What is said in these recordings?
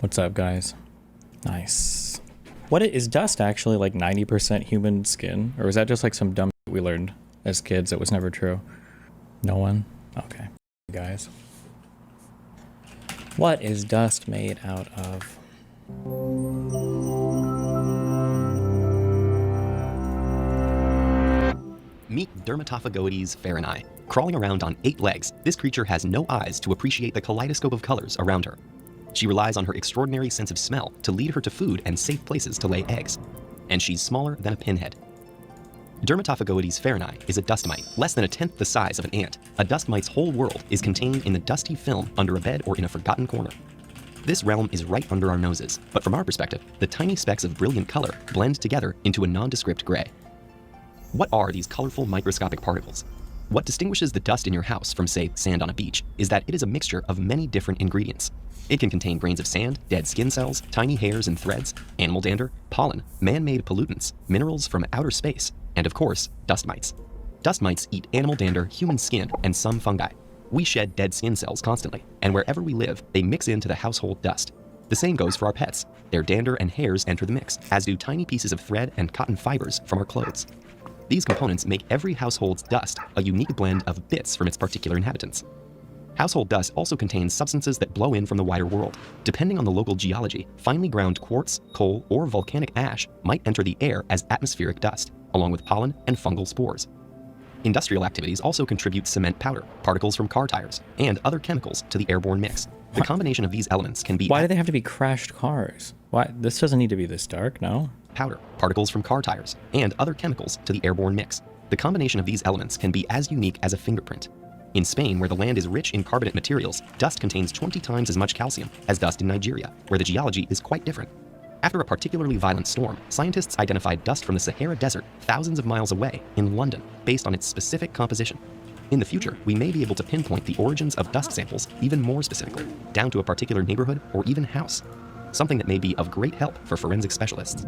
What's up, guys? Nice. What is dust actually like 90% human skin? Or is that just like some dumb shit we learned as kids that was never true? No one? Okay. Guys. What is dust made out of? Meet Dermatophagoides farinae. Crawling around on 8 legs, this creature has no eyes to appreciate the kaleidoscope of colors around her. She relies on her extraordinary sense of smell to lead her to food and safe places to lay eggs. And she's smaller than a pinhead. Dermatophagoides farinae is a dust mite, less than 1/10 the size of an ant. A dust mite's whole world is contained in the dusty film under a bed or in a forgotten corner. This realm is right under our noses, but from our perspective, the tiny specks of brilliant color blend together into a nondescript gray. What are these colorful microscopic particles? What distinguishes the dust in your house from, say, sand on a beach is that it is a mixture of many different ingredients. It can contain grains of sand, dead skin cells, tiny hairs and threads, animal dander, pollen, man-made pollutants, minerals from outer space, and of course, dust mites. Dust mites eat animal dander, human skin, and some fungi. We shed dead skin cells constantly, and wherever we live, they mix into the household dust. The same goes for our pets. Their dander and hairs enter the mix, as do tiny pieces of thread and cotton fibers from our clothes. These components make every household's dust a unique blend of bits from its particular inhabitants. Household dust also contains substances that blow in from the wider world. Depending on the local geology, finely ground quartz, coal, or volcanic ash might enter the air as atmospheric dust, along with pollen and fungal spores. Industrial activities also contribute cement powder, particles from car tires, and other chemicals to the airborne mix. The combination of these elements can be— Why do they have to be crashed cars? Why? This doesn't need to be this dark, no? Powder, particles from car tires, and other chemicals to the airborne mix. The combination of these elements can be as unique as a fingerprint. In Spain, where the land is rich in carbonate materials, dust contains 20 times as much calcium as dust in Nigeria, where the geology is quite different. After a particularly violent storm, scientists identified dust from the Sahara Desert thousands of miles away in London based on its specific composition. In the future, we may be able to pinpoint the origins of dust samples even more specifically, down to a particular neighborhood or even house, something that may be of great help for forensic specialists.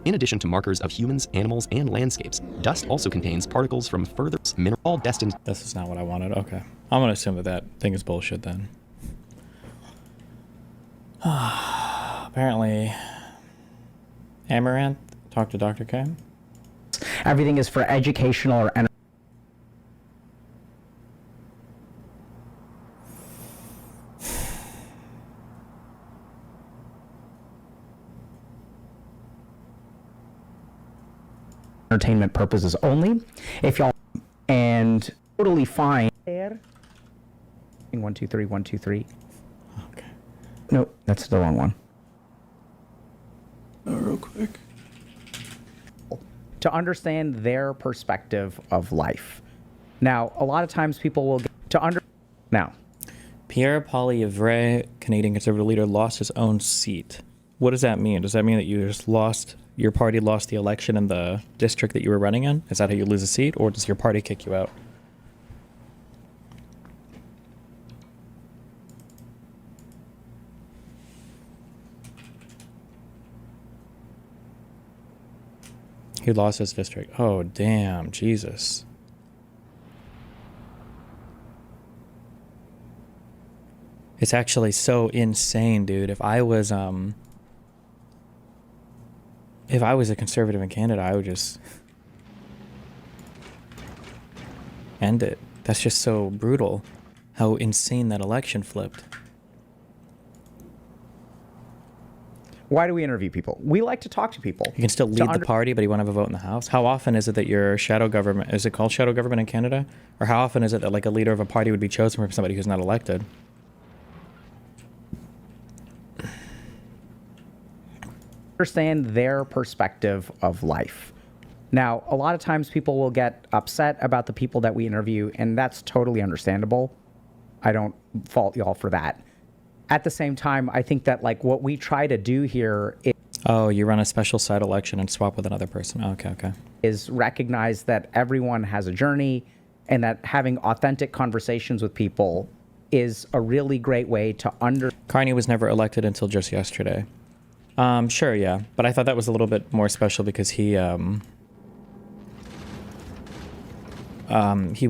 In addition to markers of humans, animals, and landscapes, dust also contains particles from further mineral all destined— This is not what I wanted. Okay. I'm going to assume that thing is bullshit then. Apparently, Amouranth talked to Dr.K. Everything is for educational or entertainment purposes only. If y'all and totally fine there. 1 2 3 1 2 3. Okay. Nope, that's the wrong one. Real quick. To understand their perspective of life. Now, a lot of times people will get to now. Pierre Poilievre, Canadian Conservative leader, lost his own seat. What does that mean? Does that mean that you just lost, your party lost the election in the district that you were running in? Is that how you lose a seat, or does your party kick you out? He lost his district. Oh, damn. Jesus. It's actually so insane, dude. If I was a conservative in Canada, I would just end it. That's just so brutal how insane that election flipped. Why do we interview people? We like to talk to people. You can still lead the party, but you won't have a vote in the House. How often is it that your shadow government, is it called shadow government in Canada? Or how often is it that like a leader of a party would be chosen from somebody who's not elected? Understand their perspective of life. Now, a lot of times people will get upset about the people that we interview, and that's totally understandable. I don't fault y'all for that. At the same time, I think that like what we try to do here is— Oh, you run a special side election and swap with another person. Okay. Is recognize that everyone has a journey, and that having authentic conversations with people is a really great way to Carney was never elected until just yesterday. Sure, yeah. But I thought that was a little bit more special because he was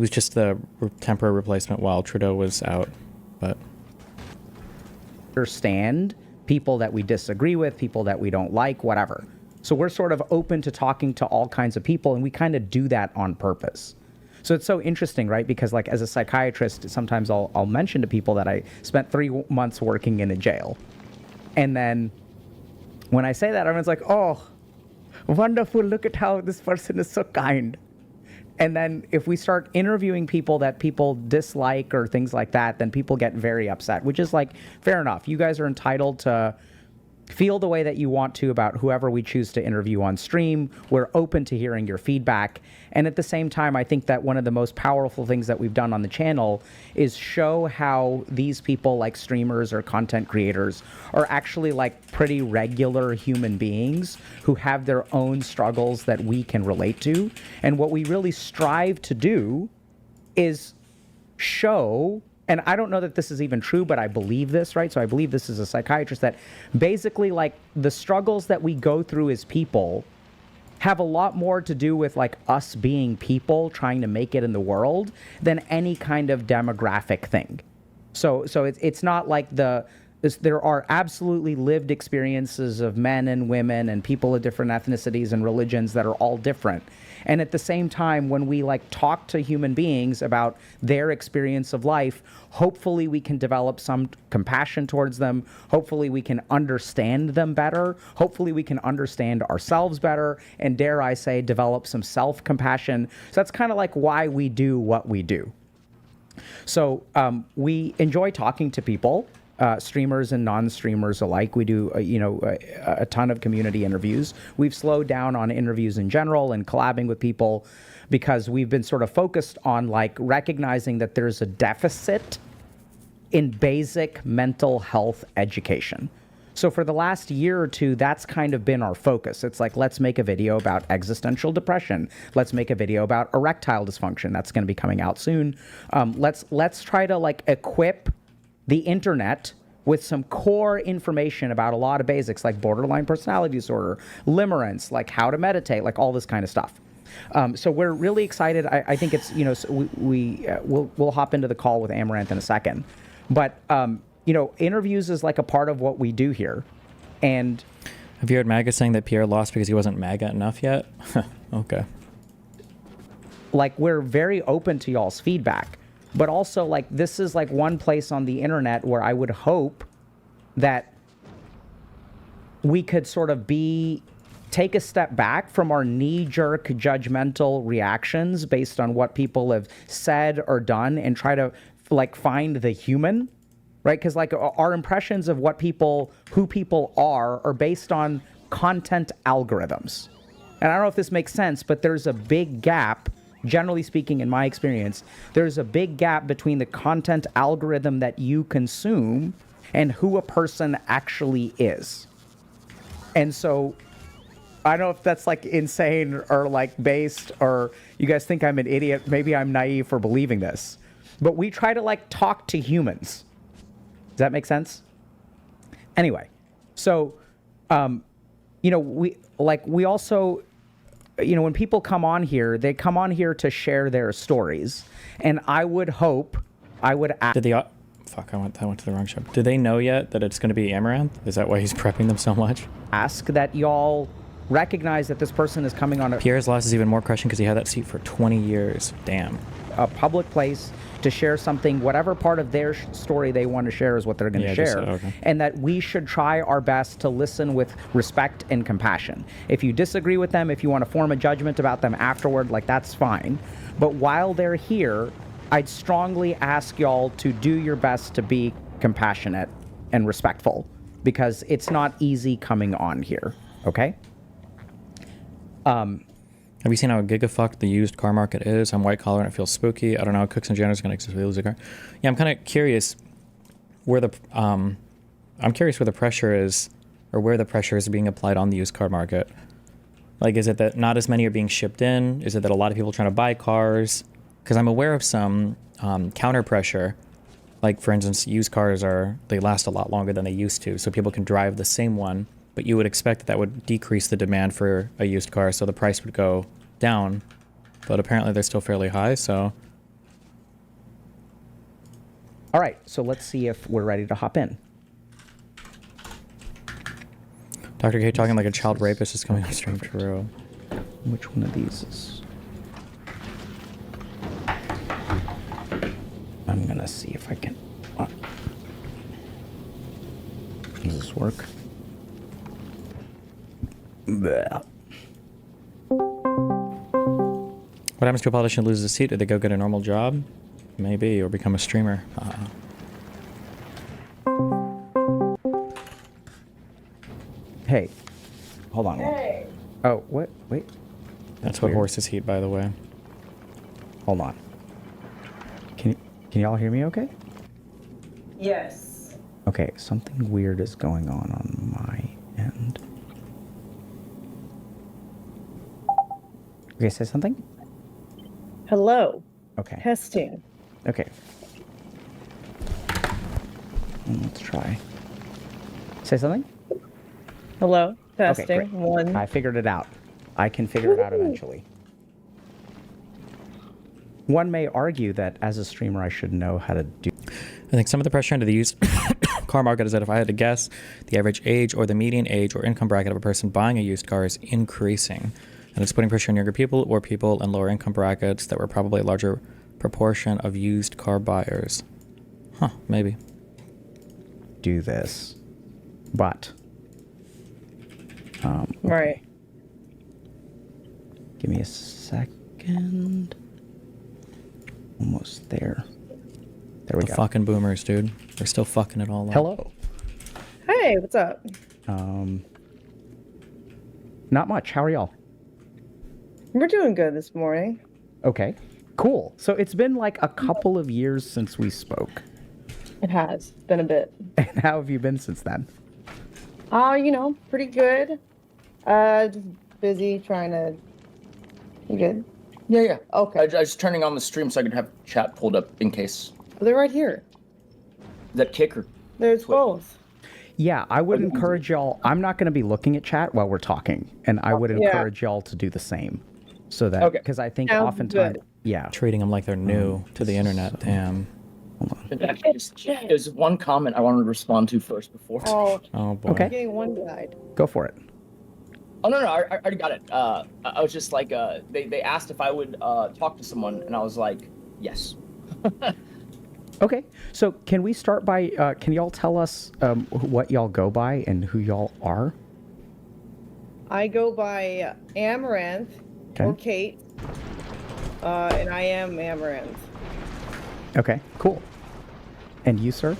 just the temporary replacement while Trudeau was out. But understand people that we disagree with, people that we don't like, whatever. So we're sort of open to talking to all kinds of people, and we kind of do that on purpose. So it's so interesting, right? Because like as a psychiatrist, sometimes I'll mention to people that I spent 3 months working in a jail. And then when I say that, everyone's like, oh, wonderful, look at how this person is so kind. And then if we start interviewing people that people dislike or things like that, then people get very upset, which is like, fair enough. You guys are entitled to feel the way that you want to about whoever we choose to interview on stream. We're open to hearing your feedback. And at the same time, I think that one of the most powerful things that we've done on the channel is show how these people like streamers or content creators are actually like pretty regular human beings who have their own struggles that we can relate to. And what we really strive to do is show, and I don't know that this is even true, but I believe this, right? So I believe this as a psychiatrist, that basically like the struggles that we go through as people have a lot more to do with like us being people trying to make it in the world than any kind of demographic thing. So it's not like there are absolutely lived experiences of men and women and people of different ethnicities and religions that are all different. And at the same time, when we like talk to human beings about their experience of life, hopefully we can develop some compassion towards them. Hopefully we can understand them better. Hopefully we can understand ourselves better. And dare I say, develop some self-compassion. So that's kind of like why we do what we do. So we enjoy talking to people. Streamers and non-streamers alike. We do, a ton of community interviews. We've slowed down on interviews in general and collabing with people because we've been sort of focused on like recognizing that there's a deficit in basic mental health education. So for the last year or two, that's kind of been our focus. It's like, let's make a video about existential depression. Let's make a video about erectile dysfunction. That's going to be coming out soon. Let's try to like equip the internet with some core information about a lot of basics like borderline personality disorder, limerence, like how to meditate, like all this kind of stuff. So we're really excited. I think it's, so we'll hop into the call with Amouranth in a second. But, interviews is like a part of what we do here. And have you heard MAGA saying that Pierre lost because he wasn't MAGA enough yet? Okay. Like, we're very open to y'all's feedback. But also, like, this is like one place on the internet where I would hope that we could sort of take a step back from our knee-jerk judgmental reactions based on what people have said or done and try to like find the human, right? Because like our impressions of who people are based on content algorithms. And I don't know if this makes sense, but there's a big gap. Generally speaking, in my experience, there's a big gap between the content algorithm that you consume and who a person actually is. And so I don't know if that's like insane or like based, or you guys think I'm an idiot. Maybe I'm naive for believing this. But we try to like talk to humans. Does that make sense? Anyway, so, we also, when people come on here, they come on here to share their stories. And I would ask. Fuck, I went to the wrong show. Do they know yet that it's going to be Amouranth? Is that why he's prepping them so much? Ask that y'all recognize that this person is coming on Pierre's loss is even more crushing because he had that seat for 20 years. Damn. A public place to share something, whatever part of their story they want to share is what they're going to share. Okay. And that we should try our best to listen with respect and compassion. If you disagree with them, if you want to form a judgment about them afterward, like that's fine. But while they're here, I'd strongly ask y'all to do your best to be compassionate and respectful because it's not easy coming on here, okay? Have you seen how gigafucked the used car market is? I'm white collar and it feels spooky. I don't know how Cooks and Jenners going to exist if we lose a car. Yeah, I'm kind of curious where the pressure is, or where the pressure is being applied on the used car market. Like, is it that not as many are being shipped in? Is it that a lot of people are trying to buy cars? Because I'm aware of some counter pressure. Like, for instance, used cars they last a lot longer than they used to, so people can drive the same one. But you would expect that would decrease the demand for a used car, so the price would go down. But apparently they're still fairly high, so. All right, so let's see if we're ready to hop in. Dr. K talking like a child rapist is coming on stream. True. Which one of these is... I'm gonna see if I can... Does this work? Blech. What happens to a politician who loses a seat? Do they go get a normal job? Maybe, or become a streamer. Hey, hold on. Hey. Oh, what? Wait. That's what weird. horses eat, by the way. Hold on. Can y'all hear me okay? Yes. Okay, something weird is going on my end. Okay, say something? Hello. Okay. Testing. Okay. Let's try. Say something? Hello. Testing. Okay, great. One. I figured it out. I can figure it out eventually. One may argue that as a streamer, I should know how to do... I think some of the pressure into the used car market is that if I had to guess, the average age or the median age or income bracket of a person buying a used car is increasing. And it's putting pressure on younger people or people in lower income brackets that were probably a larger proportion of used car buyers. Huh, maybe. do this. But... okay. Right. Give me a second. Almost there. There we The go. fucking boomers, dude. They're still fucking it all up. Hello. Hey, what's up? Not much. How are y'all? We're doing good this morning. Okay. Cool. So it's been like a couple of years since we spoke. It has been a bit. And how have you been since then? Pretty good. Just busy trying to... You good? Yeah. Okay. I was turning on the stream so I could have chat pulled up in case. They're right here. That kicker. There's both. Yeah, I would encourage y'all. I'm not going to be looking at chat while we're talking, and I would Yeah. encourage y'all to do the same. So that, Okay. because I think Sounds oftentimes, good. yeah. Treating them like they're new to the internet. Damn. Actually, there's one comment I wanted to respond to first before. Oh, Oh boy. Okay. getting one guide. Go for it. Oh no, I already got it. I was just like, they asked if I would talk to someone, and I was like, yes. Okay, so can we start by, can y'all tell us what y'all go by and who y'all are? I go by Amouranth or Kate, and I am Amouranth. Okay, cool. And you, sir?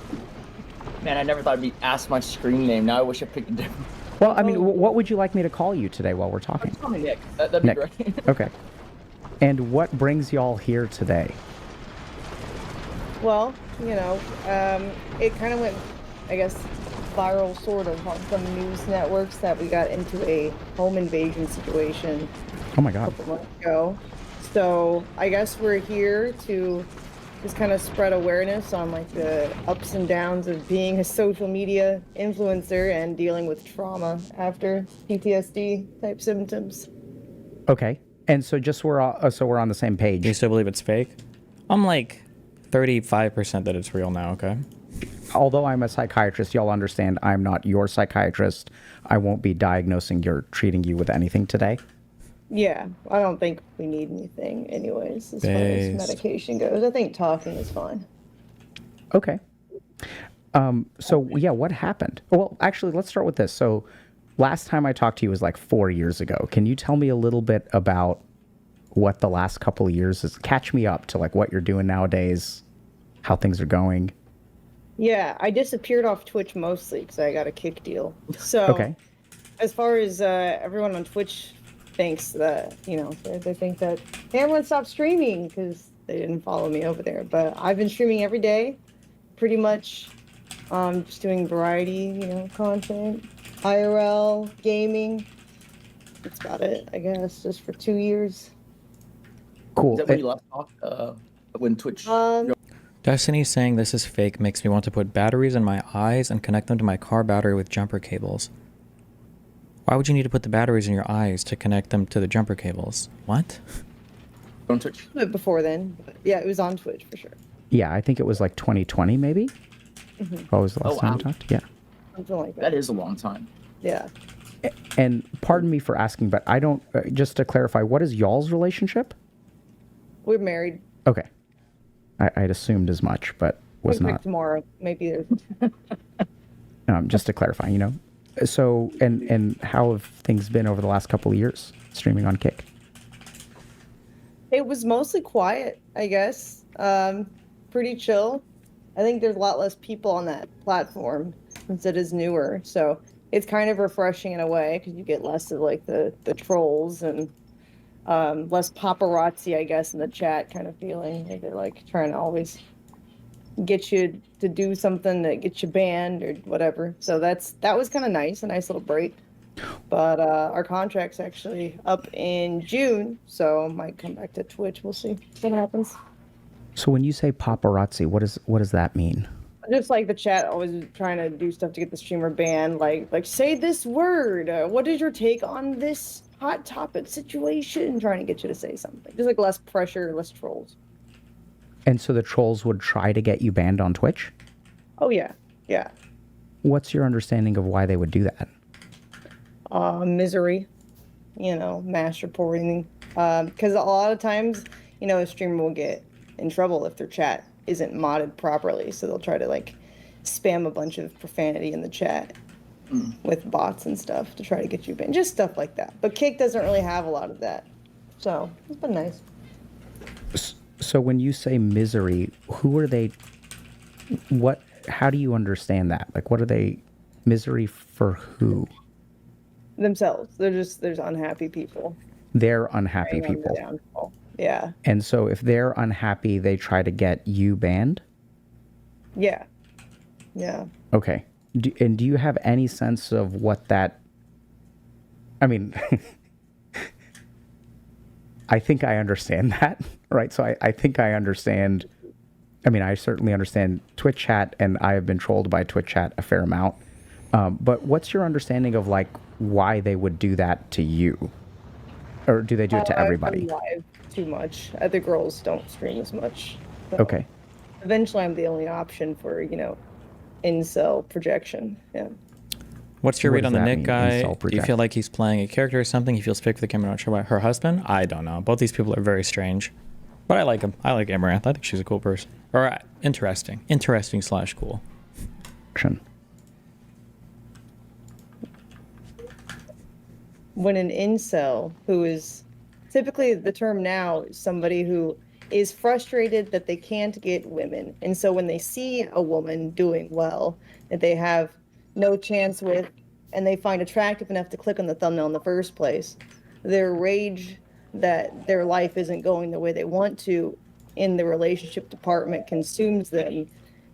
Man, I never thought I'd be asked my screen name. Now I wish I picked a different. Well, I mean, what would you like me to call you today while we're talking? Call me Nick. That'd be Nick. great. Okay. And what brings y'all here today? Well, it kind of went, I guess, viral sort of on some news networks that we got into a home invasion situation Oh my a God. couple months ago. So I guess we're here to just kind of spread awareness on like the ups and downs of being a social media influencer and dealing with trauma after PTSD type symptoms. Okay. And so just we're on the same page. Do you still believe it's fake? I'm like 35% that it's real now, okay? Although I'm a psychiatrist, y'all understand I'm not your psychiatrist. I won't be diagnosing or treating you with anything today. Yeah, I don't think we need anything anyways as far as Based. medication goes. I think talking is fine. Okay. So yeah, what happened? Well, actually, let's start with this. So last time I talked to you was like 4 years ago. Can you tell me a little bit about what the last couple of years is? Catch me up to like what you're doing nowadays, how things are going. Yeah, I disappeared off Twitch mostly because I got a kick deal. So Okay. as far as everyone on Twitch thinks that, they think that Amouranth stopped streaming because they didn't follow me over there. But I've been streaming every day, pretty much just doing variety, content, IRL, gaming. That's about it, I guess, just for 2 years. Cool. Is that when you last talked? When Twitch? Destiny saying this is fake makes me want to put batteries in my eyes and connect them to my car battery with jumper cables. Why would you need to put the batteries in your eyes to connect them to the jumper cables? What? On Twitch? But before then, but yeah, it was on Twitch for sure. Yeah, I think it was like 2020 maybe. What was the last Oh, time wow. we talked? Yeah. Something like that. That is a long time. Yeah. And pardon me for asking, but I don't, just to clarify, what is y'all's relationship? We're married. Okay. I'd assumed as much, but was We'll pick not. tomorrow. Maybe there's. Just to clarify, you know. So, and how have things been over the last couple of years streaming on Kick? It was mostly quiet, I guess. Pretty chill. I think there's a lot less people on that platform since it is newer. So it's kind of refreshing in a way because you get less of like the trolls and less paparazzi, I guess, in the chat kind of feeling. Like they're like trying to always get you to do something that gets you banned or whatever. So that was kind of nice, a nice little break. But our contract's actually up in June, so might come back to Twitch. We'll see what happens. So when you say paparazzi, what does that mean? Just like the chat always trying to do stuff to get the streamer banned, like say this word. What is your take on this hot topic situation? Trying to get you to say something. Just like less pressure, less trolls. And so the trolls would try to get you banned on Twitch? Oh yeah, yeah. What's your understanding of why they would do that? Misery, mass reporting. Because a lot of times, a streamer will get in trouble if their chat isn't modded properly. So they'll try to like spam a bunch of profanity in the chat with bots and stuff to try to get you banned. Just stuff like that. But Kick doesn't really have a lot of that. So it's been nice. So when you say misery, who are they? How do you understand that? Like, what are they? Misery for who? Themselves. There's unhappy people. They're unhappy Preying on their people. downfall. Yeah. And so if they're unhappy, they try to get you banned? Yeah. Yeah. Okay. Do you have any sense of what that... I mean, I think I understand that, right? So I think I understand... I mean, I certainly understand Twitch chat, and I have been trolled by Twitch chat a fair amount. But what's your understanding of, like, why they would do that to you? Or do they do it to everybody? I'm live too much. Other girls don't stream as much. So Okay. eventually, I'm the only option for, incel projection. Yeah. What's your What read does on the that Nick mean, guy? incel Do you project? feel like he's playing a character or something? He feels fake for the camera, not sure why. Her husband? I don't know. Both these people are very strange. But I like him. I like Amouranth. I think she's a cool person. Or interesting. Interesting/cool. When an incel, who is typically the term now, is somebody who is frustrated that they can't get women. And so when they see a woman doing well that they have no chance with, and they find attractive enough to click on the thumbnail in the first place, their rage that their life isn't going the way they want to in the relationship department consumes them.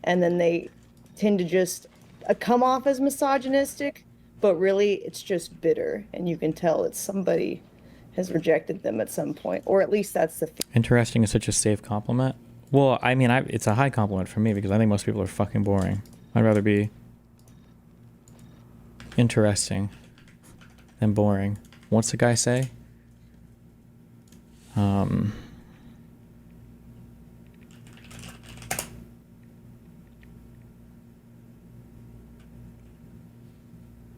And then they tend to just come off as misogynistic, but really it's just bitter. And you can tell it's somebody has rejected them at some point, or at least that's the Interesting is such a safe compliment. Well, I mean, it's a high compliment for me because I think most people are fucking boring. I'd rather be interesting than boring. What's the guy say?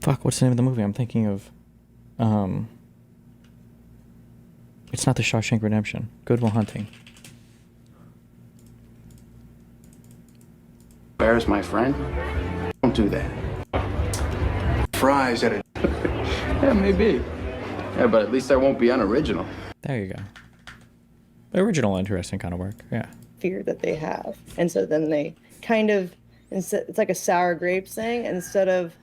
Fuck, what's the name of the movie? I'm thinking of, it's not The Shawshank Redemption. Good Will Hunting. Embarrass my friend? Don't do that. Fries at a... yeah, maybe. Yeah, but at least I won't be unoriginal. There you go. Original, interesting kind of work. Yeah. fear that they have. And so then they kind of, it's like a sour grapes thing. Instead of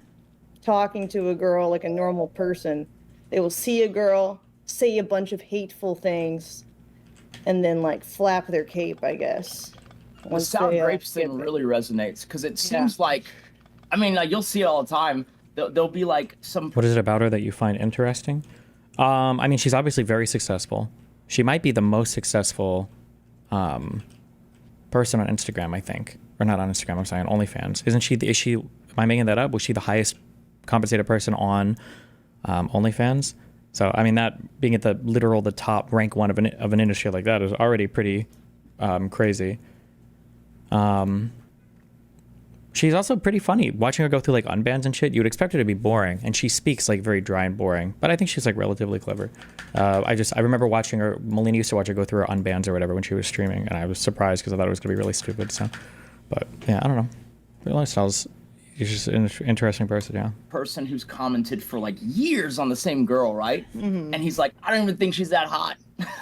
talking to a girl like a normal person, they will see a girl, say a bunch of hateful things, and then like flap their cape, I guess. The sour grapes thing really resonates because it seems like, I mean, like, you'll see it all the time. There'll be like some. What is it about her that you find interesting? I mean, she's obviously very successful. She might be the most successful person on Instagram, I think. Or not on Instagram, I'm sorry, on OnlyFans. Isn't she, am I making that up? Was she the highest compensated person on OnlyFans? So, I mean, that being at the top rank one of an industry like that is already pretty crazy. She's also pretty funny. Watching her go through like unbans and shit, you would expect her to be boring, and she speaks like very dry and boring. But I think she's like relatively clever. I remember watching her. Melina used to watch her go through her unbans or whatever when she was streaming, and I was surprised because I thought it was gonna be really stupid. So, but yeah, I don't know. Real Lifestyles, she's just an interesting person. Yeah. Person who's commented for like years on the same girl, right? And he's like, I don't even think she's that hot.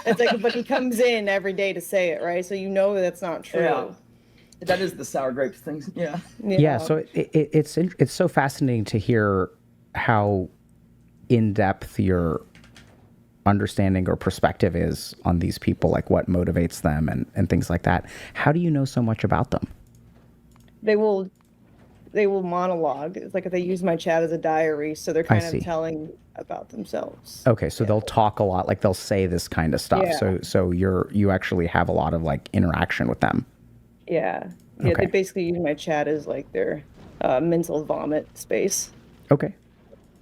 It's like, but he comes in every day to say it, right? So you know that's not true. Yeah. That is the sour grapes thing. Yeah. Yeah. So it's so fascinating to hear how in depth your understanding or perspective is on these people, like what motivates them and things like that. How do you know so much about them? They will monologue. It's like if they use my chat as a diary, so they're kind of telling about themselves. Okay, so they'll talk a lot, like they'll say this kind of stuff. Yeah. So you actually have a lot of like interaction with them. Yeah. Okay. They basically use my chat as like their mental vomit space. Okay.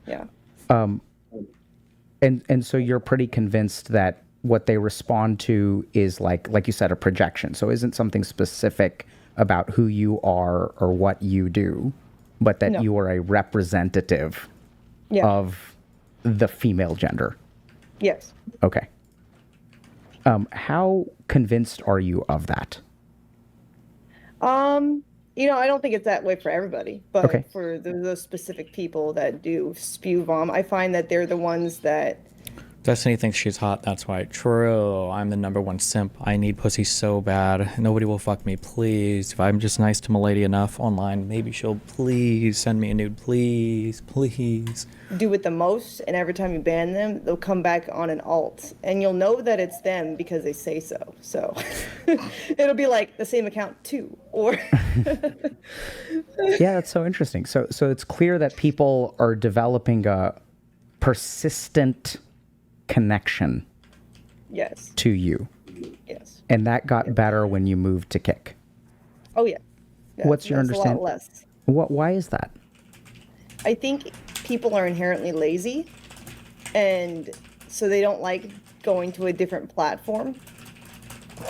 Yeah. And so you're pretty convinced that what they respond to is like you said, a projection. So isn't something specific about who you are or what you do, but that you are a representative of the female gender. Yes. Okay. How convinced are you of that? I don't think it's that way for everybody, but for those specific people that do spew vom, I find that they're the ones that. Destiny thinks she's hot, that's why. True, I'm the #1 simp. I need pussy so bad. Nobody will fuck me, please. If I'm just nice to Milady enough online, maybe she'll please send me a nude, please, please. Do it the most, and every time you ban them, they'll come back on an alt, and you'll know that it's them because they say so. So it'll be like the same account too, or. Yeah, that's so interesting. So it's clear that people are developing a persistent connection to you. Yes. And that got better when you moved to Kick. Oh yeah. What's your understanding? A lot less. Why is that? I think people are inherently lazy, and so they don't like going to a different platform.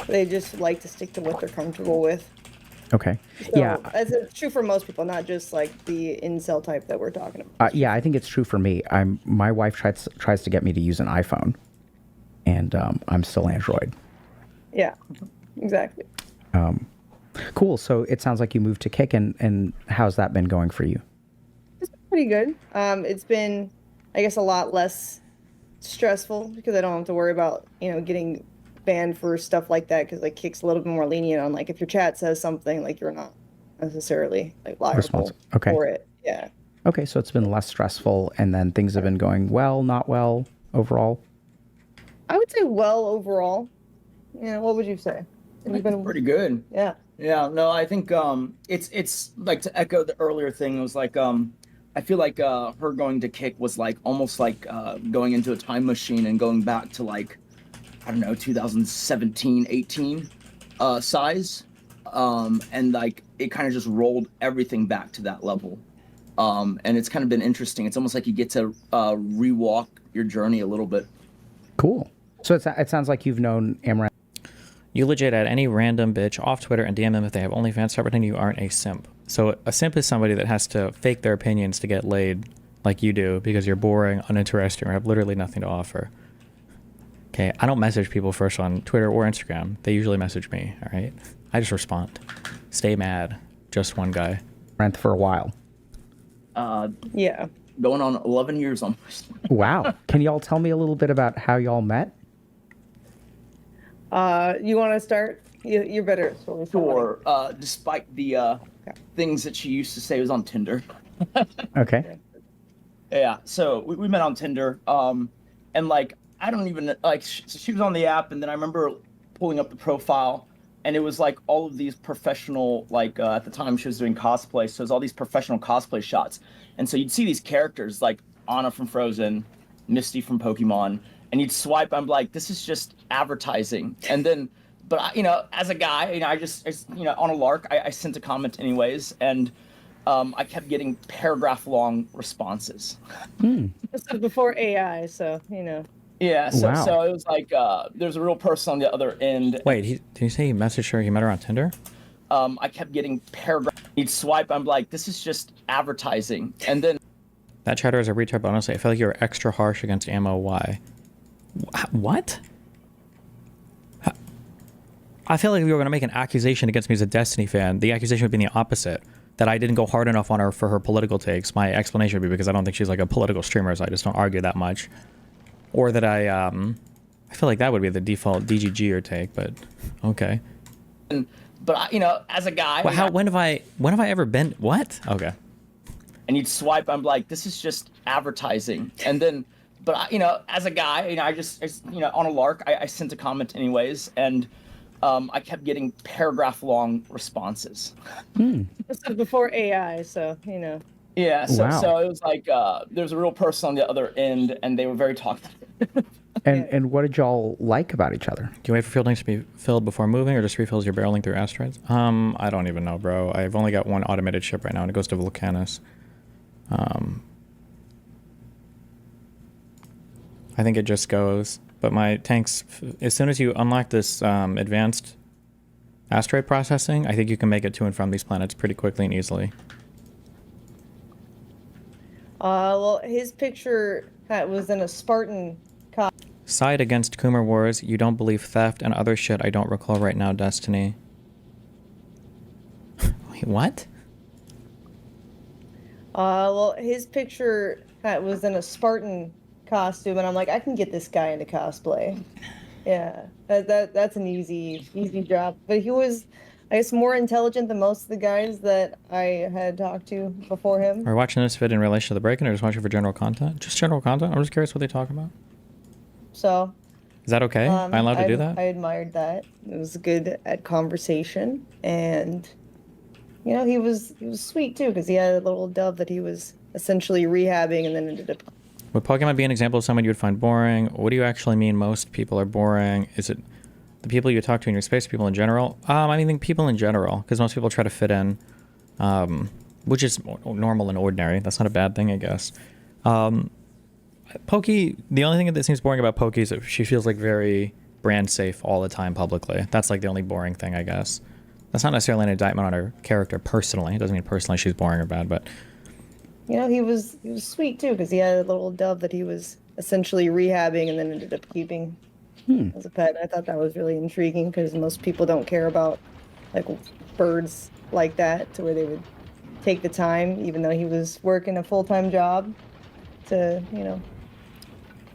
They just like to stick to what they're comfortable with. Okay. So, it's true for most people, not just like the incel type that we're talking about. Yeah, I think it's true for me. My wife tries to get me to use an iPhone, and I'm still Android. Yeah, exactly. Cool. So it sounds like you moved to Kick, and how's that been going for you? It's been pretty good. It's been, I guess, a lot less stressful because I don't have to worry about getting banned for stuff like that, because like Kick's a little bit more lenient on like if your chat says something, like you're not necessarily like liable for it. Yeah. Okay, so it's been less stressful, and then things have been going well, not well overall. I would say well overall. Yeah. What would you say? It's been pretty good. Yeah. Yeah. No, I think it's like, to echo the earlier thing. It was like I feel like her going to Kick was like almost like going into a time machine and going back to like, I don't know, 2017, 18 size. And like it kind of just rolled everything back to that level. And it's kind of been interesting. It's almost like you get to rewalk your journey a little bit. Cool. So it sounds like you've known Amouranth. You legit add any random bitch off Twitter and DM them if they have OnlyFans. Start pretending you aren't a simp. So a simp is somebody that has to fake their opinions to get laid like you do because you're boring, uninteresting, or have literally nothing to offer. Okay, I don't message people first on Twitter or Instagram. They usually message me, all right? I just respond. Stay mad. Just one guy. Amouranth for a while. Yeah. Going on 11 years almost. Wow. Can y'all tell me a little bit about how y'all met? You want to start? You're better. Sure. Despite the things that she used to say was on Tinder. Okay. Yeah. So we met on Tinder. And like, I don't even like, so she was on the app, and then I remember pulling up the profile, and it was like all of these professional, like at the time she was doing cosplay. So it was all these professional cosplay shots. And so you'd see these characters like Anna from Frozen, Misty from Pokemon, and you'd swipe. I'm like, this is just advertising. And then, but as a guy, I just on a lark, I sent a comment anyways, and I kept getting paragraph-long responses. This was before AI, so Yeah, so, Wow. so it was like there's a real person on the other end. Wait, did you say he messaged her? He met her on Tinder? I kept getting paragraph. You'd swipe. I'm like, this is just advertising. And then That chatter is a retard, but honestly, I feel like you're extra harsh against Ammo. Why? What? I feel like if you were going to make an accusation against me as a Destiny fan, the accusation would be the opposite. That I didn't go hard enough on her for her political takes. My explanation would be because I don't think she's like a political streamer, so I just don't argue that much. Or that I feel like that would be the default DGG or take, but okay. but you know, as a guy, Well, when have I ever been, what? Okay. And you'd swipe. I'm like, this is just advertising. And then, but you know, as a guy, you know, I just you know, on a lark, I sent a comment anyways, and I kept getting paragraph-long responses. This was before AI, so you know. Yeah, so Wow. so it was like there's a real person on the other end, and they were very talkative. And what did y'all like about each other? Do you wait for field tanks to be filled before moving, or just refills you're barreling through asteroids? I don't even know, bro. I've only got one automated ship right now, and it goes to Vulcanus. I think it just goes, but my tanks, as soon as you unlock this advanced asteroid processing, I think you can make it to and from these planets pretty quickly and easily. Well, his picture was in a Spartan costume. Side against Coomer Wars, you don't believe theft and other shit I don't recall right now, Destiny. Wait, what? Well, his picture was in a Spartan costume, and I'm like, I can get this guy into cosplay. Yeah, that's an easy job. But he was, I guess, more intelligent than most of the guys that I had talked to before him. Are we watching this vid in relation to the break-in, or just watching for general content? Just general content? I'm just curious what they talk about. So, Is that okay? Am I allowed to do that? I admired that. It was good at conversation, and you know, he was sweet too, because he had a little dove that he was essentially rehabbing, and then ended up. Would Pokemon be an example of someone you would find boring? What do you actually mean most people are boring? Is it the people you talk to in your space, people in general? I mean, people in general, because most people try to fit in, which is normal and ordinary. That's not a bad thing, I guess. Pokey, the only thing that seems boring about Pokey is that she feels like very brand safe all the time publicly. That's like the only boring thing, I guess. That's not necessarily an indictment on her character personally. It doesn't mean personally she's boring or bad, but You know, he was sweet too, because he had a little dove that he was essentially rehabbing, and then ended up keeping as a pet. I thought that was really intriguing, because most people don't care about like birds like that, to where they would take the time, even though he was working a full-time job, to, you know,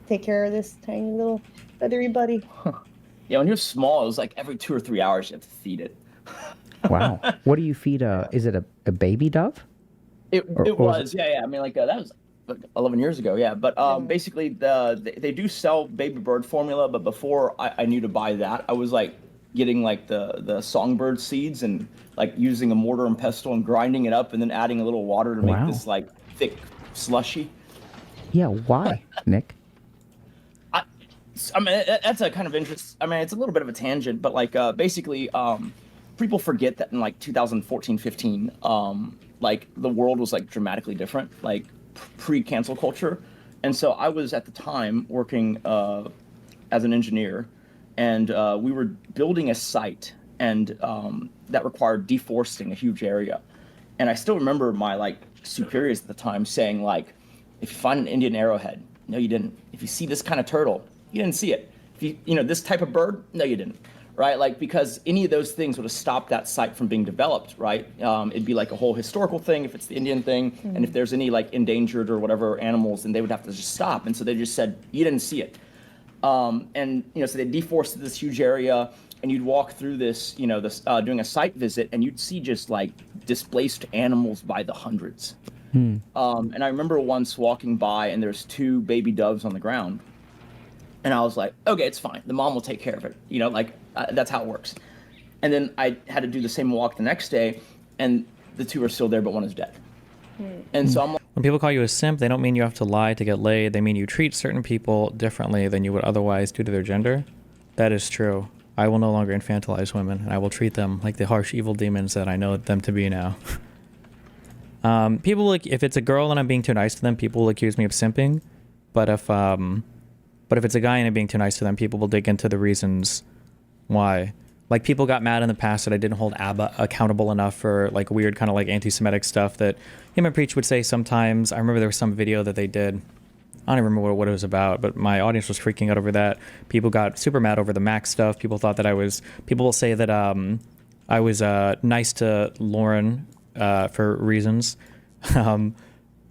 take care of this tiny little feathery buddy. Yeah, when you're small, it was like every 2 or 3 hours you have to feed it. Wow. What do you feed is it a baby dove? It was was, yeah. I mean, like that was like 11 years ago, yeah. But basically, they do sell baby bird formula, but before I knew to buy that, I was like getting like the songbird seeds and like using a mortar and pestle and grinding it up, and then adding a little water to make Wow. this like thick slushy. Yeah, why, Nick? I mean, that's a kind of interest. I mean, it's a little bit of a tangent, but like basically, people forget that in like 2014, 15, like the world was like dramatically different, like pre-cancel culture. And so I was at the time working as an engineer, and we were building a site, and that required deforesting a huge area. And I still remember my like superiors at the time saying like, if you find an Indian arrowhead, no, you didn't. If you see this kind of turtle, you didn't see it. If you know, this type of bird, no, you didn't. Right? Like, because any of those things would have stopped that site from being developed, right? It'd be like a whole historical thing if it's the Indian thing. And if there's any like endangered or whatever animals, then they would have to just stop. And so they just said, you didn't see it. And, you know, so they deforested this huge area, and you'd walk through this, you know, this doing a site visit, and you'd see just like displaced animals by the hundreds. And I remember once walking by, and there's 2 baby doves on the ground. And I was like, okay, it's fine. The mom will take care of it. You know, like, that's how it works. And then I had to do the same walk the next day, and the 2 are still there, but one is dead. And so I'm like, when people call you a simp, they don't mean you have to lie to get laid. They mean you treat certain people differently than you would otherwise due to their gender. That is true. I will no longer infantilize women, and I will treat them like the harsh evil demons that I know them to be now. People, like, if it's a girl and I'm being too nice to them, people will accuse me of simping. But if it's a guy and I'm being too nice to them, people will dig into the reasons why. Like, people got mad in the past that I didn't hold ABBA accountable enough for like weird kind of like anti-Semitic stuff that him and Preach would say sometimes. I remember there was some video that they did. I don't even remember what it was about, but my audience was freaking out over that. People got super mad over the Max stuff. People thought that people will say that I was nice to Lauren for reasons.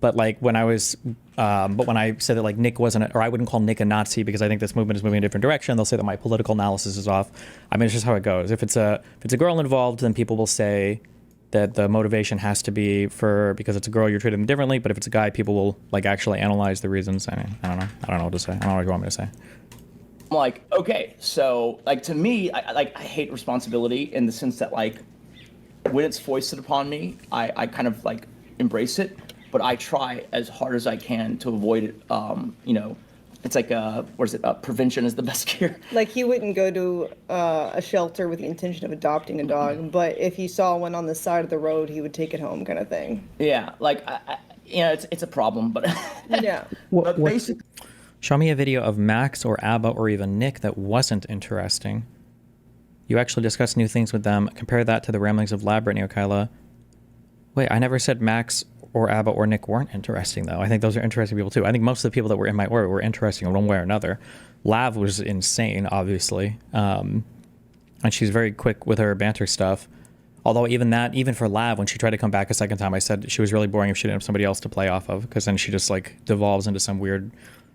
But like when I said that like Nick wasn't, or I wouldn't call Nick a Nazi because I think this movement is moving in a different direction, they'll say that my political analysis is off. I mean, it's just how it goes. If it's a girl involved, then people will say that the motivation has to be because it's a girl, you're treating them differently. But if it's a guy, people will like actually analyze the reasons. I mean, I don't know what to say. I don't know what you want me to say. I'm like, okay, so like to me, I hate responsibility in the sense that like when it's foisted upon me, I kind of like embrace it. But I try as hard as I can to avoid it. You know, it's like prevention is the best cure. Like, he wouldn't go to a shelter with the intention of adopting a dog, but if he saw one on the side of the road, he would take it home, kind of thing. Yeah, like it's a problem, but yeah. But basically, show me a video of Max or ABBA or even Nick that wasn't interesting. You actually discussed new things with them. Compare that to the ramblings of Lab, Brittany or Kyla. Wait, I never said Max or ABBA or Nick weren't interesting, though. I think those are interesting people, too. I think most of the people that were in my orbit were interesting in one way or another. Lav was insane, obviously. And she's very quick with her banter stuff. Although even for Lav, when she tried to come back a second time, I said she was really boring if she didn't have somebody else to play off of, because then she just, like, devolves into some weird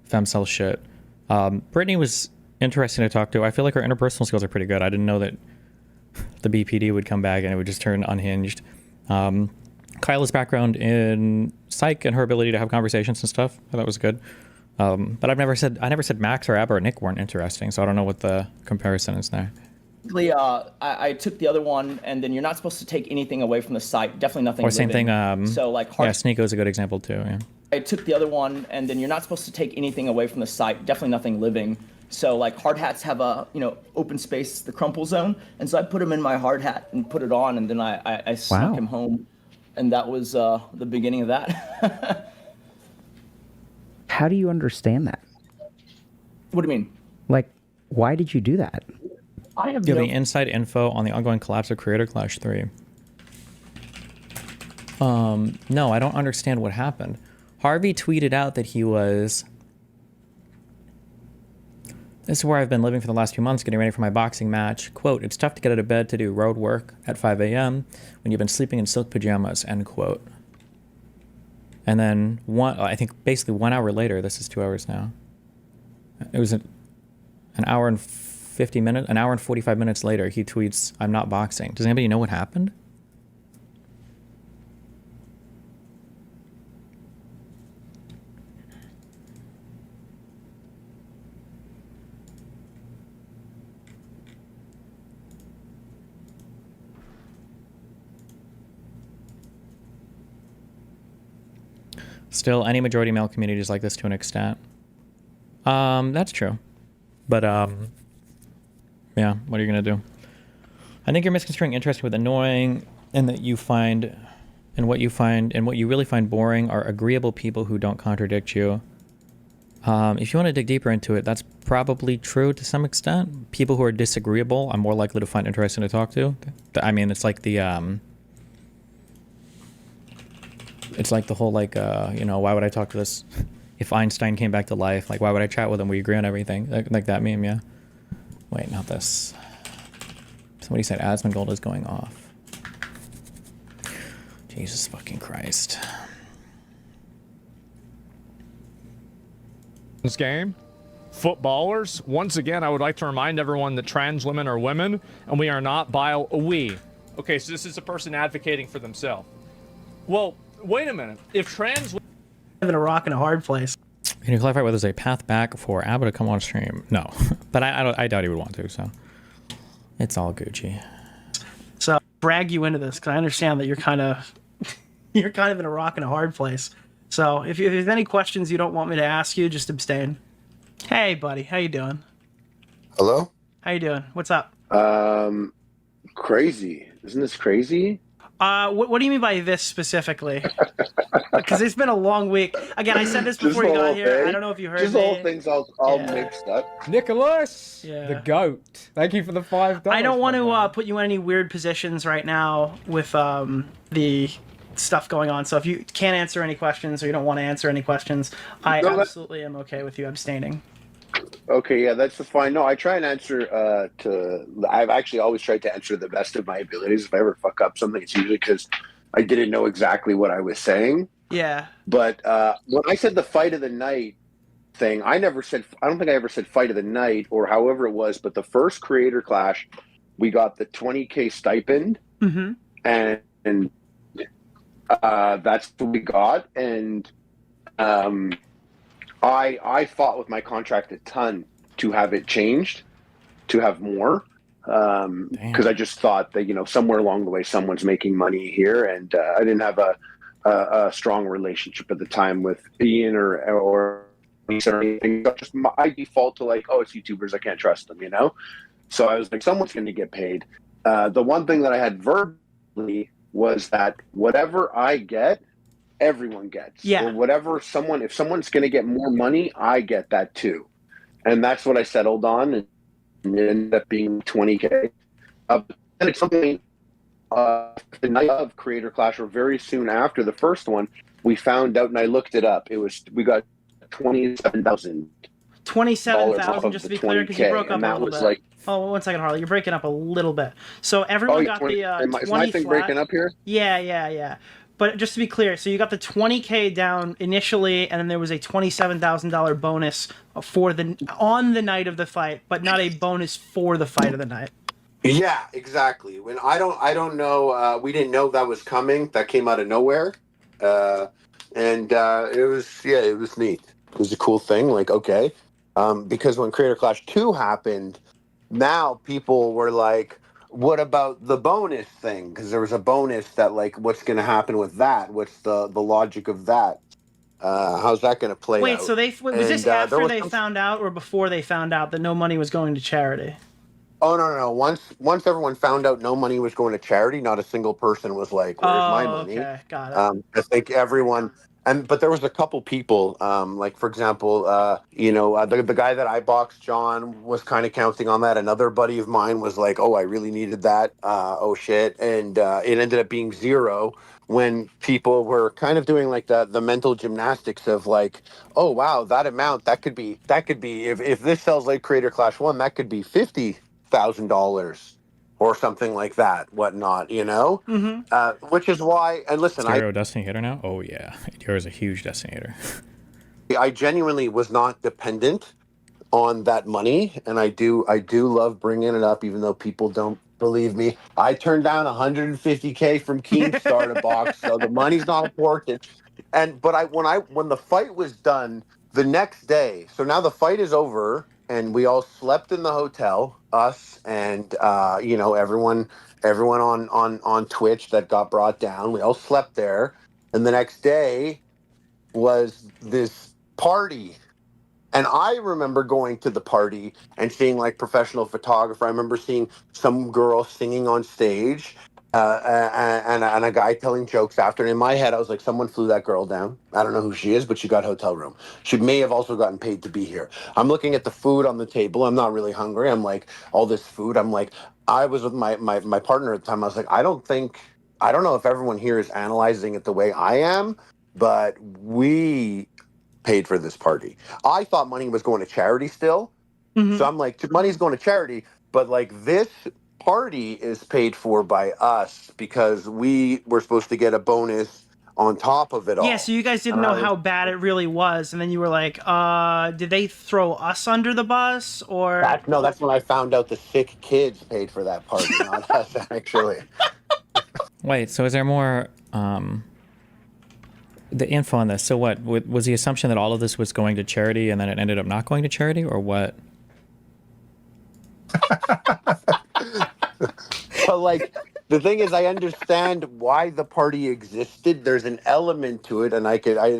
femcel shit. Brittany was interesting to talk to. I feel like her interpersonal skills are pretty good. I didn't know that the BPD would come back and it would just turn unhinged. Kyla's background in psych and her ability to have conversations and stuff, I thought was good. But I never said Max or ABBA or Nick weren't interesting, so I don't know what the comparison is there. I took the other one, and then you're not supposed to take anything away from the site. Definitely nothing. Or same living. thing. So like Sneeko is a good example too. Yeah. I took the other one, and then you're not supposed to take anything away from the site. Definitely nothing living. So like hard hats have a open space, the crumple zone, and so I put him in my hard hat and put it on, and then I snuck him home. And that was the beginning of that. How do you understand that? What do you mean? Like, why did you do that? I have the inside info on the ongoing collapse of Creator Clash 3. No, I don't understand what happened. Harvey tweeted out that he was... This is where I've been living for the last few months, getting ready for my boxing match. Quote, it's tough to get out of bed to do road work at 5 a.m. when you've been sleeping in silk pajamas, end quote. And then, I think basically 1 hour later, this is 2 hours now. It was an hour and 50 minutes, an hour and 45 minutes later, he tweets, I'm not boxing. Does anybody know what happened? Still, any majority male community is like this to an extent. That's true. But, yeah, what are you going to do? I think you're misconstruing interesting with annoying, and that you find, and what you really find boring are agreeable people who don't contradict you. If you want to dig deeper into it, that's probably true to some extent. People who are disagreeable, I'm more likely to find interesting to talk to. I mean, it's like the, whole, like, why would I talk to this? If Einstein came back to life, like, why would I chat with him? We agree on everything. Like that meme, yeah. Wait, not this. Somebody said Asmongold is going off. Jesus fucking Christ. This game, footballers, once again, I would like to remind everyone that trans women are women, and we are not we. Okay, so this is a person advocating for themselves. Well, wait a minute. If trans women live in a rock and a hard place. Can you clarify whether there's a path back for ABBA to come on stream? No, but I doubt he would want to, so it's all Gucci. So drag you into this because I understand that you're kind of in a rock and a hard place. So if there's any questions you don't want me to ask you, just abstain. Hey, buddy, how you doing? Hello? How you doing? What's up? Crazy. Isn't this crazy? What do you mean by this specifically? Because it's been a long week. Again, I said this before you got here. Thing. I don't know if you heard Just me. the whole thing's all mixed up. Nicholas, Yeah. the goat. Thank you for the $5. I don't want my to man. put you in any weird positions right now with the stuff going on. So if you can't answer any questions or you don't want to answer any questions, I absolutely am okay with you abstaining. Okay, yeah, that's fine. No, I try and answer I've actually always tried to answer the best of my abilities. If I ever fuck up something, it's usually because I didn't know exactly what I was saying. Yeah. But when I said the fight of the night thing, I don't think I ever said fight of the night or however it was, but the first creator clash, we got the $20K stipend, and that's what we got. And I fought with my contract a ton to have it changed, to have more, because I just thought that somewhere along the way someone's making money here, and I didn't have a strong relationship at the time with Ian or anything. I default to like, oh, it's YouTubers, I can't trust them, So I was like, someone's going to get paid. The one thing that I had verbally was that whatever I get, everyone gets. Yeah. Or whatever if someone's going to get more money, I get that too. And that's what I settled on, and it ended up being $20K. And it's something the night of Creator Clash, or very soon after the first one, we found out, and I looked it up. We got $27,000. 27,000, just to be clear, because you broke up a little bit. Like, oh, 1 second, Harley. You're breaking up a little bit. So everyone got 20, the is 20 my thing flat. breaking up here? Yeah. But just to be clear, so you got the 20K down initially, and then there was a $27,000 bonus on the night of the fight, but not a bonus for the fight of the night. Yeah, exactly. When I don't know. We didn't know that was coming. That came out of nowhere, and it was neat. It was a cool thing. Like, okay, because when Creator Clash 2 happened, now people were like, what about the bonus thing? Because there was a bonus that, like, what's going to happen with that? What's the logic of that? How's that going to play out? Wait, so was this after they found out or before they found out that no money was going to charity? Oh, no. Once everyone found out no money was going to charity, not a single person was like, where's my money? Okay, got it. I think everyone... But there was a couple people, like, for example, the guy that I boxed, John, was kind of counting on that. Another buddy of mine was like, oh, I really needed that. Oh, shit. And it ended up being zero when people were kind of doing like the mental gymnastics of like, oh, wow, that amount, that could be if this sells like Creator Clash 1, that could be $50,000. Or something like that, whatnot, which is why. And listen, Stereo Destiny hitter now. Oh yeah, you're a huge Destiny hitter. I genuinely was not dependent on that money, and I do love bringing it up, even though people don't believe me. I turned down 150K from Keemstar to box, so the money's not important. But when the fight was done the next day, so now the fight is over. And we all slept in the hotel, us and everyone on Twitch that got brought down. We all slept there, and the next day was this party. And I remember going to the party and seeing like professional photographer. I remember seeing some girl singing on stage. And a guy telling jokes after. And in my head, I was like, someone flew that girl down. I don't know who she is, but she got a hotel room. She may have also gotten paid to be here. I'm looking at the food on the table. I'm not really hungry. I'm like, all this food. I'm like, I was with my partner at the time. I was like, I don't know if everyone here is analyzing it the way I am, but we paid for this party. I thought money was going to charity still. So I'm like, money's going to charity, but like this party is paid for by us because we were supposed to get a bonus on top of it all. Yeah, so you guys didn't know how bad it really was, and then you were like, did they throw us under the bus, or... That's when I found out the sick kids paid for that party, not us, actually. Wait, so is there more, the info on this? So what, was the assumption that all of this was going to charity and then it ended up not going to charity, or what? But like the thing is, I understand why the party existed. There's an element to it, and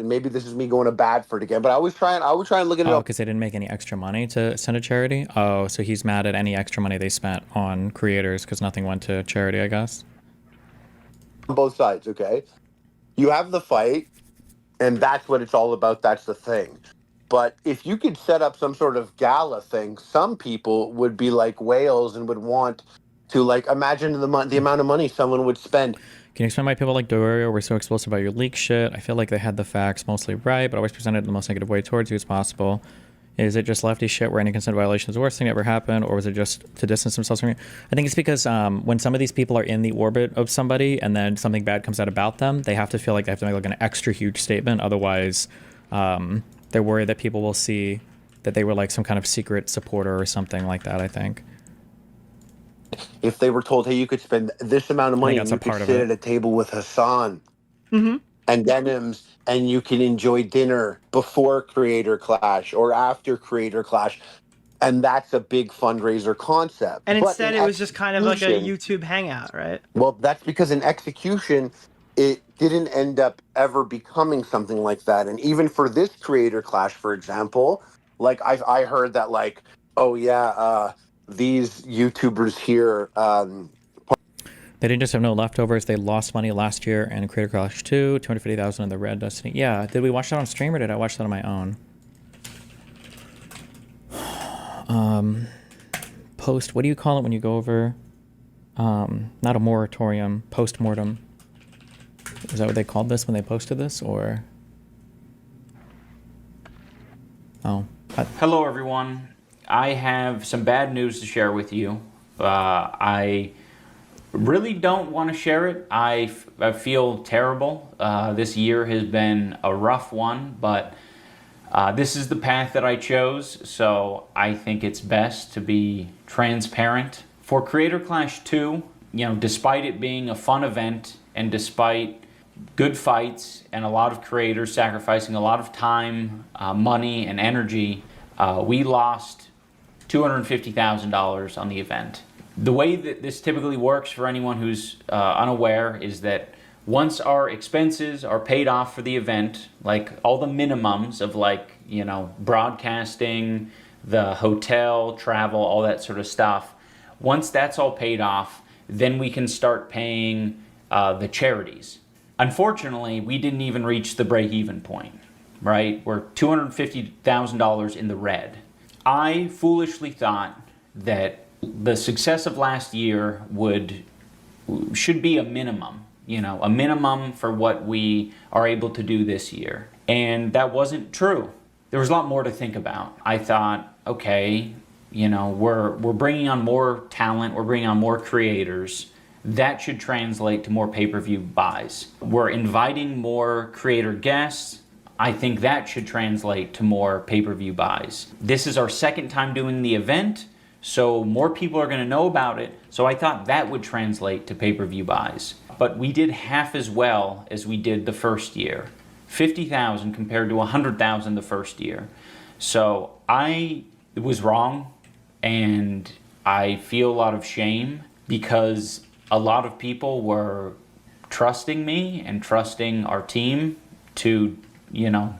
maybe this is me going to bat for it again. But I would try and look at it. Oh, because they didn't make any extra money to send to charity. Oh, so he's mad at any extra money they spent on creators because nothing went to charity, I guess. on both sides, okay? You have the fight, and that's what it's all about. That's the thing. But if you could set up some sort of gala thing, some people would be like whales and would want to, like, imagine the amount of money someone would spend. Can you explain why people like Dorio were so explosive about your leak shit? I feel like they had the facts mostly right, but always presented in the most negative way towards you as possible. Is it just lefty shit where any consent violation is the worst thing that ever happened, or was it just to distance themselves from you? I think it's because when some of these people are in the orbit of somebody and then something bad comes out about them, they have to feel like they have to make like an extra huge statement. Otherwise, they're worried that people will see that they were like some kind of secret supporter or something like that, I think. If they were told, hey, you could spend this amount of money and you could sit at a table with Hassan and Denims, and you can enjoy dinner before Creator Clash or after Creator Clash. And that's a big fundraiser concept. And But instead, in it was just kind of like a execution- YouTube hangout, right? Well, that's because in execution, it didn't end up ever becoming something like that. And even for this Creator Clash, for example, like I heard that, like, oh yeah, these YouTubers here. They didn't just have no leftovers. They lost money last year in Creator Clash 2, 250,000 in the Red Destiny. Yeah, did we watch that on stream or did I watch that on my own? Post, what do you call it when you go over? Not a moratorium, post-mortem. Is that what they called this when they posted this, or? Oh. Hello, everyone. I have some bad news to share with you. I really don't want to share it. I feel terrible. This year has been a rough one, but this is the path that I chose, so I think it's best to be transparent. For Creator Clash 2, you know, despite it being a fun event and despite good fights and a lot of creators sacrificing a lot of time, money, and energy, we lost $250,000 on the event. The way that this typically works for anyone who's unaware is that once our expenses are paid off for the event, like all the minimums of, like, you know, broadcasting, the hotel, travel, all that sort of stuff, once that's all paid off, then we can start paying the charities. Unfortunately, we didn't even reach the break-even point, right? We're $250,000 in the red. I foolishly thought that the success of last year should be a minimum, you know, a minimum for what we are able to do this year. And that wasn't true. There was a lot more to think about. I thought, okay, you know, we're bringing on more talent, we're bringing on more creators. That should translate to more pay-per-view buys. We're inviting more creator guests. I think that should translate to more pay-per-view buys. This is our second time doing the event, so more people are going to know about it. So I thought that would translate to pay-per-view buys. But we did half as well as we did the first year. 50,000 compared to 100,000 the first year. So I was wrong, and I feel a lot of shame because a lot of people were trusting me and trusting our team to, you know,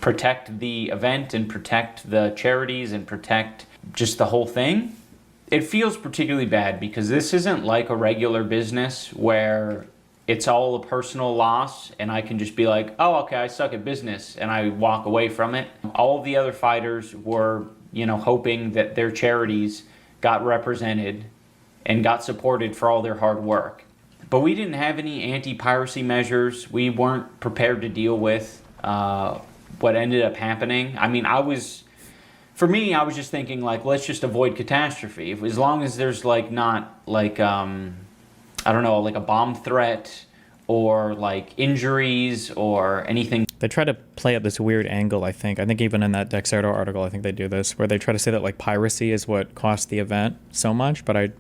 protect the event and protect the charities and protect just the whole thing. It feels particularly bad because this isn't like a regular business where it's all a personal loss and I can just be like, oh, okay, I suck at business, and I walk away from it. All of the other fighters were, you know, hoping that their charities got represented and got supported for all their hard work. But we didn't have any anti-piracy measures. We weren't prepared to deal with what ended up happening. I mean, for me, I was just thinking, like, let's just avoid catastrophe. As long as there's, like, not, like, I don't know, like a bomb threat or, like, injuries or anything. They try to play up this weird angle, I think. I think even in that Dexerto article, I think they do this, where they try to say that, like, piracy is what cost the event so much, but I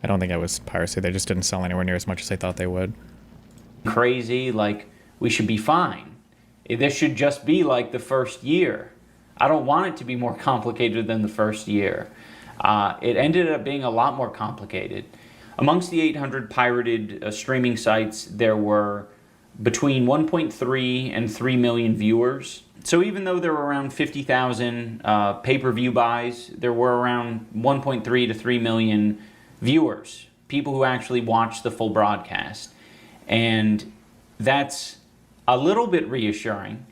don't think it was piracy. They just didn't sell anywhere near as much as they thought they would. Crazy, like, we should be fine. This should just be like the first year. I don't want it to be more complicated than the first year. It ended up being a lot more complicated. Amongst the 800 pirated streaming sites, there were between 1.3 and 3 million viewers. So even though there were around 50,000 pay-per-view buys, there were around 1.3 to 3 million viewers, people who actually watched the full broadcast. And that's a little bit reassuring.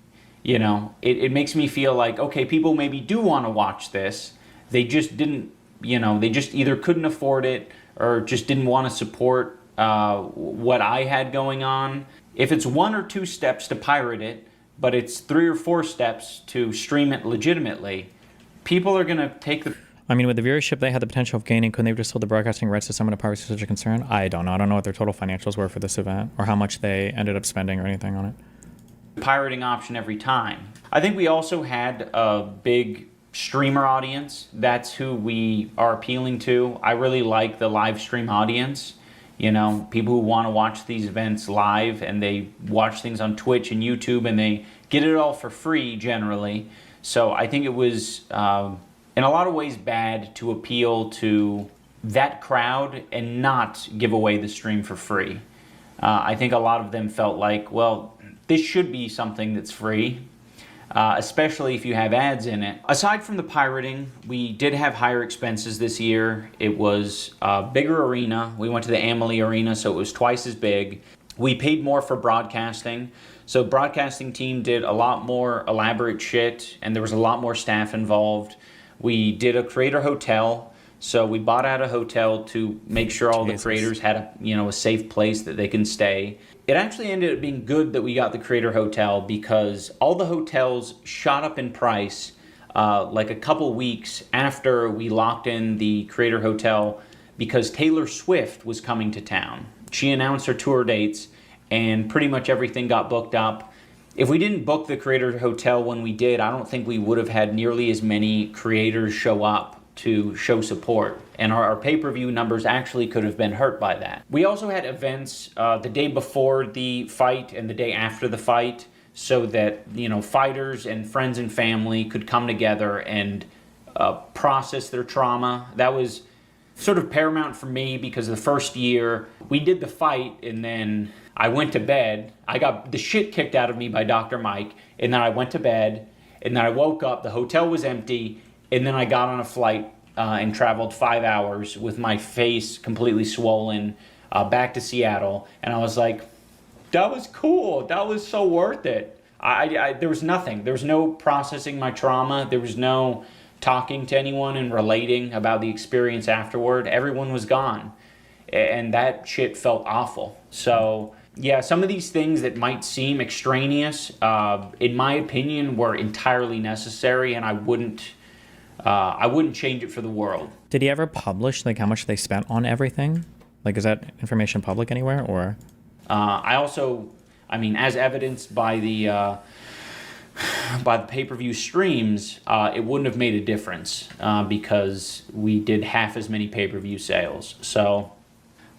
You know, it makes me feel like, okay, people maybe do want to watch this. They just didn't, you know, they just either couldn't afford it or just didn't want to support what I had going on. If it's 1 or 2 steps to pirate it, but it's 3 or 4 steps to stream it legitimately, people are going to take the... I mean, with the viewership they had the potential of gaining, couldn't they have just sold the broadcasting rights to someone to piracy such a concern? I don't know. I don't know what their total financials were for this event or how much they ended up spending or anything on it. Pirating option every time. I think we also had a big streamer audience. That's who we are appealing to. I really like the live stream audience. You know, people who want to watch these events live and they watch things on Twitch and YouTube and they get it all for free generally. So I think it was in a lot of ways bad to appeal to that crowd and not give away the stream for free. I think a lot of them felt like, well, this should be something that's free, especially if you have ads in it. Aside from the pirating, we did have higher expenses this year. It was a bigger arena. We went to the Amalie Arena, so it was twice as big. We paid more for broadcasting. So broadcasting team did a lot more elaborate shit, and there was a lot more staff involved. We did a creator hotel. So we bought out a hotel to make sure all the creators had a safe place that they can stay. It actually ended up being good that we got the creator hotel because all the hotels shot up in price like a couple weeks after we locked in the creator hotel because Taylor Swift was coming to town. She announced her tour dates and pretty much everything got booked up. If we didn't book the creator hotel when we did, I don't think we would have had nearly as many creators show up to show support, and our pay-per-view numbers actually could have been hurt by that. We also had events the day before the fight and the day after the fight so that, you know, fighters and friends and family could come together and process their trauma. That was sort of paramount for me because the first year we did the fight and then I went to bed. I got the shit kicked out of me by Dr. Mike, and then I went to bed, and then I woke up, the hotel was empty, and then I got on a flight and traveled 5 hours with my face completely swollen back to Seattle. And I was like, that was cool. That was so worth it. There was nothing. There was no processing my trauma. There was no talking to anyone and relating about the experience afterward. Everyone was gone. And that shit felt awful. So, yeah, some of these things that might seem extraneous, in my opinion, were entirely necessary, and I wouldn't change it for the world. Did he ever publish like how much they spent on everything? Like, is that information public anywhere, or? I mean, as evidenced by the pay-per-view streams, it wouldn't have made a difference because we did half as many pay-per-view sales. So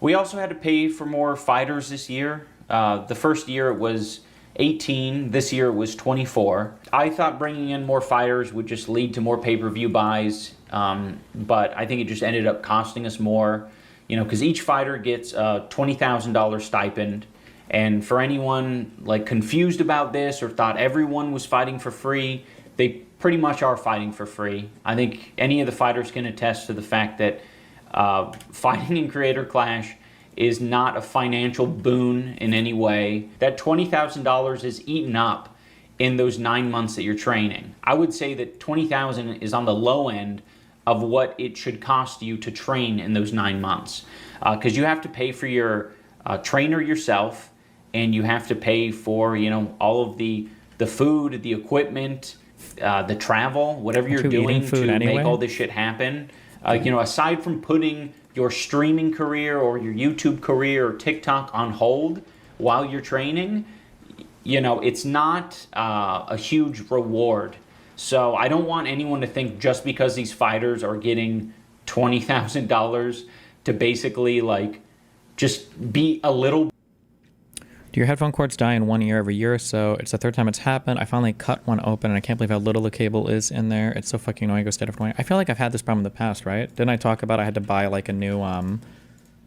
we also had to pay for more fighters this year. The first year it was 18, this year it was 24. I thought bringing in more fighters would just lead to more pay-per-view buys, but I think it just ended up costing us more, you know, because each fighter gets a $20,000 stipend, and for anyone like confused about this or thought everyone was fighting for free, they pretty much are fighting for free. I think any of the fighters can attest to the fact that fighting in Creator Clash is not a financial boon in any way. That $20,000 is eaten up in those 9 months that you're training. I would say that $20,000 is on the low end of what it should cost you to train in those 9 months. Because you have to pay for your trainer yourself, and you have to pay for, you know, all of the food, the equipment, the travel, whatever you're doing to make all this shit happen. You know, aside from putting your streaming career or your YouTube career or TikTok on hold while you're training, you know, it's not a huge reward. So I don't want anyone to think just because these fighters are getting $20,000 to basically like just be a little. Do your headphone cords die in 1 year every year or so? It's the third time it's happened. I finally cut one open, and I can't believe how little the cable is in there. It's so fucking annoying. It goes dead after 20. I feel like I've had this problem in the past, right? Didn't I talk about I had to buy like a new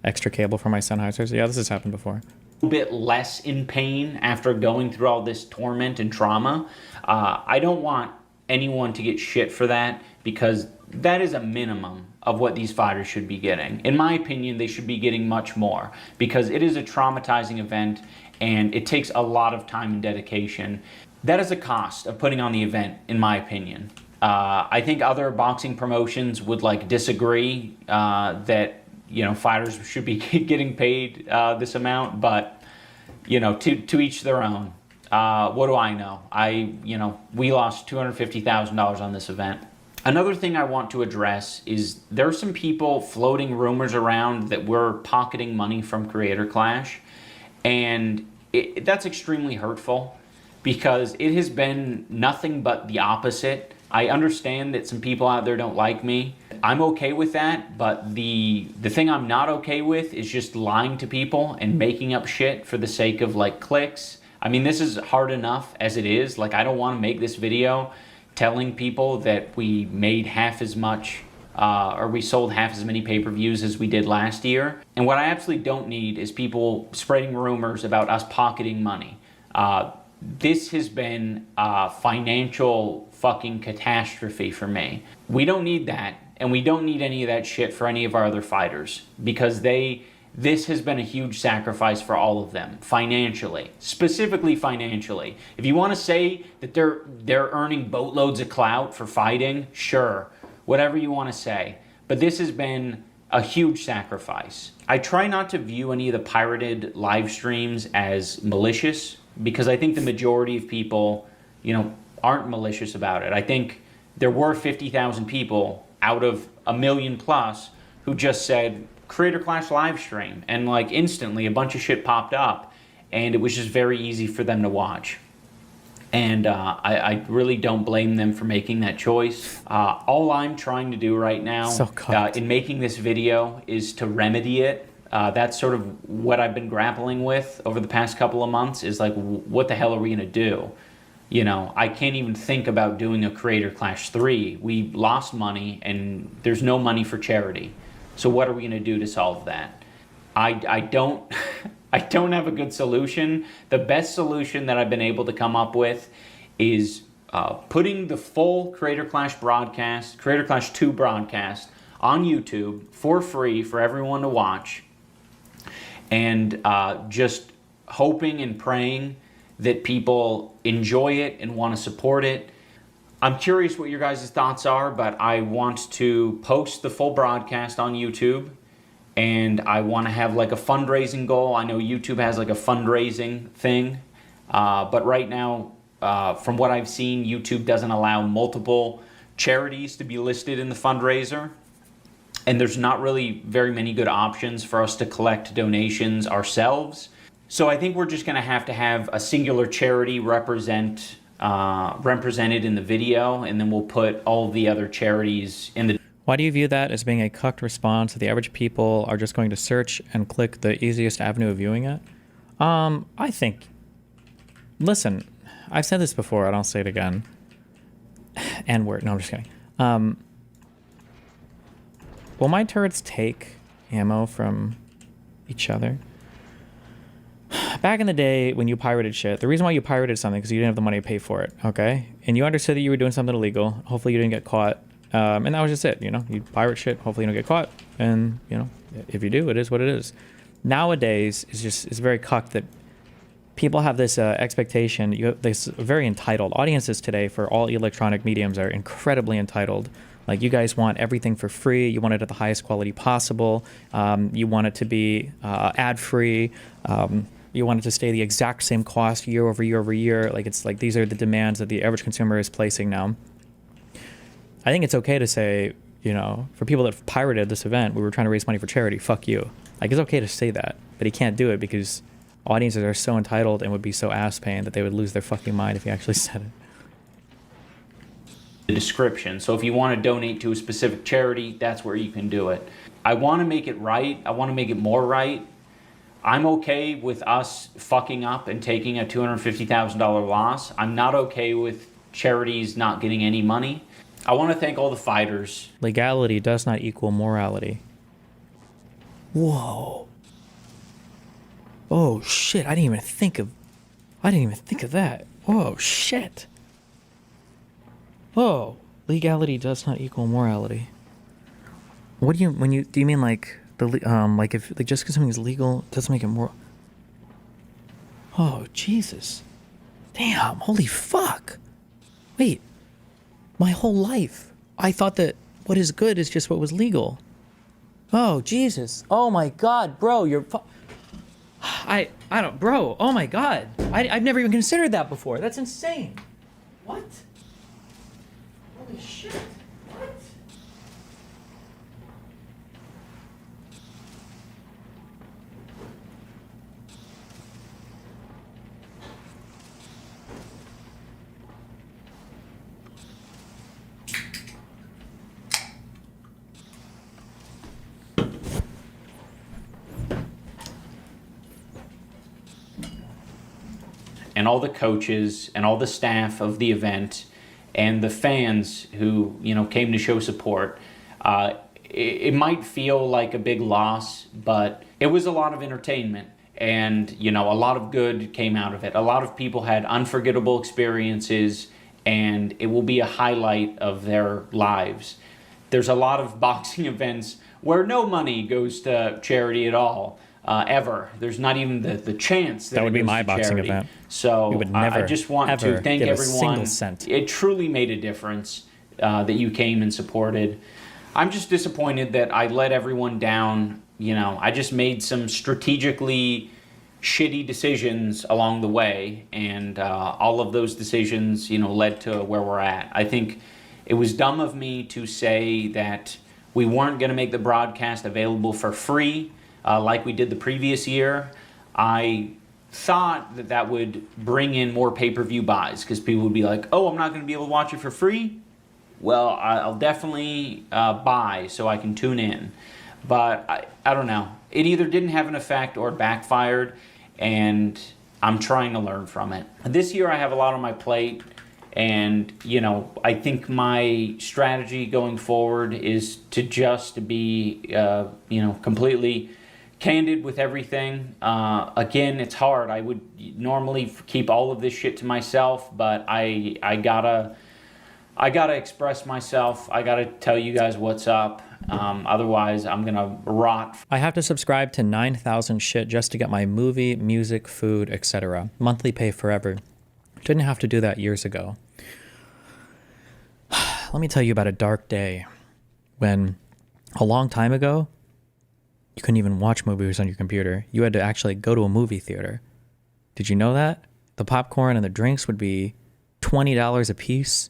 extra cable for my Sennheisers? Yeah, this has happened before. A bit less in pain after going through all this torment and trauma. I don't want anyone to get shit for that because that is a minimum of what these fighters should be getting. In my opinion, they should be getting much more because it is a traumatizing event and it takes a lot of time and dedication. That is a cost of putting on the event, in my opinion. I think other boxing promotions would like disagree that, you know, fighters should be getting paid this amount, but, you know, to each their own. What do I know? We lost $250,000 on this event. Another thing I want to address is there are some people floating rumors around that we're pocketing money from Creator Clash, and that's extremely hurtful because it has been nothing but the opposite. I understand that some people out there don't like me. I'm okay with that, but the thing I'm not okay with is just lying to people and making up shit for the sake of like clicks. I mean, this is hard enough as it is. Like, I don't want to make this video telling people that we made half as much or we sold half as many pay-per-views as we did last year. And what I absolutely don't need is people spreading rumors about us pocketing money. This has been a financial fucking catastrophe for me. We don't need that, and we don't need any of that shit for any of our other fighters because this has been a huge sacrifice for all of them, financially, specifically financially. If you want to say that they're earning boatloads of clout for fighting, sure, whatever you want to say. But this has been a huge sacrifice. I try not to view any of the pirated live streams as malicious because I think the majority of people, you know, aren't malicious about it. I think there were 50,000 people out of 1 million plus who just said, Creator Clash live stream, and like instantly a bunch of shit popped up and it was just very easy for them to watch. And I really don't blame them for making that choice. All I'm trying to do right now in making this video is to remedy it. That's sort of what I've been grappling with over the past couple of months is like, what the hell are we gonna do? You know, I can't even think about doing a Creator Clash 3. We lost money and there's no money for charity. So what are we going to do to solve that? I don't have a good solution. The best solution that I've been able to come up with is putting the full Creator Clash broadcast, Creator Clash 2 broadcast on YouTube for free for everyone to watch, and just hoping and praying that people enjoy it and want to support it. I'm curious what your guys' thoughts are, but I want to post the full broadcast on YouTube, and I want to have like a fundraising goal. I know YouTube has like a fundraising thing, but right now, from what I've seen, YouTube doesn't allow multiple charities to be listed in the fundraiser, and there's not really very many good options for us to collect donations ourselves. So I think we're just going to have a singular charity represented in the video, and then we'll put all the other charities in the... Why do you view that as being a cucked response that the average people are just going to search and click the easiest avenue of viewing it? I think... Listen, I've said this before, and I'll say it again. N-word. No, I'm just kidding. Will my turrets take ammo from each other? Back in the day when you pirated shit, the reason why you pirated something is because you didn't have the money to pay for it, okay? And you understood that you were doing something illegal. Hopefully you didn't get caught. And that was just it, you know? You pirate shit, hopefully you don't get caught. And, you know, if you do, it is what it is. Nowadays, it's very cucked that people have this expectation. This very entitled. Audiences today for all electronic mediums are incredibly entitled. Like, you guys want everything for free. You want it at the highest quality possible. You want it to be ad-free. You want it to stay the exact same cost year over year over year. Like, it's like these are the demands that the average consumer is placing now. I think it's okay to say, you know, for people that pirated this event, we were trying to raise money for charity. Fuck you. Like, it's okay to say that, but he can't do it because audiences are so entitled and would be so ass-paying that they would lose their fucking mind if he actually said it. The description. So if you want to donate to a specific charity, that's where you can do it. I want to make it right. I want to make it more right. I'm okay with us fucking up and taking a $250,000 loss. I'm not okay with charities not getting any money. I want to thank all the fighters. Legality does not equal morality. Whoa. Oh shit, I didn't even think of that. Oh shit. Oh. Legality does not equal morality. What do you do you mean like like if like just because something is legal doesn't make it more? Oh Jesus! Damn! Holy fuck! Wait, my whole life I thought that what is good is just what was legal. Oh Jesus! Oh my God, bro, you're. I don't, bro. Oh my God! I've never even considered that before. That's insane. What? Holy shit! What? And all the coaches and all the staff of the event and the fans who, you know, came to show support. It might feel like a big loss, but it was a lot of entertainment. And, you know, a lot of good came out of it. A lot of people had unforgettable experiences, and it will be a highlight of their lives. There's a lot of boxing events where no money goes to charity at all. Ever. There's not even the chance that would be it goes my to boxing charity. event. So We would I never, just want ever to thank give a everyone. single cent. It truly made a difference that you came and supported. I'm just disappointed that I let everyone down. You know, I just made some strategically shitty decisions along the way, and all of those decisions, you know, led to where we're at. I think it was dumb of me to say that we weren't going to make the broadcast available for free. Like we did the previous year. I thought that that would bring in more pay-per-view buys because people would be like, oh, I'm not going to be able to watch it for free? Well, I'll definitely buy so I can tune in. But I don't know. It either didn't have an effect or it backfired, and I'm trying to learn from it. This year I have a lot on my plate, and, you know, I think my strategy going forward is to just be, you know, completely candid with everything. Again, it's hard. I would normally keep all of this shit to myself, but I gotta express myself. I gotta tell you guys what's up. Otherwise, I'm gonna rot. I have to subscribe to 9,000 shit just to get my movie, music, food, etc. Monthly pay forever. Didn't have to do that years ago. Let me tell you about a dark day when a long time ago, you couldn't even watch movies on your computer. You had to actually go to a movie theater. Did you know that? The popcorn and the drinks would be $20 a piece.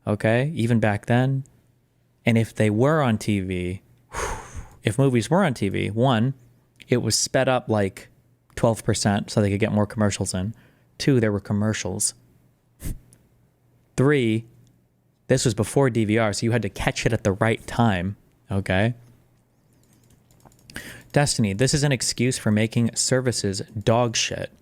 Okay? Even back then. And if they were on TV, if movies were on TV, one, it was sped up like 12% so they could get more commercials in. Two, there were commercials. Three, this was before DVR, so you had to catch it at the right time. Okay? Destiny, this is an excuse for making services dog shit.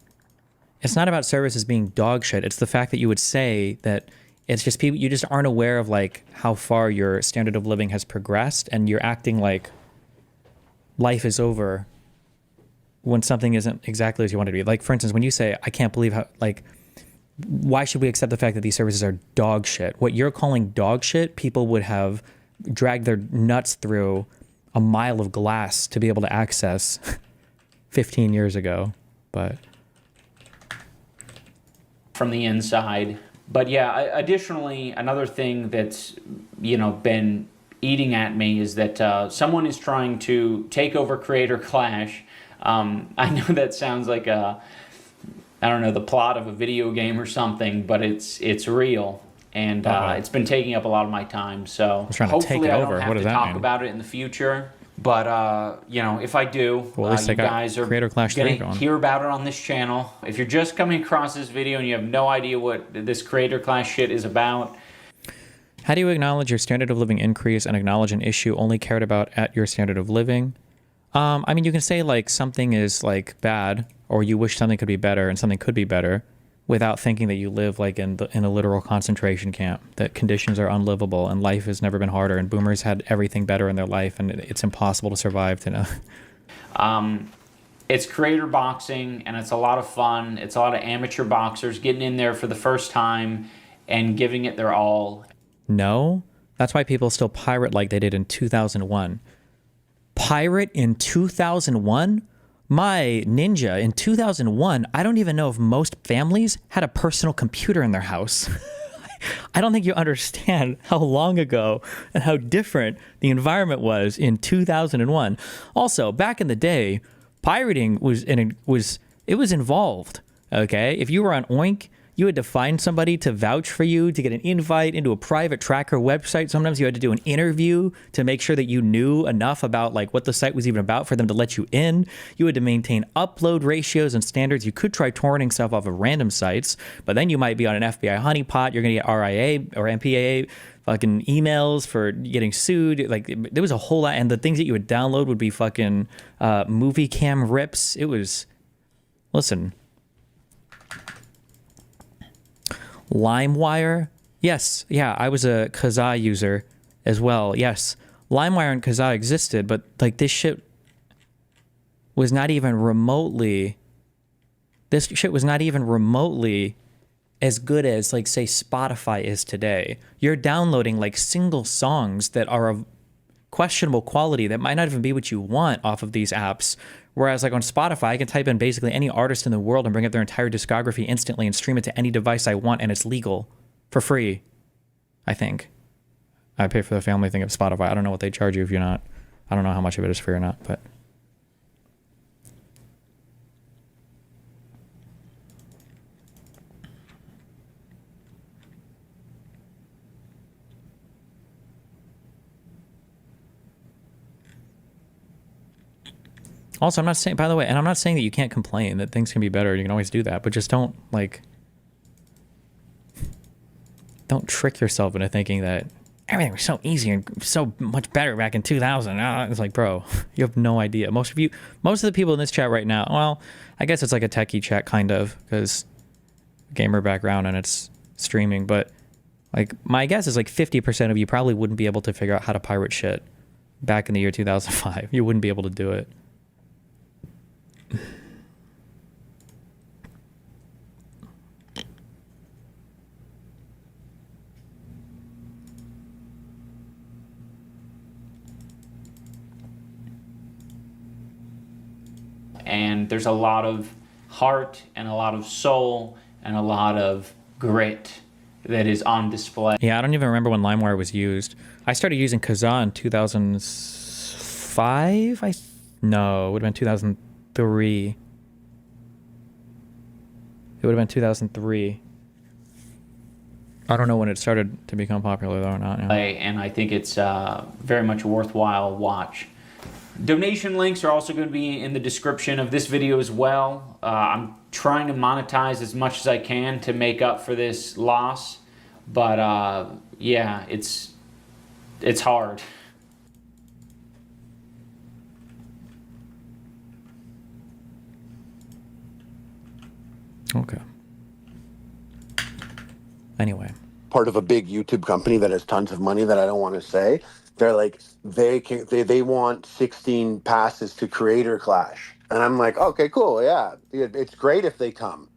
It's not about services being dog shit. It's the fact that you would say that it's just people, you just aren't aware of like how far your standard of living has progressed, and you're acting like life is over when something isn't exactly as you want it to be. Like, for instance, when you say, I can't believe how, like, why should we accept the fact that these services are dog shit? What you're calling dog shit, people would have dragged their nuts through a mile of glass to be able to access 15 years ago. But from the inside. But yeah, additionally, another thing that's, you know, been eating at me is that someone is trying to take over Creator Clash. I know that sounds like I don't know, the plot of a video game or something, but it's real. And it's been taking up a lot of my time. So hopefully I don't have to talk about it in the future. But, you know, if I do, well, at least you guys are going to hear about it on this channel. If you're just coming across this video and you have no idea what this Creator Clash shit is about. How do you acknowledge your standard of living increase and acknowledge an issue only cared about at your standard of living? I mean, you can say like something is like bad, or you wish something could be better and something could be better, without thinking that you live like in a literal concentration camp, that conditions are unlivable and life has never been harder and boomers had everything better in their life and it's impossible to survive to know. It's creator boxing and it's a lot of fun. It's a lot of amateur boxers getting in there for the first time and giving it their all. No, that's why people still pirate like they did in 2001. Pirate in 2001? My Ninja in 2001, I don't even know if most families had a personal computer in their house. I don't think you understand how long ago and how different the environment was in 2001. Also, back in the day, pirating was involved. Okay, if you were on Oink, you had to find somebody to vouch for you, to get an invite into a private tracker website. Sometimes you had to do an interview to make sure that you knew enough about like what the site was even about for them to let you in. You had to maintain upload ratios and standards. You could try torrenting stuff off of random sites, but then you might be on an FBI honeypot. You're going to get RIA or MPAA fucking emails for getting sued. Like there was a whole lot. And the things that you would download would be fucking movie cam rips. It was, listen, LimeWire, yes, yeah, I was a Kazaa user as well. Yes, LimeWire and Kazaa existed, but like this shit was not even remotely. This shit was not even remotely as good as like say Spotify is today. You're downloading like single songs that are of questionable quality that might not even be what you want off of these apps. Whereas like on Spotify, I can type in basically any artist in the world and bring up their entire discography instantly and stream it to any device I want, and it's legal for free, I think. I pay for the family thing of Spotify. I don't know what they charge you if you're not. I don't know how much of it is free or not, but. Also, I'm not saying, by the way, and I'm not saying that you can't complain, that things can be better. You can always do that, but just don't, like, don't trick yourself into thinking that everything was so easy and so much better back in 2000. It's like, bro, you have no idea. Most of the people in this chat right now, well, I guess it's like a techie chat, kind of, because gamer background and it's streaming, but, like, my guess is, like, 50% of you probably wouldn't be able to figure out how to pirate shit back in the year 2005. You wouldn't be able to do it. And there's a lot of heart and a lot of soul and a lot of grit that is on display. Yeah, I don't even remember when LimeWire was used. I started using Kazaa in 2005. No, it would have been 2003. It would have been 2003. I don't know when it started to become popular though or not. Yeah. And I think it's very much a worthwhile watch. Donation links are also going to be in the description of this video as well. I'm trying to monetize as much as I can to make up for this loss, but yeah, it's hard. Okay. Anyway. Part of a big YouTube company that has tons of money that I don't want to say. They're like, they want 16 passes to Creator Clash. And I'm like, okay, cool, yeah. It's great if they come.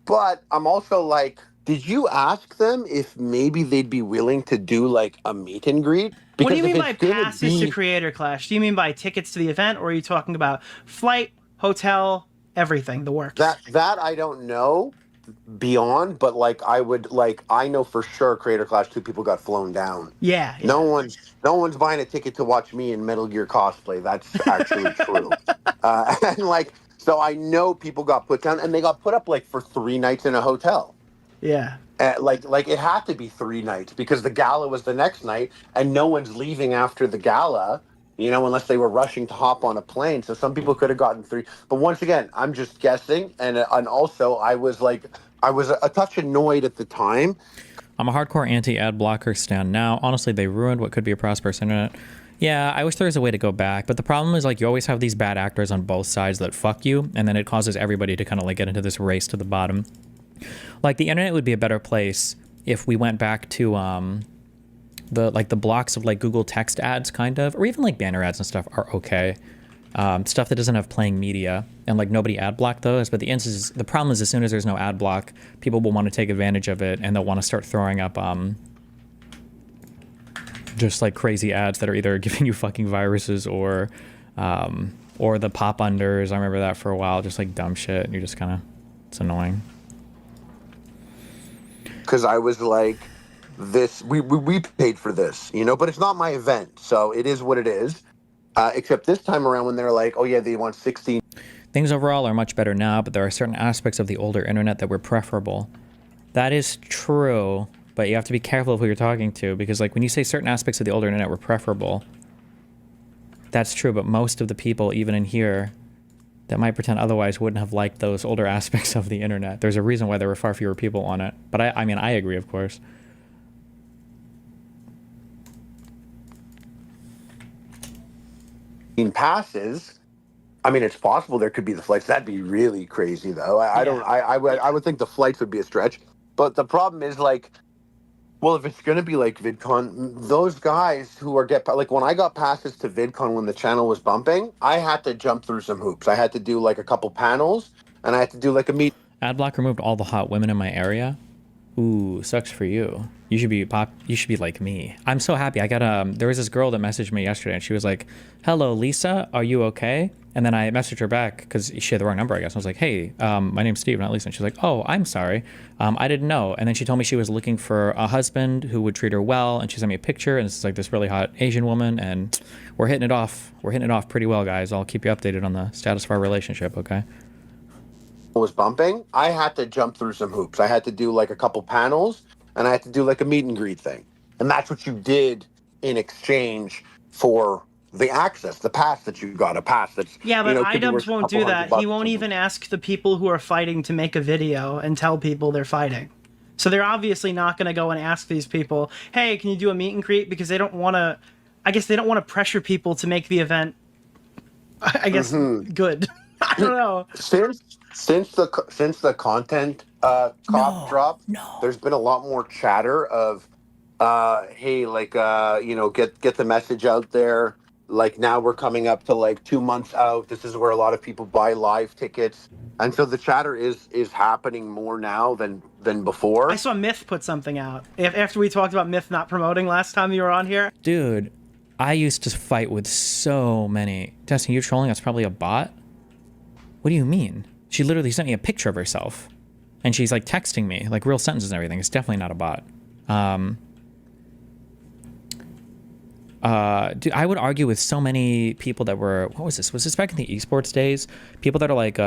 But I'm also like, did you ask them if maybe they'd be willing to do like a meet and greet? Because what do you mean by passes to Creator Clash? Do you mean by tickets to the event, or are you talking about flight, hotel, everything, the works? That I don't know beyond, but like I know for sure Creator Clash 2 people got flown down. Yeah. No one's buying a ticket to watch me in Metal Gear cosplay. That's actually true. And like, so I know people got put down, and they got put up like for 3 nights in a hotel. Yeah. Like it had to be 3 nights because the gala was the next night, and no one's leaving after the gala, you know, unless they were rushing to hop on a plane. So some people could have gotten 3. But once again, I'm just guessing. And also I was a touch annoyed at the time. I'm a hardcore anti-ad blocker stan now. Honestly, they ruined what could be a prosperous internet. Yeah, I wish there was a way to go back. But the problem is, like, you always have these bad actors on both sides that fuck you. And then it causes everybody to kind of like get into this race to the bottom. Like, the internet would be a better place if we went back to the blocks of like Google text ads, kind of, or even like banner ads and stuff are okay. Stuff that doesn't have playing media, and like nobody ad block those. But the problem is, as soon as there's no ad block, people will want to take advantage of it, and they'll want to start throwing up just like crazy ads that are either giving you fucking viruses or the pop unders. I remember that for a while, just like dumb shit. And you're just kind of, it's annoying. Because I was like, we paid for this, you know, but it's not my event, so it is what it is. Except this time around when they're like, oh yeah, they want 16. Things overall are much better now, but there are certain aspects of the older internet that were preferable. That is true, but you have to be careful of who you're talking to, because like when you say certain aspects of the older internet were preferable, that's true, but most of the people, even in here, that might pretend otherwise wouldn't have liked those older aspects of the internet. There's a reason why there were far fewer people on it. But I mean, I agree, of course. Passes. I mean, it's possible there could be the flights. That'd be really crazy, though. I would think the flights would be a stretch. But the problem is, like, well, if it's going to be like VidCon, those guys who are like when I got passes to VidCon when the channel was bumping, I had to jump through some hoops. I had to do like a couple panels, and I had to do like a meet. Adblock removed all the hot women in my area. Ooh, sucks for you. You should be you should be like me. I'm so happy. I got there was this girl that messaged me yesterday and she was like, "Hello, Lisa, are you okay?" And then I messaged her back because she had the wrong number, I guess. I was like, "Hey, my name's Steve, not Lisa." And she's like, "Oh, I'm sorry. I didn't know." And then she told me she was looking for a husband who would treat her well, and she sent me a picture, and it's like this really hot Asian woman, and we're hitting it off. We're hitting it off pretty well, guys. I'll keep you updated on the status of our relationship, okay? Was bumping, I had to jump through some hoops. I had to do like a couple panels, and I had to do like a meet and greet thing. And that's what you did in exchange for the access, the pass that you got, a pass that's... Yeah, but could be worth iDubbbz won't do that. He won't even ask the people who are fighting to make a video and tell people they're fighting. So they're obviously not going to go and ask these people, hey, can you do a meet and greet? Because they don't want to... I guess they don't want to pressure people to make the event, I guess, good. I don't know. Since the content cop dropped, there's been a lot more chatter of, hey, like, get the message out there. Like now we're coming up to like 2 months out. This is where a lot of people buy live tickets, and so the chatter is happening more now than before. I saw Myth put something out after we talked about Myth not promoting last time you were on here. Dude, I used to fight with so many. Destiny, you trolling? That's probably a bot. What do you mean? She literally sent me a picture of herself, and she's like texting me like real sentences and everything. It's definitely not a bot. Dude, I would argue with so many people that were, what was this? Was this back in the esports days? People that are like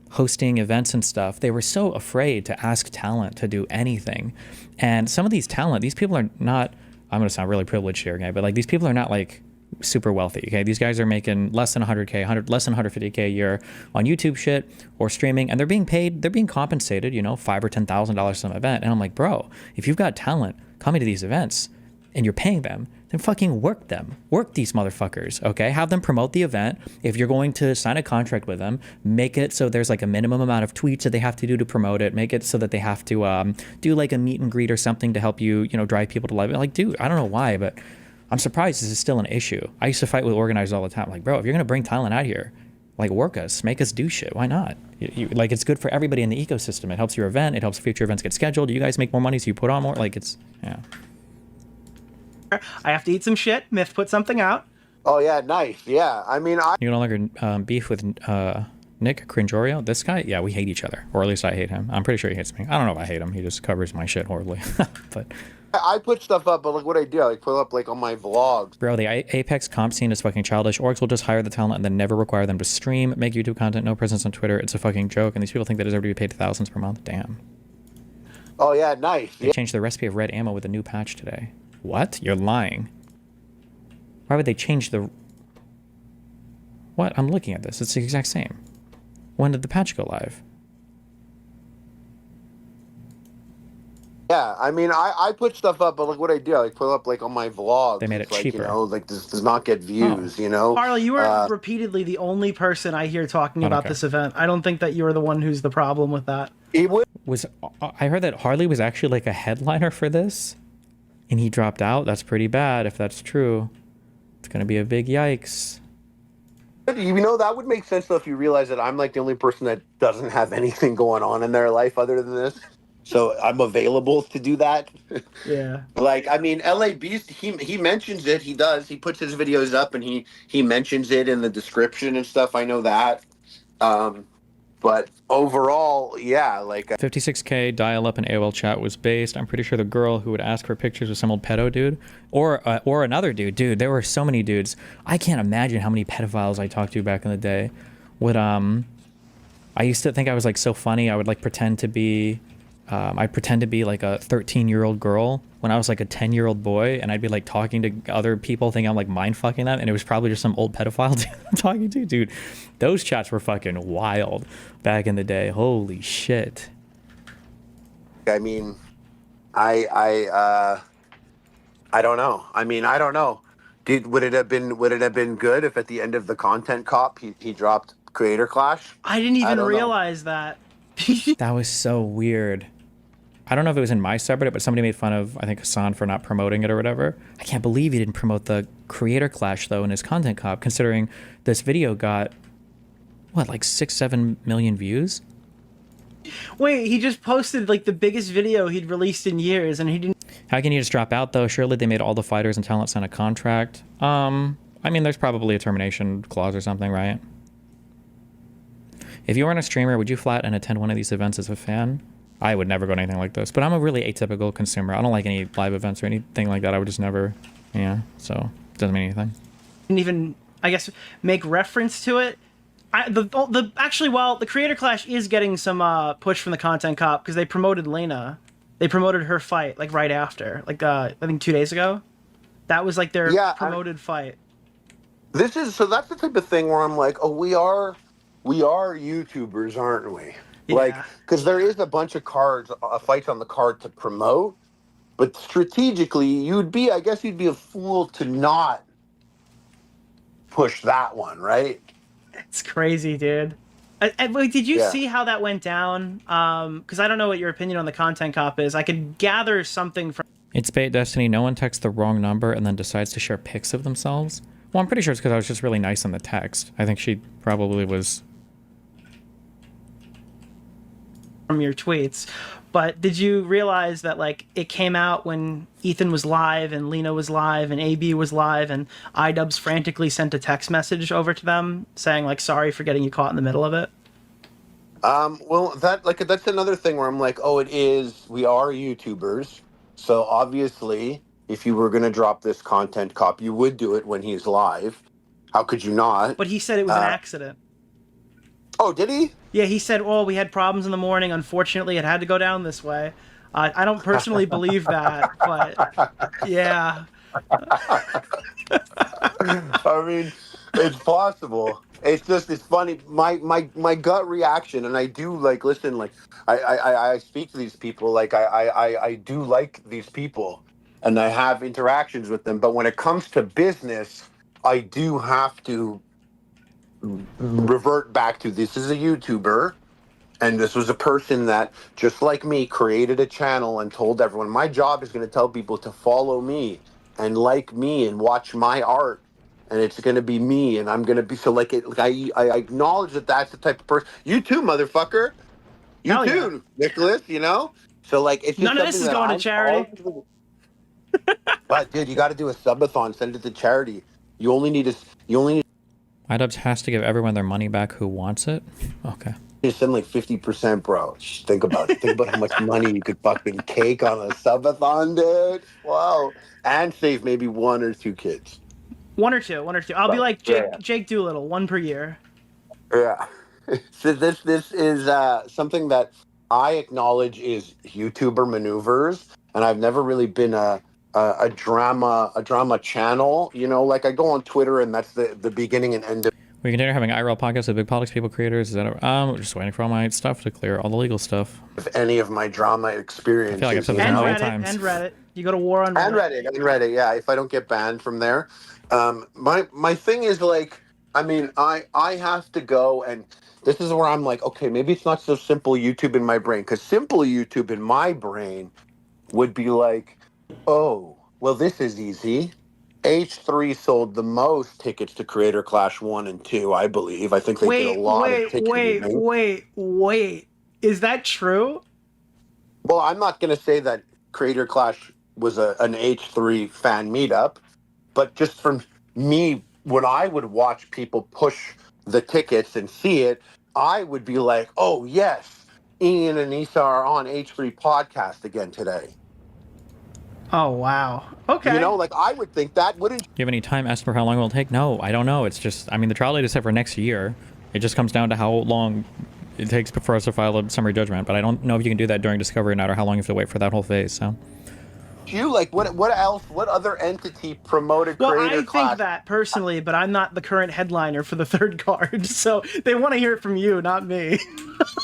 hosting events and stuff. They were so afraid to ask talent to do anything. And some of these people are not, I'm going to sound really privileged here, okay? But like these people are not like super wealthy, okay? These guys are making less than 100K, less than 150K a year on YouTube shit or streaming, and they're being paid, they're being compensated, $5,000 or $10,000 some event. And I'm like, bro, if you've got talent coming to these events and you're paying them, then fucking work them. Work these motherfuckers, okay? Have them promote the event. If you're going to sign a contract with them, make it so there's like a minimum amount of tweets that they have to do to promote it. Make it so that they have to do like a meet and greet or something to help you, drive people to live. Like, dude, I don't know why, but I'm surprised this is still an issue. I used to fight with organizers all the time. Like, bro, if you're gonna bring talent out here, like work us, make us do shit. Why not? Like, it's good for everybody in the ecosystem. It helps your event. It helps future events get scheduled. You guys make more money, so you put on more. Like, it's, yeah. I have to eat some shit. Myth put something out. Oh yeah, nice. Yeah, I mean, You no longer beef with Nick Cringorio? This guy? Yeah, we hate each other, or at least I hate him. I'm pretty sure he hates me. I don't know if I hate him. He just covers my shit horribly. But I put stuff up, but look what I do. I put up like on my vlogs. Bro, the Apex comp scene is fucking childish. Orgs will just hire the talent and then never require them to stream, make YouTube content, no presence on Twitter. It's a fucking joke, and these people think they deserve to be paid thousands per month. Damn. Oh yeah, nice. They changed the recipe of red ammo with a new patch today. What? You're lying. Why would they change the... What? I'm looking at this. It's the exact same. When did the patch go live? Yeah, I mean, I put stuff up, but look what I do. I put up like on my vlogs. They made it cheaper. Like this does not get views, Harley, you are repeatedly the only person I hear talking about this event. I don't think that you're the one who's the problem with that. I heard that Harley was actually like a headliner for this, and he dropped out. That's pretty bad if that's true. It's gonna be a big yikes. That would make sense though if you realize that I'm like the only person that doesn't have anything going on in their life other than this. so I'm available to do that. Yeah. Like, I mean, LA Beast, he mentions it. He does. He puts his videos up and he mentions it in the description and stuff. I know that. But overall, yeah, like 56K dial-up and AOL chat was based. I'm pretty sure the girl who would ask for pictures was some old pedo dude, or another dude. Dude, there were so many dudes. I can't imagine how many pedophiles I talked to back in the day. Would I used to think I was like so funny. I would like pretend to be, I'd pretend to be like a 13-year-old girl when I was like a 10-year-old boy, and I'd be like talking to other people thinking I'm like mind fucking them, and it was probably just some old pedophile dude I'm talking to. Dude, those chats were fucking wild back in the day. Holy shit. I mean, I don't know. I mean, I don't know. Would it have been good if at the end of the content cop he dropped Creator Clash? I didn't even realize that. That was so weird. I don't know if it was in my subreddit, but somebody made fun of, I think, Hassan for not promoting it or whatever. I can't believe he didn't promote the Creator Clash, though, in his content cop, considering this video got, what, like 6-7 million views? Wait, he just posted, like, the biggest video he'd released in years, and he didn't... How can you just drop out, though? Surely they made all the fighters and talent sign a contract. I mean, there's probably a termination clause or something, right? If you weren't a streamer, would you flat and attend one of these events as a fan? I would never go to anything like this, but I'm a really atypical consumer. I don't like any live events or anything like that. I would just never, yeah, so it doesn't mean anything. Didn't even, I guess, make reference to it. Actually, well, the Creator Clash is getting some push from the Content Cop because they promoted Lena. They promoted her fight, like, right after. Like, I think 2 days ago. That was, like, their promoted fight. That's the type of thing where I'm like, oh, we are YouTubers, aren't we? Yeah. Like, because there is a bunch of fights on the card to promote, but strategically, you'd be a fool to not push that one, right? It's crazy, dude. Wait, did you see how that went down? Because I don't know what your opinion on the Content Cop is. I could gather something from... It's Bait Destiny. No one texts the wrong number and then decides to share pics of themselves. Well, I'm pretty sure it's because I was just really nice in the text. I think she probably was... from your tweets, but did you realize that, like, it came out when Ethan was live and Lena was live and AB was live, and iDubbbz frantically sent a text message over to them saying, like, sorry for getting you caught in the middle of it? Well, that's another thing where I'm like, oh, we are YouTubers, so obviously if you were going to drop this content cop, you would do it when he's live. How could you not? But he said it was an accident. Oh, did he? Yeah, he said, oh, we had problems in the morning. Unfortunately, it had to go down this way. I don't personally believe that, but yeah. I mean, it's possible. It's funny. My gut reaction, and I do like listen. Like I speak to these people. Like I do like these people, and I have interactions with them. But when it comes to business, I do have to revert back to this is a YouTuber, and this was a person that, just like me, created a channel and told everyone my job is going to tell people to follow me and like me and watch my art, and it's going to be me, and I'm going to be I acknowledge that that's the type of person. You too, motherfucker. You Hell too, yeah. Nicholas. You know. So like, it's just none of this is going to charity. But dude, you got to do a subathon. Send it to charity. You only need iDubbbz has to give everyone their money back who wants it? Okay. You send like 50%, bro. Just think about it. Think about how much money you could fucking take on a subathon, dude. Wow. And save maybe 1 or 2 kids. One or two. I'll be like Jake Doolittle, 1 per year. Yeah. So this is something that I acknowledge is YouTuber maneuvers, and I've never really been a drama channel, you know, like I go on Twitter and that's the beginning and end of. We continue having IRL podcasts with big politics people creators. Is that we're just waiting for all my stuff to clear, all the legal stuff. If any of my drama experiences. I feel like I've said this a million times. And Reddit. You go to war on Reddit. And Reddit, yeah. If I don't get banned from there, my thing is like, I mean, I have to go, and this is where I'm like, okay, maybe it's not so simple YouTube in my brain, because simple YouTube in my brain would be like, oh, well, this is easy. H3 sold the most tickets to Creator Clash 1 and 2, I believe. I think they did a lot of tickets. Wait. Is that true? Well, I'm not going to say that Creator Clash was an H3 fan meetup, but just from me, when I would watch people push the tickets and see it, I would be like, oh, yes, Ian and Issa are on H3 podcast again today. Oh, wow. Okay. You know, like I would think that, wouldn't Do you have any time estimate for how long it will take? No, I don't know. It's just, I mean, the trial date is set for next year. It just comes down to how long it takes for us to file a summary judgment. But I don't know if you can do that during discovery or not, or how long you have to wait for that whole phase. So, you like what else? What other entity promoted Well, Creator I Clash? think that personally, but I'm not the current headliner for the third card, so they want to hear it from you, not me.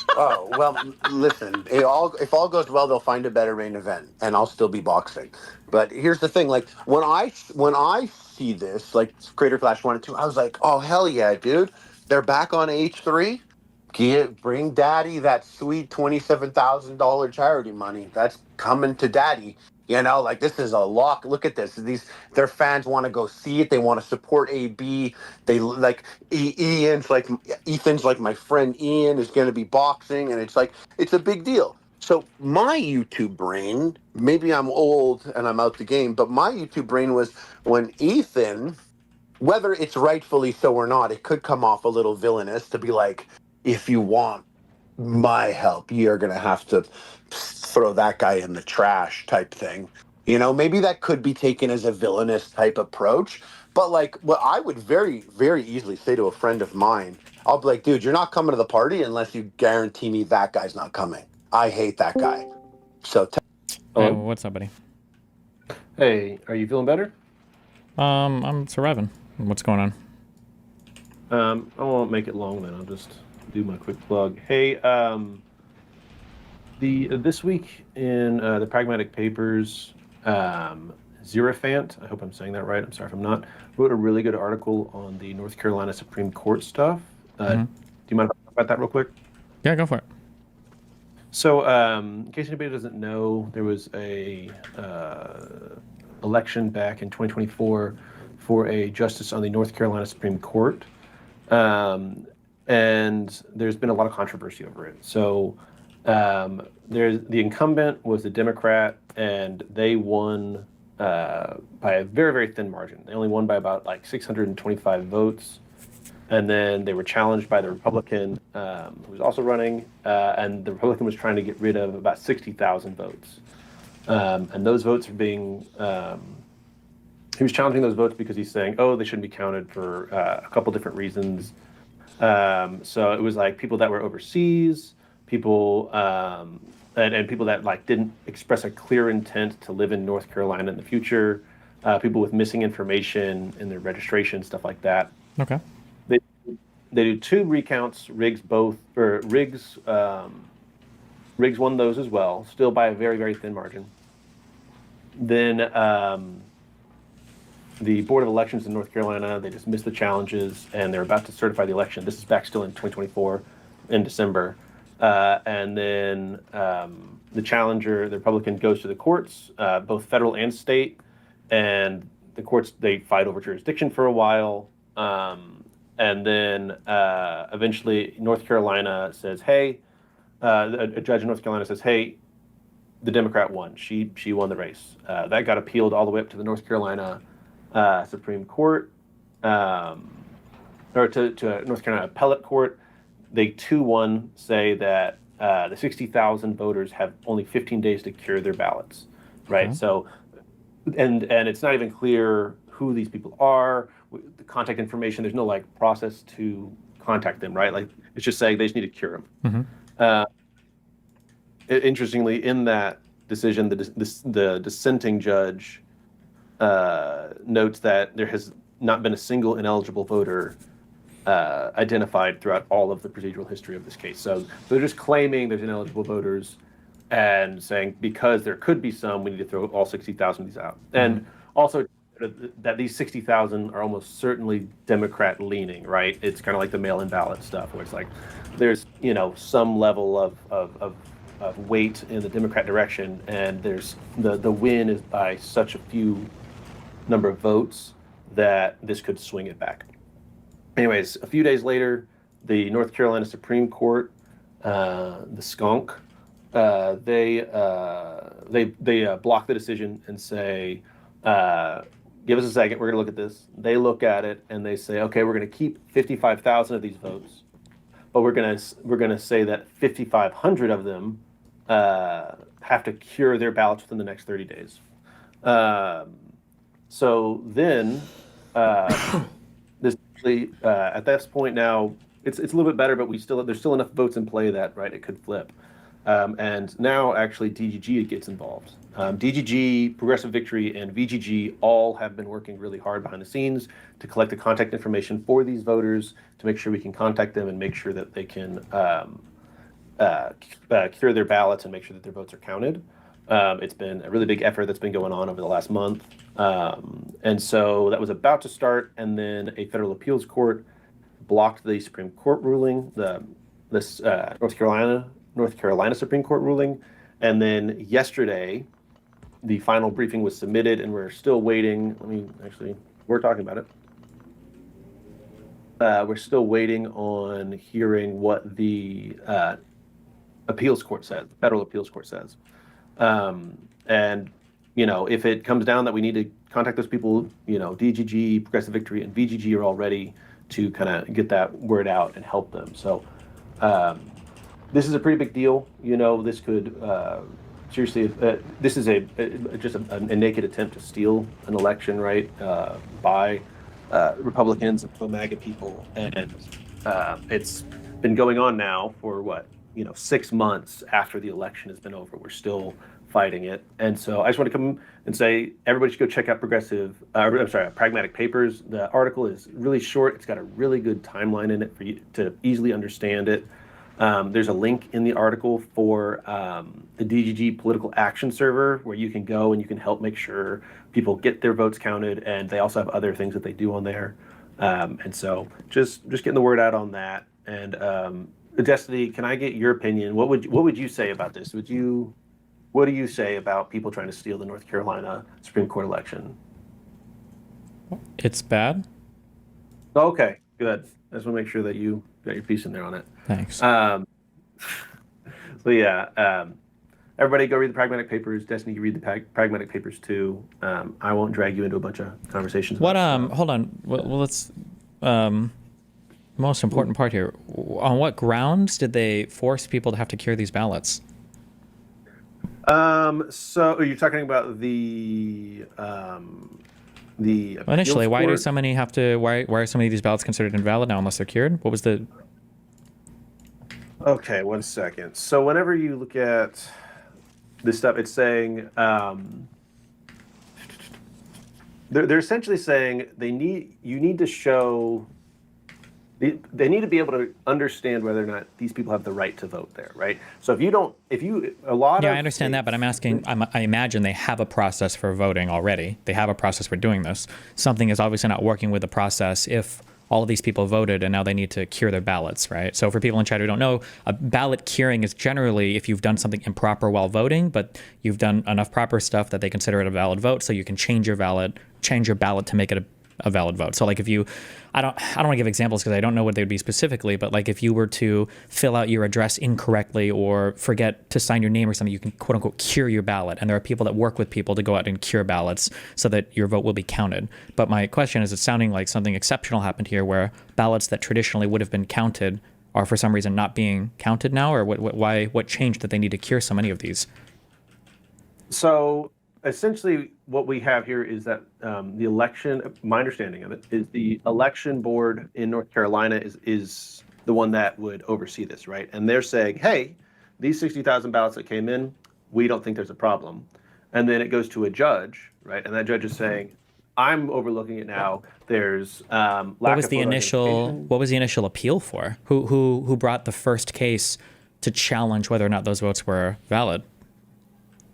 Oh well, listen. If all goes well, they'll find a better main event, and I'll still be boxing. But here's the thing: like when I see this, like Creator Clash 1 and 2, I was like, oh hell yeah, dude! They're back on H3. Bring Daddy that sweet $27,000 charity money. That's coming to Daddy. You know, like this is a lock. Look at this. Their fans want to go see it. They want to support AB. They like Ethan's like my friend Ian is going to be boxing, and it's a big deal. So my YouTube brain, maybe I'm old and I'm out the game, but my YouTube brain was when Ethan, whether it's rightfully so or not, it could come off a little villainous to be like, if you want my help, you're going to have to throw that guy in the trash type thing. You know, maybe that could be taken as a villainous type approach. But like what I would very, very easily say to a friend of mine, I'll be like, dude, you're not coming to the party unless you guarantee me that guy's not coming. I hate that guy. So hey, what's up, buddy? Hey, are you feeling better? I'm surviving. What's going on? I won't make it long then. I'll just do my quick plug. Hey, this week in the Pragmatic Papers, Xerophant, I hope I'm saying that right, I'm sorry if I'm not, wrote a really good article on the North Carolina Supreme Court stuff. Do you mind if I talk about that real quick? Yeah, go for it. So, in case anybody doesn't know, there was a election back in 2024 for a justice on the North Carolina Supreme Court. And there's been a lot of controversy over it. So the incumbent was a Democrat, and they won by a very, very thin margin. They only won by about like 625 votes. And then they were challenged by the Republican who was also running, and the Republican was trying to get rid of about 60,000 votes. And those votes are being, he was challenging those votes because he's saying, oh, they shouldn't be counted for a couple different reasons. So it was like people that were overseas, people and people that like didn't express a clear intent to live in North Carolina in the future, people with missing information in their registration, stuff like that. Okay. They do 2 recounts. Riggs won those as well, still by a very, very thin margin. Then the Board of Elections in North Carolina, they dismissed the challenges, and they're about to certify the election. This is back still in 2024, in December. And then the challenger, the Republican, goes to the courts, both federal and state, and the courts, they fight over jurisdiction for a while. And then eventually North Carolina says, hey, a judge in North Carolina says, hey, the Democrat won. She won the race. That got appealed all the way up to the North Carolina Supreme Court, or to North Carolina Appellate Court. They 2-1 say that the 60,000 voters have only 15 days to cure their ballots, right? Okay. So, and it's not even clear who these people are, the contact information. There's no like process to contact them, right? Like it's just saying they just need to cure them. Interestingly, in that decision, the dissenting judge notes that there has not been a single ineligible voter identified throughout all of the procedural history of this case. So they're just claiming there's ineligible voters and saying because there could be some, we need to throw all 60,000 of these out. And also that these 60,000 are almost certainly Democrat leaning, right? It's kind of like the mail-in ballot stuff where it's like there's, you know, some level of weight in the Democrat direction, and there's the win is by such a few number of votes that this could swing it back. Anyways, a few days later, the North Carolina Supreme Court, the skunk, they block the decision and say, "Give us a second. We're going to look at this." They look at it and they say, "Okay, we're going to keep 55,000 of these votes, but we're going to say that 5,500 of them have to cure their ballots within the next 30 days." So then, this at this point now, it's a little bit better, but there's still enough votes in play that it could flip. And now actually DGG gets involved. DGG, Progressive Victory, and VGG all have been working really hard behind the scenes to collect the contact information for these voters to make sure we can contact them and make sure that they can cure their ballots and make sure that their votes are counted. It's been a really big effort that's been going on over the last month. And so that was about to start, and then a federal appeals court blocked the Supreme Court ruling, this North Carolina Supreme Court ruling. And then yesterday, the final briefing was submitted, and we're still waiting. We're talking about it. We're still waiting on hearing what the appeals court says, federal appeals court says. And, if it comes down that we need to contact those people, DGG, Progressive Victory, and VGG are all ready to kind of get that word out and help them. So this is a pretty big deal. This could seriously, this is just a naked attempt to steal an election, right, by Republicans and MAGA people. And it's been going on now for 6 months after the election has been over. We're still fighting it. And so I just want to come and say, everybody should go check out Pragmatic Papers. The article is really short. It's got a really good timeline in it for you to easily understand it. There's a link in the article for the DGG Political Action Server where you can go and you can help make sure people get their votes counted. And they also have other things that they do on there. And so just getting the word out on that. And Destiny, can I get your opinion? What would you say about this? What do you say about people trying to steal the North Carolina Supreme Court election? It's bad. Okay, good. I just want to make sure that you got your piece in there on it. Thanks. So yeah, everybody go read the Pragmatic Papers. Destiny, you read the Pragmatic Papers too. I won't drag you into a bunch of conversations. Hold on. Well, let's most important part here. On what grounds did they force people to have to cure these ballots? So are you talking about the initially, why do so many have to? Why are so many of these ballots considered invalid now unless they're cured? What was the? Okay, 1 second. So whenever you look at this stuff, it's saying they're essentially saying you need to show. They need to be able to understand whether or not these people have the right to vote there, right? So I understand that, but I'm asking, I imagine they have a process for voting already. They have a process for doing this. Something is obviously not working with the process if all of these people voted and now they need to cure their ballots, right? So for people in chat who don't know, a ballot curing is generally if you've done something improper while voting, but you've done enough proper stuff that they consider it a valid vote, so you can change your ballot to make it a valid vote. So like if you, I don't want to give examples because I don't know what they would be specifically, but like if you were to fill out your address incorrectly or forget to sign your name or something, you can quote unquote cure your ballot. And there are people that work with people to go out and cure ballots so that your vote will be counted. But my question is, it's sounding like something exceptional happened here where ballots that traditionally would have been counted are for some reason not being counted now, or what changed that they need to cure so many of these? So essentially what we have here is that the election, my understanding of it, is the election board in North Carolina is the one that would oversee this, right? And they're saying, hey, these 60,000 ballots that came in, we don't think there's a problem. And then it goes to a judge, right? And that judge is saying, I'm overlooking it now. There's what was the initial appeal for? Who brought the first case to challenge whether or not those votes were valid?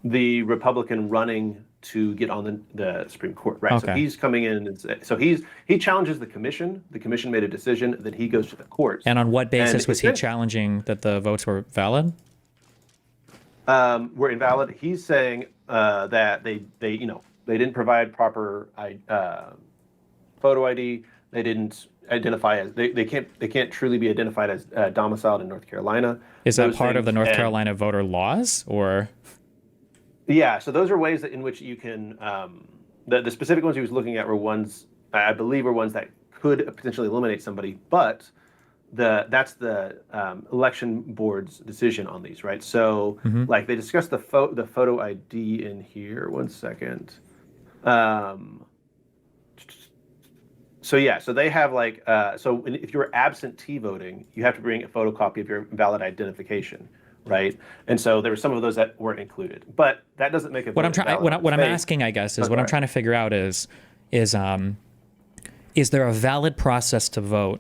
The Republican running to get on the Supreme Court, right? Okay. So he's coming in and he challenges the commission. The commission made a decision. Then he goes to the courts. And on what basis was he challenging that the votes were valid? Were invalid. He's saying that they didn't provide proper photo ID. They didn't identify as they can't truly be identified as domiciled in North Carolina. Is that Those part of the things, North and- Carolina voter laws, or? Yeah, so those are ways in which you can. The specific ones he was looking at were ones I believe were ones that could potentially eliminate somebody, but that's the election board's decision on these, right? So like they discussed the photo ID in here. One second. So yeah, so they have like so if you're absentee voting, you have to bring a photocopy of your valid identification, right? And so there were some of those that weren't included, but that doesn't make it. What I'm asking, I guess, is what I'm trying to figure out is there a valid process to vote?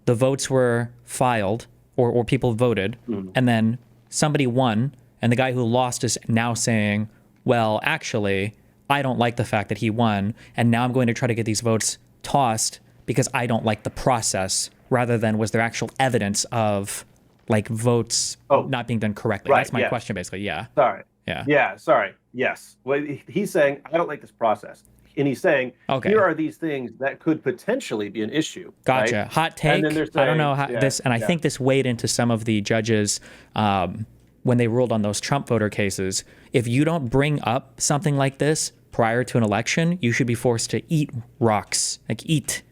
The votes were filed, or people voted, and then somebody won, and the guy who lost is now saying, well, actually, I don't like the fact that he won, and now I'm going to try to get these votes tossed because I don't like the process, rather than was there actual evidence of like votes not being done correctly? Right, That's my yes. question, basically. Yeah. Sorry. Yeah. Yeah. Sorry. Yes. Well, he's saying I don't like this process, and he's saying here are these things that could potentially be an issue. Gotcha. Right? Hot take. And then they're I don't know how saying- this, and I think this weighed into some of the judges when they ruled on those Trump voter cases. If you don't bring up something like this prior to an election, you should be forced to eat rocks, like eat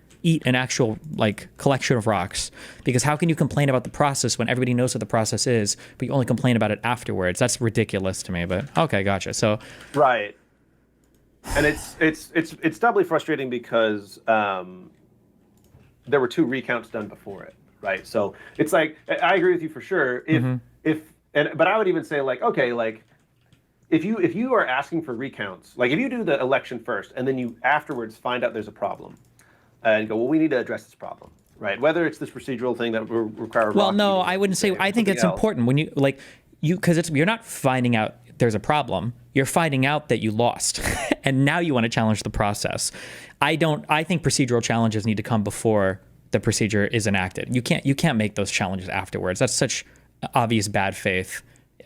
an actual like collection of rocks. Because how can you complain about the process when everybody knows what the process is, but you only complain about it afterwards? That's ridiculous to me. But okay, gotcha. So right. And it's doubly frustrating because there were 2 recounts done before it, right? So it's like I agree with you for sure. But I would even say like, okay, like if you are asking for recounts, like if you do the election first and then you afterwards find out there's a problem, and go, well, we need to address this problem, right? Whether it's this procedural thing that will require. Well, no, I wouldn't say. I think it's important when because you're not finding out there's a problem. You're finding out that you lost, and now you want to challenge the process. I think procedural challenges need to come before the procedure is enacted. You can't make those challenges afterwards. That's such obvious bad faith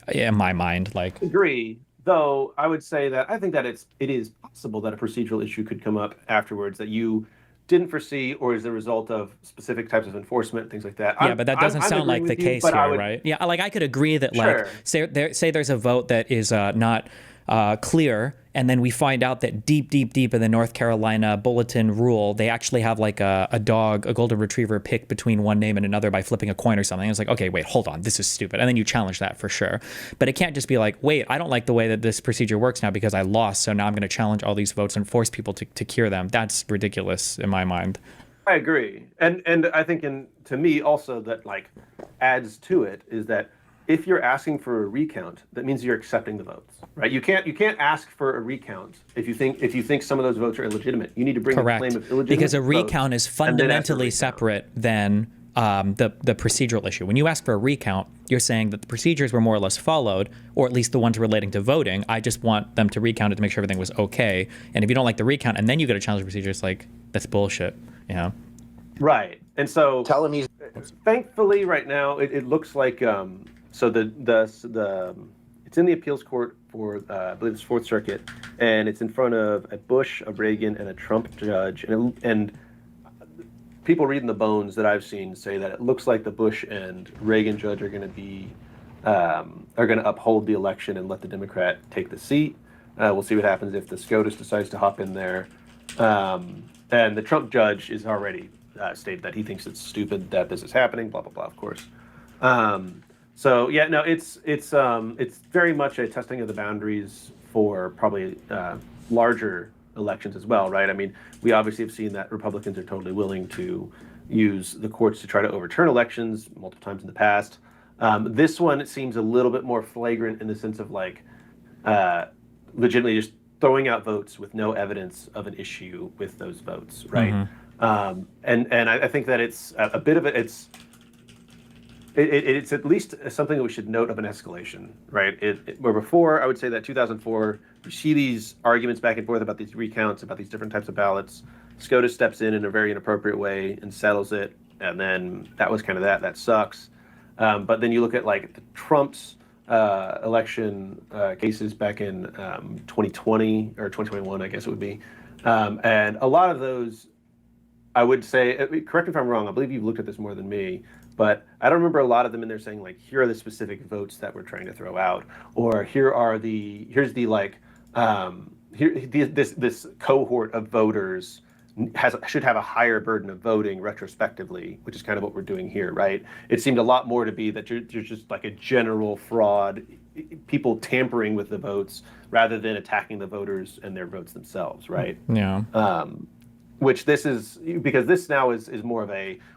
in my mind. Like, agree. Though I would say that I think that it is possible that a procedural issue could come up afterwards that you didn't foresee, or is the result of specific types of enforcement, things like that. Yeah, but that doesn't sound like the case here, right? Yeah, like I could agree that like say there's a vote that is not clear, and then we find out that deep in the North Carolina bulletin rule, they actually have like a golden retriever picked between one name and another by flipping a coin or something. It's like, okay, wait, hold on, this is stupid. And then you challenge that for sure. But it can't just be like, wait, I don't like the way that this procedure works now because I lost, so now I'm going to challenge all these votes and force people to cure them. That's ridiculous in my mind. I agree. And I think to me also that like adds to it is that if you're asking for a recount, that means you're accepting the votes, right? You can't ask for a recount if you think some of those votes are illegitimate. You need to bring a claim of illegitimate because a recount is fundamentally separate than the procedural issue. When you ask for a recount, you're saying that the procedures were more or less followed, or at least the ones relating to voting. I just want them to recount it to make sure everything was okay. And if you don't like the recount and then you get a challenge procedure, it's like that's bullshit, you know? Right. And so tell him he's. Thankfully, right now it looks like. So it's in the appeals court for I believe it's Fourth Circuit, and it's in front of a Bush, a Reagan, and a Trump judge, and people reading the bones that I've seen say that it looks like the Bush and Reagan judge are going to uphold the election and let the Democrat take the seat. We'll see what happens if the SCOTUS decides to hop in there, and the Trump judge is already stated that he thinks it's stupid that this is happening. Blah blah blah. Of course. So yeah, no, it's very much a testing of the boundaries for probably larger elections as well, right? I mean, we obviously have seen that Republicans are totally willing to use the courts to try to overturn elections multiple times in the past. This one, it seems a little bit more flagrant in the sense of like legitimately just throwing out votes with no evidence of an issue with those votes, right? And I think that it's a bit of it. It's at least something that we should note of an escalation, right? Where before, I would say that 2004, you see these arguments back and forth about these recounts, about these different types of ballots. SCOTUS steps in a very inappropriate way and settles it, and then that was kind of that. That sucks. But then you look at like the Trump's election cases back in 2020 or 2021, I guess it would be, and a lot of those. I would say, correct me if I'm wrong, I believe you've looked at this more than me, but I don't remember a lot of them in there saying like, here are the specific votes that we're trying to throw out, or here's the like, this cohort of voters should have a higher burden of voting retrospectively, which is kind of what we're doing here, right? It seemed a lot more to be that there's just like a general fraud, people tampering with the votes rather than attacking the voters and their votes themselves, right? Yeah. Which this is, because this now is more of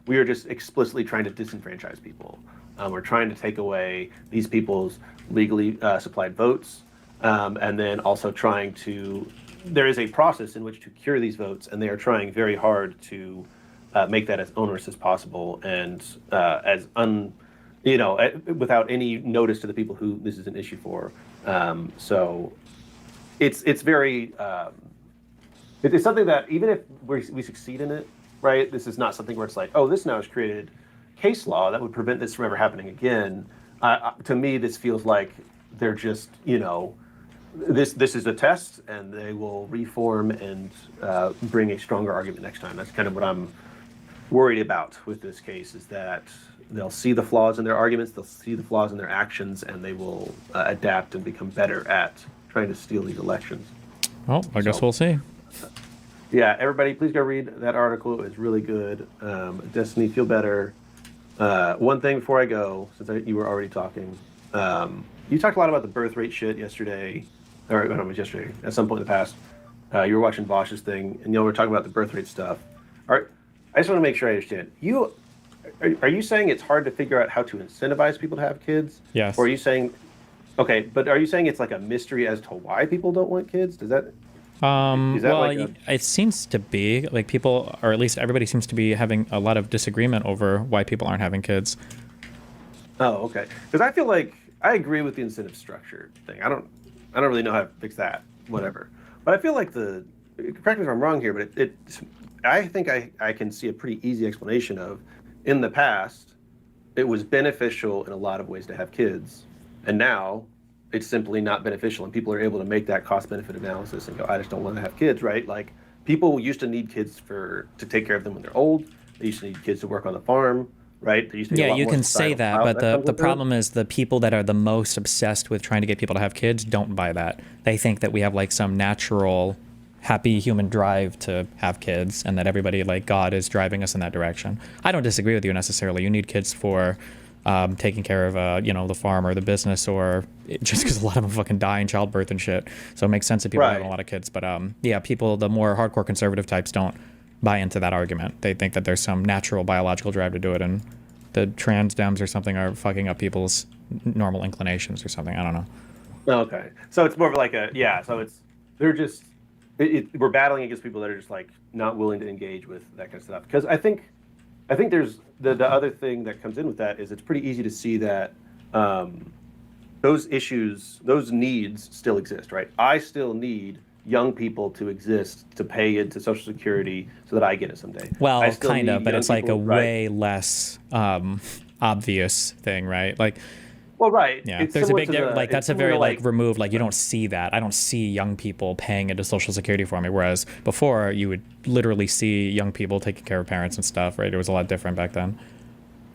we are just explicitly trying to disenfranchise people. We're trying to take away these people's legally supplied votes, and then also trying to, there is a process in which to cure these votes, and they are trying very hard to make that as onerous as possible and without any notice to the people who this is an issue for. So it's very, it's something that even if we succeed in it, right, this is not something where it's like, oh, this now has created case law that would prevent this from ever happening again. To me, this feels like they're just, this is a test, and they will reform and bring a stronger argument next time. That's kind of what I'm worried about with this case, is that they'll see the flaws in their arguments, they'll see the flaws in their actions, and they will adapt and become better at trying to steal these elections. Well, I guess we'll see. Yeah, everybody, please go read that article. It's really good. Destiny, feel better. One thing before I go, since you were already talking, you talked a lot about the birth rate shit yesterday, or no, it was yesterday, at some point in the past. You were watching Bosch's thing, and you were talking about the birth rate stuff. I just want to make sure I understand. Are you saying it's hard to figure out how to incentivize people to have kids? Yes. Or are you saying, okay, but are you saying it's like a mystery as to why people don't want kids? Does that... it seems to be like people, or at least everybody seems to be having a lot of disagreement over why people aren't having kids. Oh, okay. Because I feel like I agree with the incentive structure thing. I don't really know how to fix that, whatever. But I feel like correct me if I'm wrong here, but I think I can see a pretty easy explanation of, in the past, it was beneficial in a lot of ways to have kids, and now it's simply not beneficial, and people are able to make that cost-benefit analysis and go, I just don't want to have kids, right? Like, people used to need kids to take care of them when they're old. They used to need kids to work on the farm, right? They used to need a lot you more can say that, but the problem is the people that are the most obsessed with trying to get people to have kids don't buy that. They think that we have like some natural, happy human drive to have kids, and that everybody, like God, is driving us in that direction. I don't disagree with you necessarily. You need kids for taking care of the farm or the business, or just because a lot of them fucking die in childbirth and shit. So it makes sense that people have a lot of kids. But people, the more hardcore conservative types, don't buy into that argument. They think that there's some natural biological drive to do it, and the trans Dems or something are fucking up people's normal inclinations or something. I don't know. Okay, so it's more of like we're battling against people that are just like not willing to engage with that kind of stuff. Because I think there's the other thing that comes in with that is it's pretty easy to see that those issues, those needs still exist, right? I still need young people to exist to pay into Social Security so that I get it someday. Well, kind of, but it's like a way less obvious thing, right? Like, well, right. Yeah, there's a big like that's a very like removed, like you don't see that. I don't see young people paying into Social Security for me, whereas before you would literally see young people taking care of parents and stuff, right? It was a lot different back then.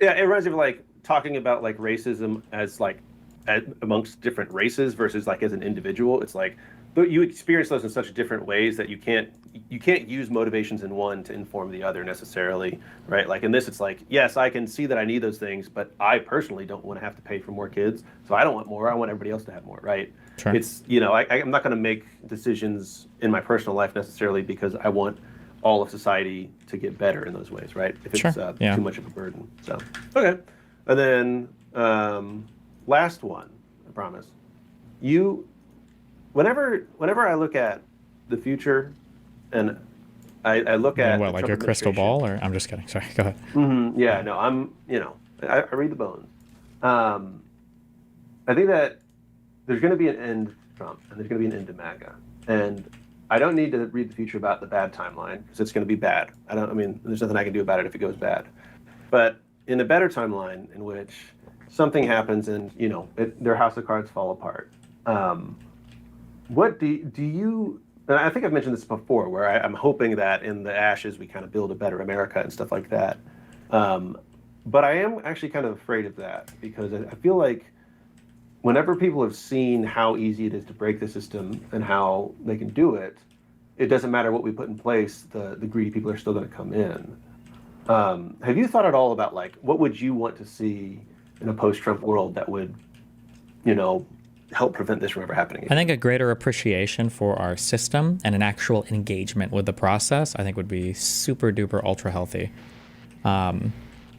Yeah, it reminds me of like talking about like racism as like amongst different races versus like as an individual. It's like you experience those in such different ways that you can't use motivations in one to inform the other necessarily, right? Like in this, it's like, yes, I can see that I need those things, but I personally don't want to have to pay for more kids, so I don't want more. I want everybody else to have more, right? Sure. It's I'm not going to make decisions in my personal life necessarily because I want all of society to get better in those ways, right? If it's too much of a burden. So okay, and then last one, I promise. Whenever I look at the future, and I look at what, like your crystal ball, or I'm just kidding. Sorry, go ahead. Mm-hmm, yeah, no, I read the bones. I think that there's going to be an end to Trump, and there's going to be an end to MAGA, and I don't need to read the future about the bad timeline because it's going to be bad. There's nothing I can do about it if it goes bad. But in a better timeline in which something happens and their house of cards fall apart. What do you and I think I've mentioned this before, where I'm hoping that in the ashes we kind of build a better America and stuff like that. But I am actually kind of afraid of that because I feel like whenever people have seen how easy it is to break the system and how they can do it, it doesn't matter what we put in place, the greedy people are still going to come in. Have you thought at all about like what would you want to see in a post-Trump world that would, help prevent this from ever happening again? I think a greater appreciation for our system and an actual engagement with the process, I think would be super duper ultra healthy.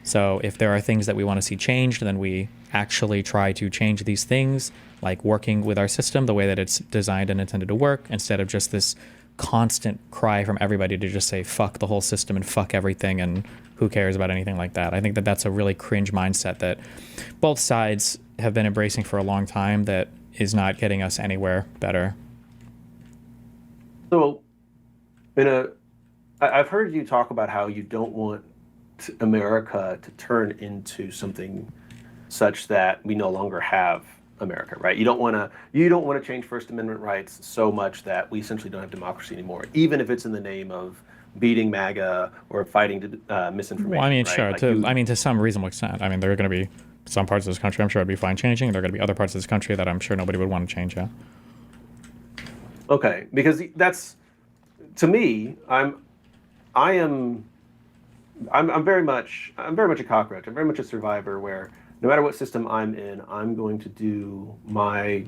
So if there are things that we want to see changed, then we actually try to change these things, like working with our system the way that it's designed and intended to work, instead of just this constant cry from everybody to just say fuck the whole system and fuck everything and who cares about anything like that. I think that that's a really cringe mindset that both sides have been embracing for a long time that is not getting us anywhere better. So, I've heard you talk about how you don't want America to turn into something such that we no longer have America, right? You don't want to change First Amendment rights so much that we essentially don't have democracy anymore, even if it's in the name of beating MAGA or fighting misinformation. Well, I mean, right? sure. Like to some reasonable extent. I mean, there are going to be some parts of this country I'm sure would be fine changing. There are going to be other parts of this country that I'm sure nobody would want to change. Yeah. Okay, because that's, to me, I'm very much a cockroach. I'm very much a survivor where no matter what system I'm in, I'm going to do my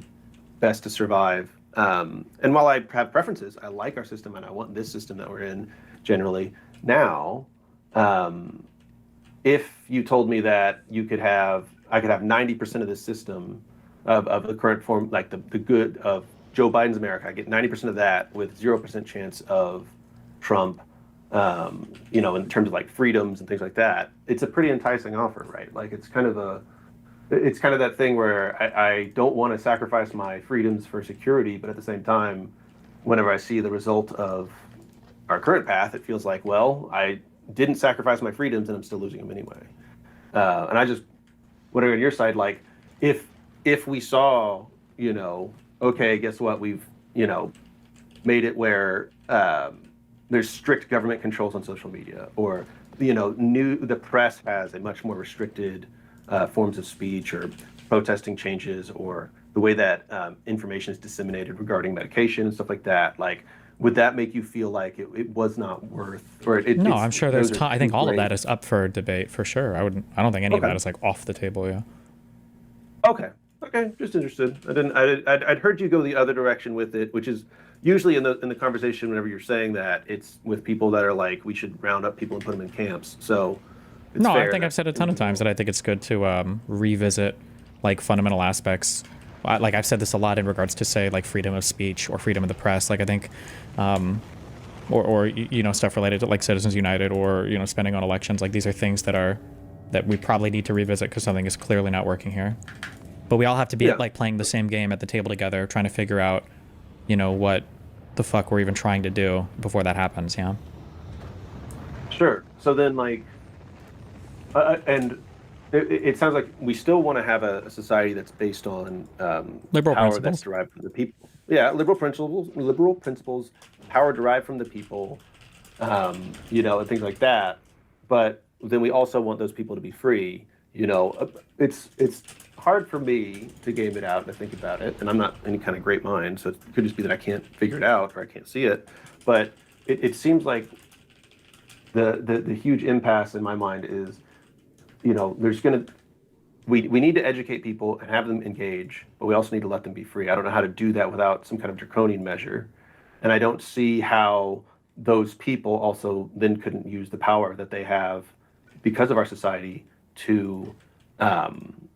best to survive. And while I have preferences, I like our system and I want this system that we're in generally. Now, if you told me that I could have 90% of this system of the current form, like the good of Joe Biden's America, I get 90% of that with 0% chance of Trump, in terms of like freedoms and things like that, it's a pretty enticing offer, right? Like it's kind of that thing where I don't want to sacrifice my freedoms for security, but at the same time, whenever I see the result of our current path, it feels like, well, I didn't sacrifice my freedoms and I'm still losing them anyway. And I just wondering on your side, like if we saw, okay, guess what? We've, made it where there's strict government controls on social media, or the press has a much more restricted forms of speech, or protesting changes, or the way that information is disseminated regarding medication and stuff like that. Like, would that make you feel like it was not worth? Or no, I'm sure there's. I think all of that is up for debate for sure. I don't think any of that is like off the table. Yeah. Okay. Just interested. I'd heard you go the other direction with it, which is usually in the conversation whenever you're saying that it's with people that are like, we should round up people and put them in camps. So it's no, fair I think I've said a ton of times that I think it's good to revisit like fundamental aspects. Like I've said this a lot in regards to say like freedom of speech or freedom of the press. Like I think, or stuff related to like Citizens United or spending on elections. Like these are things that we probably need to revisit because something is clearly not working here. But we all have to be like playing the same game at the table together, trying to figure out, what the fuck we're even trying to do before that happens. Yeah. Sure. So then, like, and it sounds like we still want to have a society that's based on liberal power principles that's derived from the people. Yeah, liberal principles, power derived from the people, and things like that. But then we also want those people to be free. It's hard for me to game it out and to think about it, and I'm not any kind of great mind, so it could just be that I can't figure it out or I can't see it. But it seems like the huge impasse in my mind is, we need to educate people and have them engage, but we also need to let them be free. I don't know how to do that without some kind of draconian measure, and I don't see how those people also then couldn't use the power that they have because of our society to kind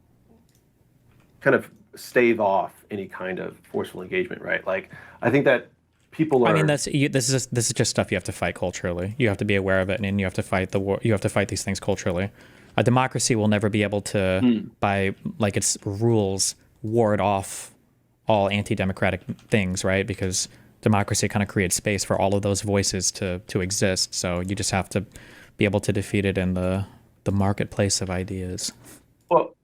of stave off any kind of forceful engagement, right? Like, I think that people are. I mean, this is just stuff you have to fight culturally. You have to be aware of it, and you have to fight the war. You have to fight these things culturally. A democracy will never be able to, by like its rules, ward off all anti-democratic things, right? Because democracy kind of creates space for all of those voices to exist. So you just have to be able to defeat it in the marketplace of ideas. Well,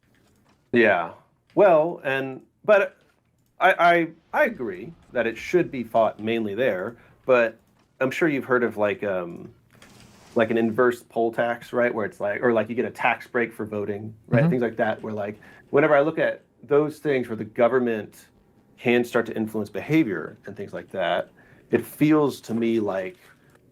yeah. Well, but I agree that it should be fought mainly there, but I'm sure you've heard of like an inverse poll tax, right? Where it's like, or like you get a tax break for voting, right? Things like that, where like whenever I look at those things where the government can start to influence behavior and things like that, it feels to me like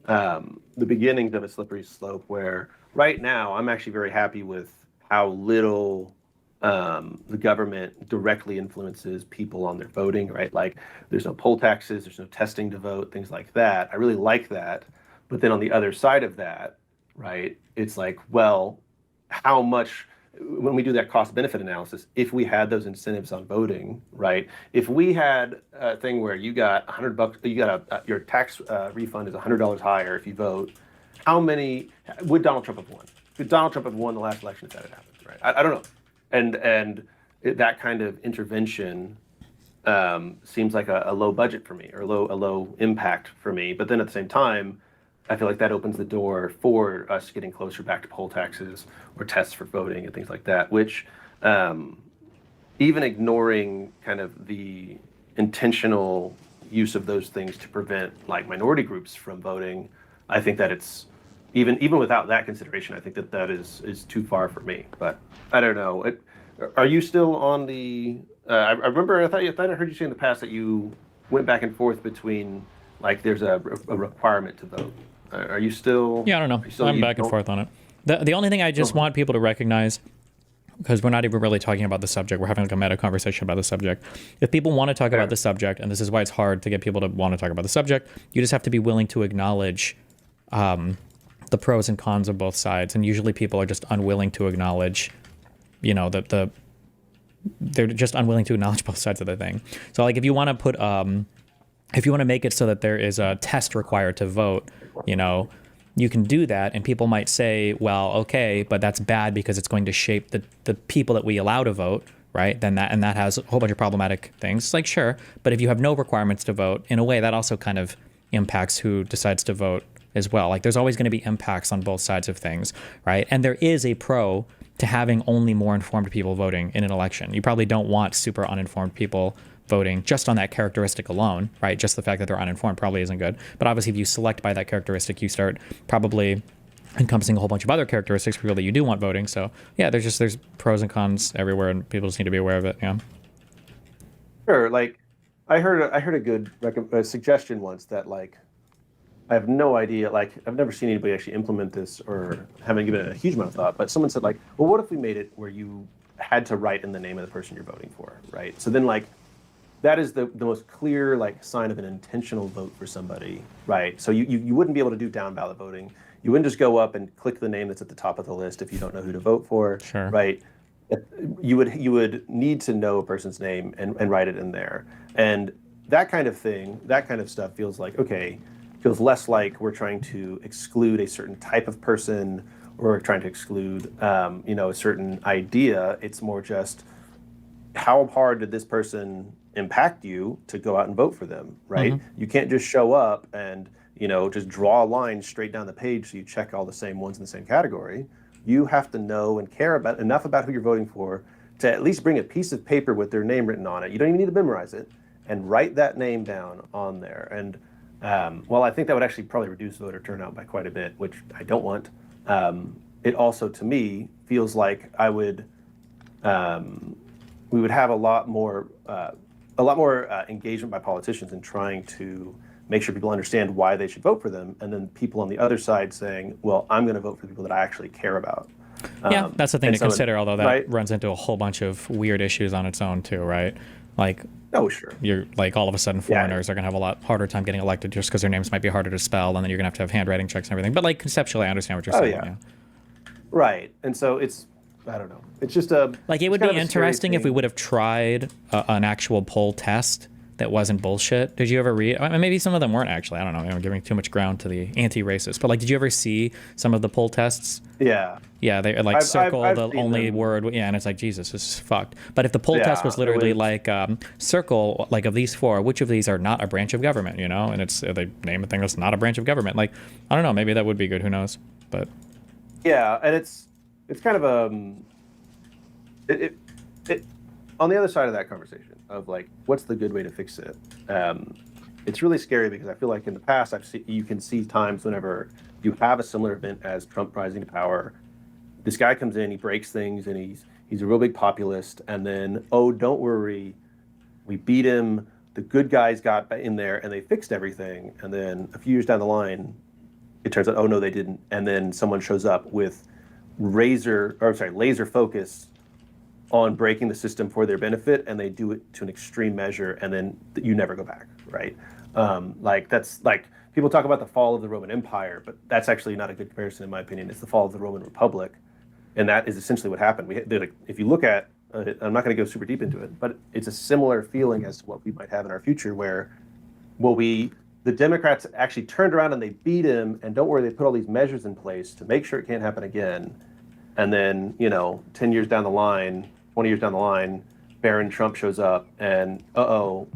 the beginnings of a slippery slope where right now I'm actually very happy with how little the government directly influences people on their voting, right? Like there's no poll taxes, there's no testing to vote, things like that. I really like that. But then on the other side of that, right, it's like, well, how much, when we do that cost benefit analysis, if we had those incentives on voting, right, if we had a thing where you got $100, you got your tax refund is $100 higher if you vote, how many would Donald Trump have won? Could Donald Trump have won the last election if that had happened, right? I don't know. That kind of intervention seems like a low budget for me, or a low impact for me. But then at the same time, I feel like that opens the door for us getting closer back to poll taxes or tests for voting and things like that, which even ignoring kind of the intentional use of those things to prevent like minority groups from voting, I think that it's even without that consideration, I think that is too far for me. But I don't know. Are you still on the? I remember I thought I heard you say in the past that you went back and forth between like there's a requirement to vote. Are you still? Yeah, I don't know. I'm back and forth on it. The only thing I just want people to recognize, because we're not even really talking about the subject, we're having like a meta conversation about the subject. If people want to talk about the subject, and this is why it's hard to get people to want to talk about the subject, you just have to be willing to acknowledge the pros and cons of both sides. And usually people are just unwilling to acknowledge, you know, they're just unwilling to acknowledge both sides of the thing. So like if you want to put, if you want to make it so that there is a test required to vote, you know, you can do that. And people might say, well, okay, but that's bad because it's going to shape the people that we allow to vote, right? Then that has a whole bunch of problematic things. It's like, sure, but if you have no requirements to vote, in a way that also kind of impacts who decides to vote as well. Like there's always going to be impacts on both sides of things, right? And there is a pro to having only more informed people voting in an election. You probably don't want super uninformed people voting just on that characteristic alone, right? Just the fact that they're uninformed probably isn't good. But obviously if you select by that characteristic, you start probably encompassing a whole bunch of other characteristics for people that you do want voting. So yeah, there's pros and cons everywhere, and people just need to be aware of it. Yeah. Sure. Like I heard a good suggestion once that like, I have no idea, like, I've never seen anybody actually implement this or haven't given it a huge amount of thought, but someone said, like, well, what if we made it where you had to write in the name of the person you're voting for, right? So then, like, that is the most clear, like, sign of an intentional vote for somebody, right? So you wouldn't be able to do down ballot voting. You wouldn't just go up and click the name that's at the top of the list if you don't know who to vote for, sure, right? You would need to know a person's name and write it in there. And that kind of thing, that kind of stuff feels like, okay, feels less like we're trying to exclude a certain type of person or we're trying to exclude, you know, a certain idea. It's more just how hard did this person impact you to go out and vote for them, right? Mm-hmm. You can't just show up and, you know, just draw a line straight down the page so you check all the same ones in the same category. You have to know and care about enough about who you're voting for to at least bring a piece of paper with their name written on it. You don't even need to memorize it, and write that name down on there. And well, I think that would actually probably reduce voter turnout by quite a bit, which I don't want. It also, to me, feels like we would have a lot more engagement by politicians in trying to make sure people understand why they should vote for them, and then people on the other side saying, well, I'm going to vote for the people that I actually care about. Yeah, that's the thing to consider, although that runs into a whole bunch of weird issues on its own too, right? Like, oh, sure. You're like all of a sudden foreigners are going to have a lot harder time getting elected just because their names might be harder to spell, and then you're going to have handwriting checks and everything. But like conceptually, I understand what you're saying. Yeah. Right. And so it's, I don't know. It's just a like it would be interesting if we would have tried an actual poll test that wasn't bullshit. Did you ever read? I mean, maybe some of them weren't actually. I don't know. I'm giving too much ground to the anti-racist. But like, did you ever see some of the poll tests? Yeah. Yeah, they like circle the only word. Yeah, and it's like, Jesus, this is fucked. But if the poll test was literally like circle like of these four, which of these are not a branch of government? You know, and it's they name a thing that's not a branch of government. Like, I don't know. Maybe that would be good. Who knows? But yeah, and it's kind of on the other side of that conversation of like, what's the good way to fix it? It's really scary because I feel like in the past, you can see times whenever you have a similar event as Trump rising to power. This guy comes in, he breaks things, and he's a real big populist. And then, oh, don't worry, we beat him. The good guys got in there and they fixed everything. And then a few years down the line, it turns out, oh no, they didn't. And then someone shows up with laser focus on breaking the system for their benefit, and they do it to an extreme measure, and then you never go back, right? Like that's like people talk about the fall of the Roman Empire, but that's actually not a good comparison in my opinion. It's the fall of the Roman Republic, and that is essentially what happened. If you look at, I'm not going to go super deep into it, but it's a similar feeling as to what we might have in our future, where the Democrats actually turned around and they beat him, and don't worry, they put all these measures in place to make sure it can't happen again. And then, 10 years down the line, 20 years down the line, Baron Trump shows up and,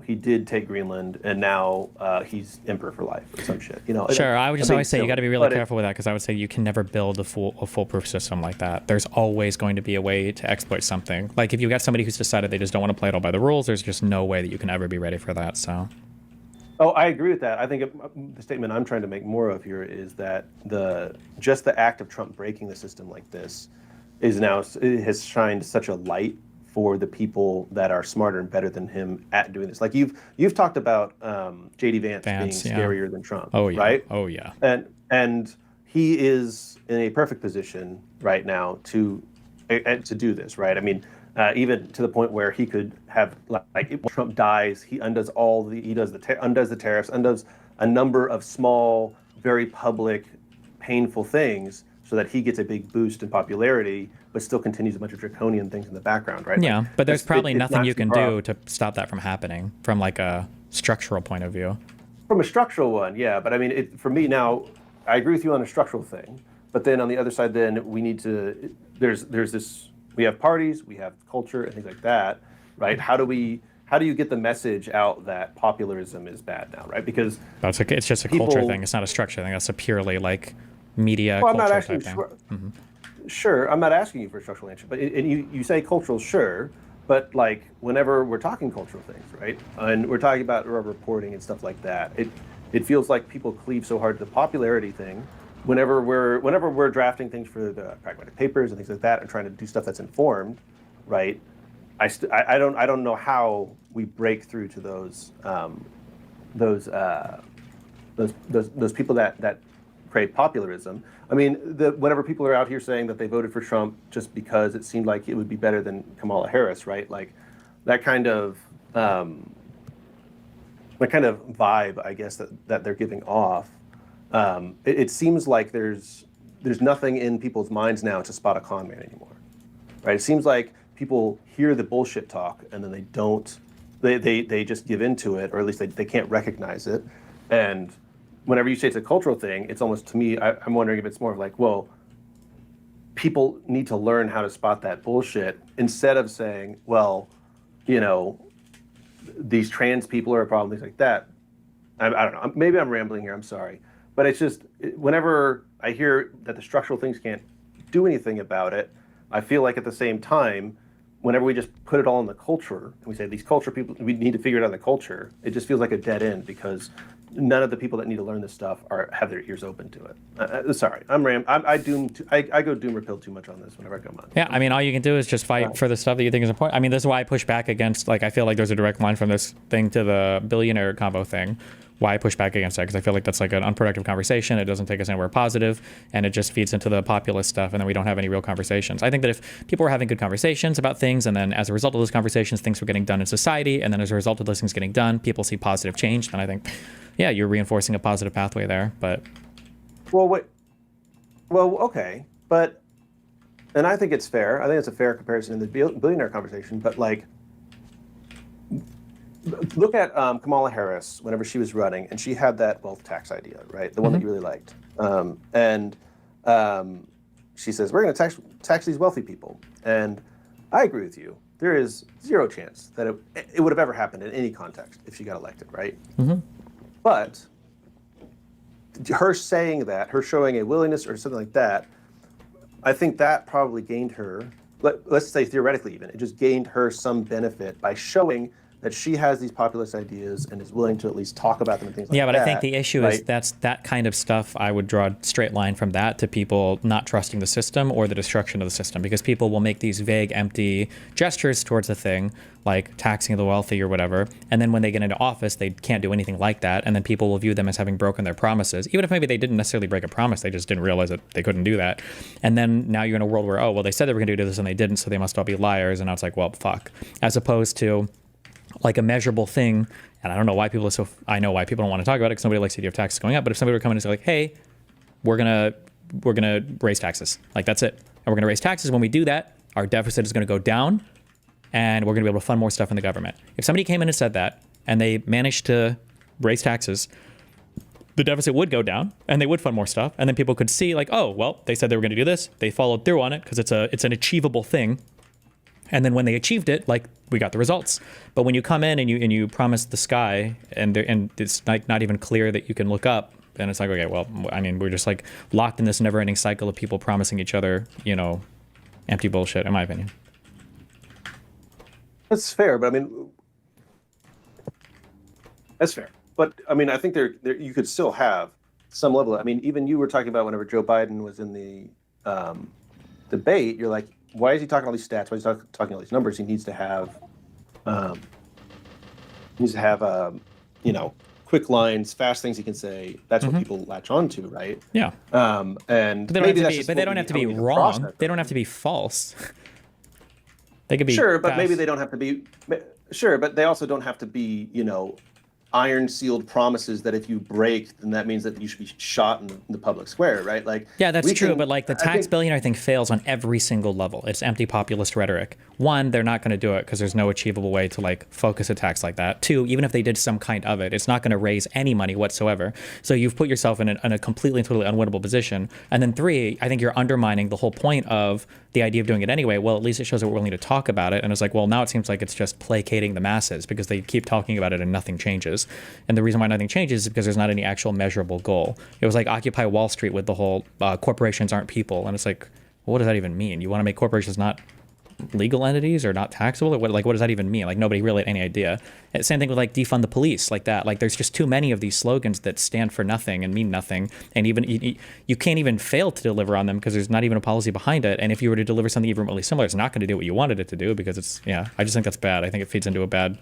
he did take Greenland, and now he's emperor for life or some shit. Sure, I would just always say you got to be really careful with that, because I would say you can never build a foolproof system like that. There's always going to be a way to exploit something. Like if you got somebody who's decided they just don't want to play it all by the rules, there's just no way that you can ever be ready for that. So. Oh, I agree with that. I think the statement I'm trying to make more of here is that just the act of Trump breaking the system like this has shined such a light for the people that are smarter and better than him at doing this. Like you've talked about J.D. Vance being scarier than Trump. Oh yeah. Right? Oh yeah. And he is in a perfect position right now to do this, right? I mean, even to the point where he could have, like if Trump dies, he undoes undoes the tariffs, undoes a number of small, very public, painful things, so that he gets a big boost in popularity, but still continues a bunch of draconian things in the background, right? Yeah, but there's probably nothing you can do to stop that from happening from like a structural point of view. From a structural one, yeah, but I mean, for me now, I agree with you on a structural thing, but then on the other side, then we need to. There's this. We have parties, we have culture, and things like that, right? How do you get the message out that populism is bad now, right? Because it's just a culture thing. It's not a structure thing. That's a purely like media culture type thing. Sure, I'm not asking you for a structural answer, but you say cultural, sure, but like whenever we're talking cultural things, right? And we're talking about reporting and stuff like that, it feels like people cleave so hard to the popularity thing. Whenever we're drafting things for the pragmatic papers and things like that, and trying to do stuff that's informed, right? I don't know how we break through to those people that crave popularism. I mean, whenever people are out here saying that they voted for Trump just because it seemed like it would be better than Kamala Harris, right? Like that kind of vibe, I guess that they're giving off. It seems like there's nothing in people's minds now to spot a con man anymore, right? It seems like people hear the bullshit talk and then they just give into it, or at least they can't recognize it. And whenever you say it's a cultural thing, it's almost, to me, I'm wondering if it's more of like, well, people need to learn how to spot that bullshit instead of saying, well, these trans people are a problem, things like that. I don't know. Maybe I'm rambling here. I'm sorry. But it's just, whenever I hear that the structural things can't do anything about it, I feel like at the same time, whenever we just put it all in the culture, and we say these culture people, we need to figure it out in the culture, it just feels like a dead end, because none of the people that need to learn this stuff have their ears open to it. Sorry, I go doom or pill too much on this whenever I come on. Yeah, I mean, all you can do is just fight for the stuff that you think is important. I mean, this is why I push back against, like, I feel like there's a direct line from this thing to the billionaire combo thing. Why I push back against that, because I feel like that's like an unproductive conversation. It doesn't take us anywhere positive, and it just feeds into the populist stuff, and then we don't have any real conversations. I think that if people were having good conversations about things, and then as a result of those conversations, things were getting done in society, and then as a result of those things getting done, people see positive change, then I think, yeah, you're reinforcing a positive pathway there. But okay, but, and I think it's fair. I think it's a fair comparison in the billionaire conversation, but like, look at Kamala Harris whenever she was running, and she had that wealth tax idea, right? The one that you really liked. And she says, we're going to tax these wealthy people. And I agree with you. There is zero chance that it would have ever happened in any context if she got elected, right? But her saying that, her showing a willingness or something like that, I think that probably gained her let's say theoretically even, it just gained her some benefit by showing that she has these populist ideas and is willing to at least talk about them and things like that. Yeah, but I think the issue is right? that kind of stuff, I would draw a straight line from that to people not trusting the system or the destruction of the system, because people will make these vague, empty gestures towards a thing, like taxing the wealthy or whatever, and then when they get into office, they can't do anything like that, and then people will view them as having broken their promises, even if maybe they didn't necessarily break a promise, they just didn't realize that they couldn't do that. And then now you're in a world where, oh, well, they said they were going to do this and they didn't, so they must all be liars, and now it's like, well, fuck. As opposed to like a measurable thing, and I don't know why people are so, I know why people don't want to talk about it because nobody likes the idea of taxes going up, but if somebody were coming and say like, hey, we're gonna raise taxes, like that's it, and we're gonna raise taxes, when we do that, our deficit is gonna go down, and we're gonna be able to fund more stuff in the government. If somebody came in and said that, and they managed to raise taxes, the deficit would go down, and they would fund more stuff, and then people could see like, oh, well, they said they were gonna do this, they followed through on it, because it's an achievable thing. And then when they achieved it, like, we got the results. But when you come in and you promise the sky, and it's not even clear that you can look up, then it's like, okay, well, I mean, we're just like locked in this never-ending cycle of people promising each other, empty bullshit, in my opinion. That's fair, but I mean, that's fair. But I mean, I think there you could still have some level. I mean, even you were talking about whenever Joe Biden was in the debate, you're like, why is he talking all these stats? Why is he talking all these numbers? He needs to have, quick lines, fast things he can say. That's what people latch on to, right? Yeah. And but they don't have to be wrong. They don't have to be false. They could be sure, but maybe they don't have to be. Sure, but they also don't have to be, iron sealed promises that if you break, then that means that you should be shot in the public square, right? Like, yeah, that's true. But like the tax billionaire thing fails on every single level. It's empty populist rhetoric. One, they're not going to do it because there's no achievable way to like focus a tax like that. Two, even if they did some kind of it, it's not going to raise any money whatsoever. So you've put yourself in a completely and totally unwinnable position. And then three, I think you're undermining the whole point of the idea of doing it anyway. Well, at least it shows that we're willing to talk about it. And it's like, well, now it seems like it's just placating the masses because they keep talking about it and nothing changes. And the reason why nothing changes is because there's not any actual measurable goal. It was like Occupy Wall Street with the whole corporations aren't people. And it's like, well, what does that even mean? You want to make corporations not legal entities or not taxable? Or what does that even mean? Like, nobody really had any idea. Same thing with like defund the police, like that. Like, there's just too many of these slogans that stand for nothing and mean nothing. And even you can't even fail to deliver on them because there's not even a policy behind it. And if you were to deliver something even remotely similar, it's not going to do what you wanted it to do because it's, I just think that's bad. I think it feeds into a bad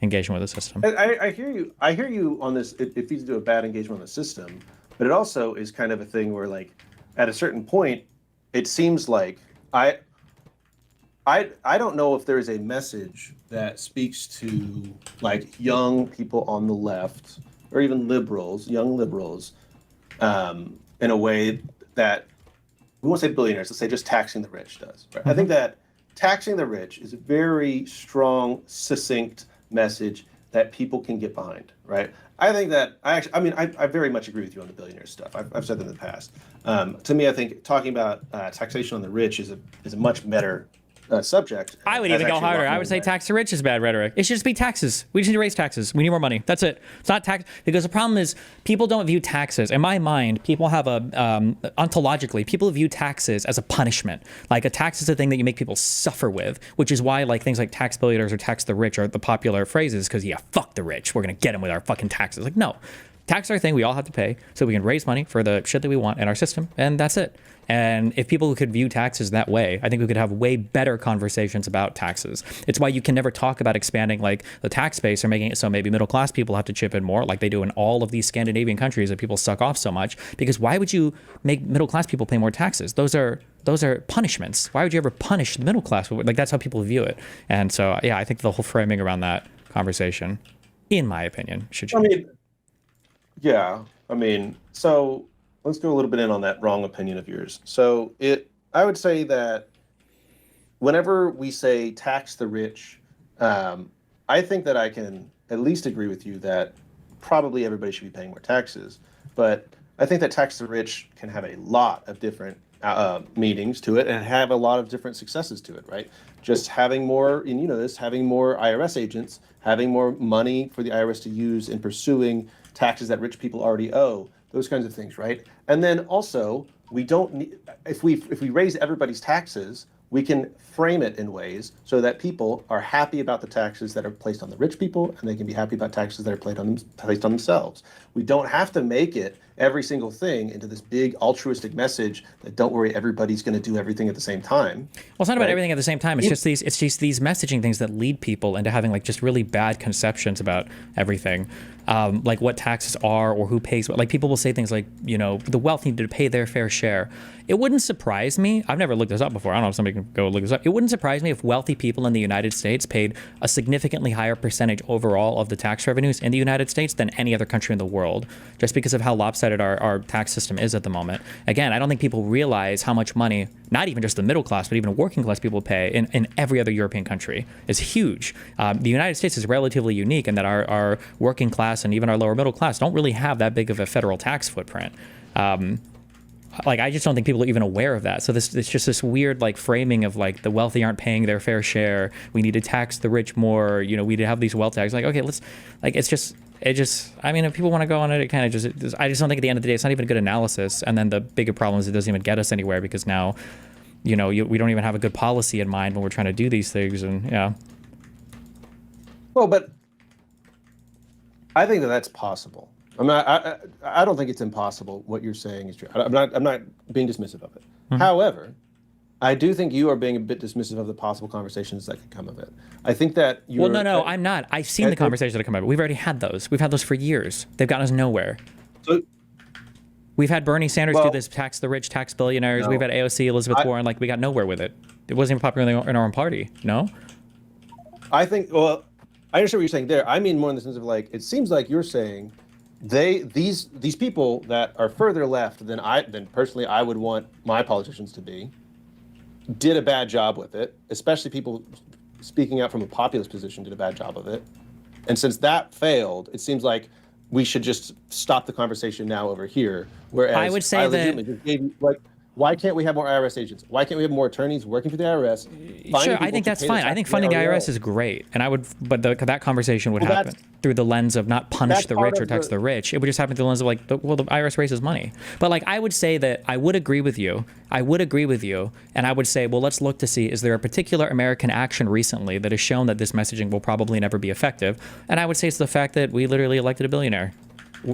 engagement with the system. I hear you. I hear you on this. It feeds into a bad engagement with the system, but it also is kind of a thing where, like, at a certain point, it seems like I don't know if there is a message that speaks to like young people on the left or even liberals, young liberals, in a way that we won't say billionaires. Let's say just taxing the rich does. Right? I think that taxing the rich is a very strong, succinct message that people can get behind, right? I think that I very much agree with you on the billionaire stuff. I've said that in the past. To me, I think talking about taxation on the rich is a much better subject. I would even go harder. I would say tax the rich is bad rhetoric. It should just be taxes. We just need to raise taxes. We need more money. That's it. It's not tax, because the problem is people don't view taxes. In my mind, people have ontologically, people view taxes as a punishment. Like, a tax is a thing that you make people suffer with, which is why like things like tax billionaires or tax the rich are the popular phrases, because fuck the rich. We're gonna get them with our fucking taxes. Like, no. Taxes are a thing we all have to pay so we can raise money for the shit that we want in our system, and that's it. And if people could view taxes that way, I think we could have way better conversations about taxes. It's why you can never talk about expanding like the tax base or making it so maybe middle class people have to chip in more, like they do in all of these Scandinavian countries that people suck off so much. Because why would you make middle class people pay more taxes? Those are punishments. Why would you ever punish the middle class? Like, that's how people view it. And so I think the whole framing around that conversation, in my opinion, should change. So let's go a little bit in on that wrong opinion of yours. So I would say that whenever we say tax the rich, I think that I can at least agree with you that probably everybody should be paying more taxes. But I think that tax the rich can have a lot of different meanings to it and have a lot of different successes to it, right? Just having more, and having more IRS agents, having more money for the IRS to use in pursuing taxes that rich people already owe, those kinds of things, right? And then also, we don't need, if we raise everybody's taxes, we can frame it in ways so that people are happy about the taxes that are placed on the rich people, and they can be happy about taxes that are placed on themselves. We don't have to make it every single thing into this big altruistic message that don't worry, everybody's going to do everything at the same time. Well, it's not about everything at the same time. It's just these messaging things that lead people into having like just really bad conceptions about everything. Like what taxes are or who pays what. Like people will say things like, you know, the wealthy need to pay their fair share. It wouldn't surprise me. I've never looked this up before. I don't know if somebody can go look this up. It wouldn't surprise me if wealthy people in the United States paid a significantly higher percentage overall of the tax revenues in the United States than any other country in the world, just because of how lopsided our tax system is at the moment. Again, I don't think people realize how much money, not even just the middle class, but even working class people pay in every other European country is huge. The United States is relatively unique in that our working class and even our lower middle class don't really have that big of a federal tax footprint. Like, I just don't think people are even aware of that. So it's just this weird like framing of like the wealthy aren't paying their fair share. We need to tax the rich more. You know, we need to have these wealth taxes. Like, okay, let's like, it just, I mean, if people want to go on it, it kind of just, I just don't think at the end of the day, it's not even a good analysis. And then the bigger problem is it doesn't even get us anywhere because now, you know, we don't even have a good policy in mind when we're trying to do these things. And yeah. Well, but I think that that's possible. I don't think it's impossible. What you're saying is true. I'm not being dismissive of it. Mm-hmm. However, I do think you are being a bit dismissive of the possible conversations that could come of it. I think that you're... Well, no, I'm not. I've seen the conversations that come of it. We've already had those. We've had those for years. They've gotten us nowhere. So, we've had Bernie Sanders do this tax the rich, tax billionaires. No, we've had AOC, Elizabeth Warren. Like, we got nowhere with it. It wasn't even popular in our own party. No? I think, well, I understand what you're saying there. I mean more in the sense of like, it seems like you're saying these people that are further left than personally I would want my politicians to be, did a bad job with it, especially people speaking out from a populist position did a bad job of it. And since that failed, it seems like we should just stop the conversation now over here. Whereas I would say why can't we have more IRS agents? Why can't we have more attorneys working for the IRS? Sure, I think that's fine. I think funding the IRS is great, and that conversation would happen through the lens of not punish the rich or tax the rich. It would just happen through the lens of like, the IRS raises money. But like, I would say that I would agree with you. And I would say, well, let's look to see, is there a particular American action recently that has shown that this messaging will probably never be effective? And I would say it's the fact that we literally elected a billionaire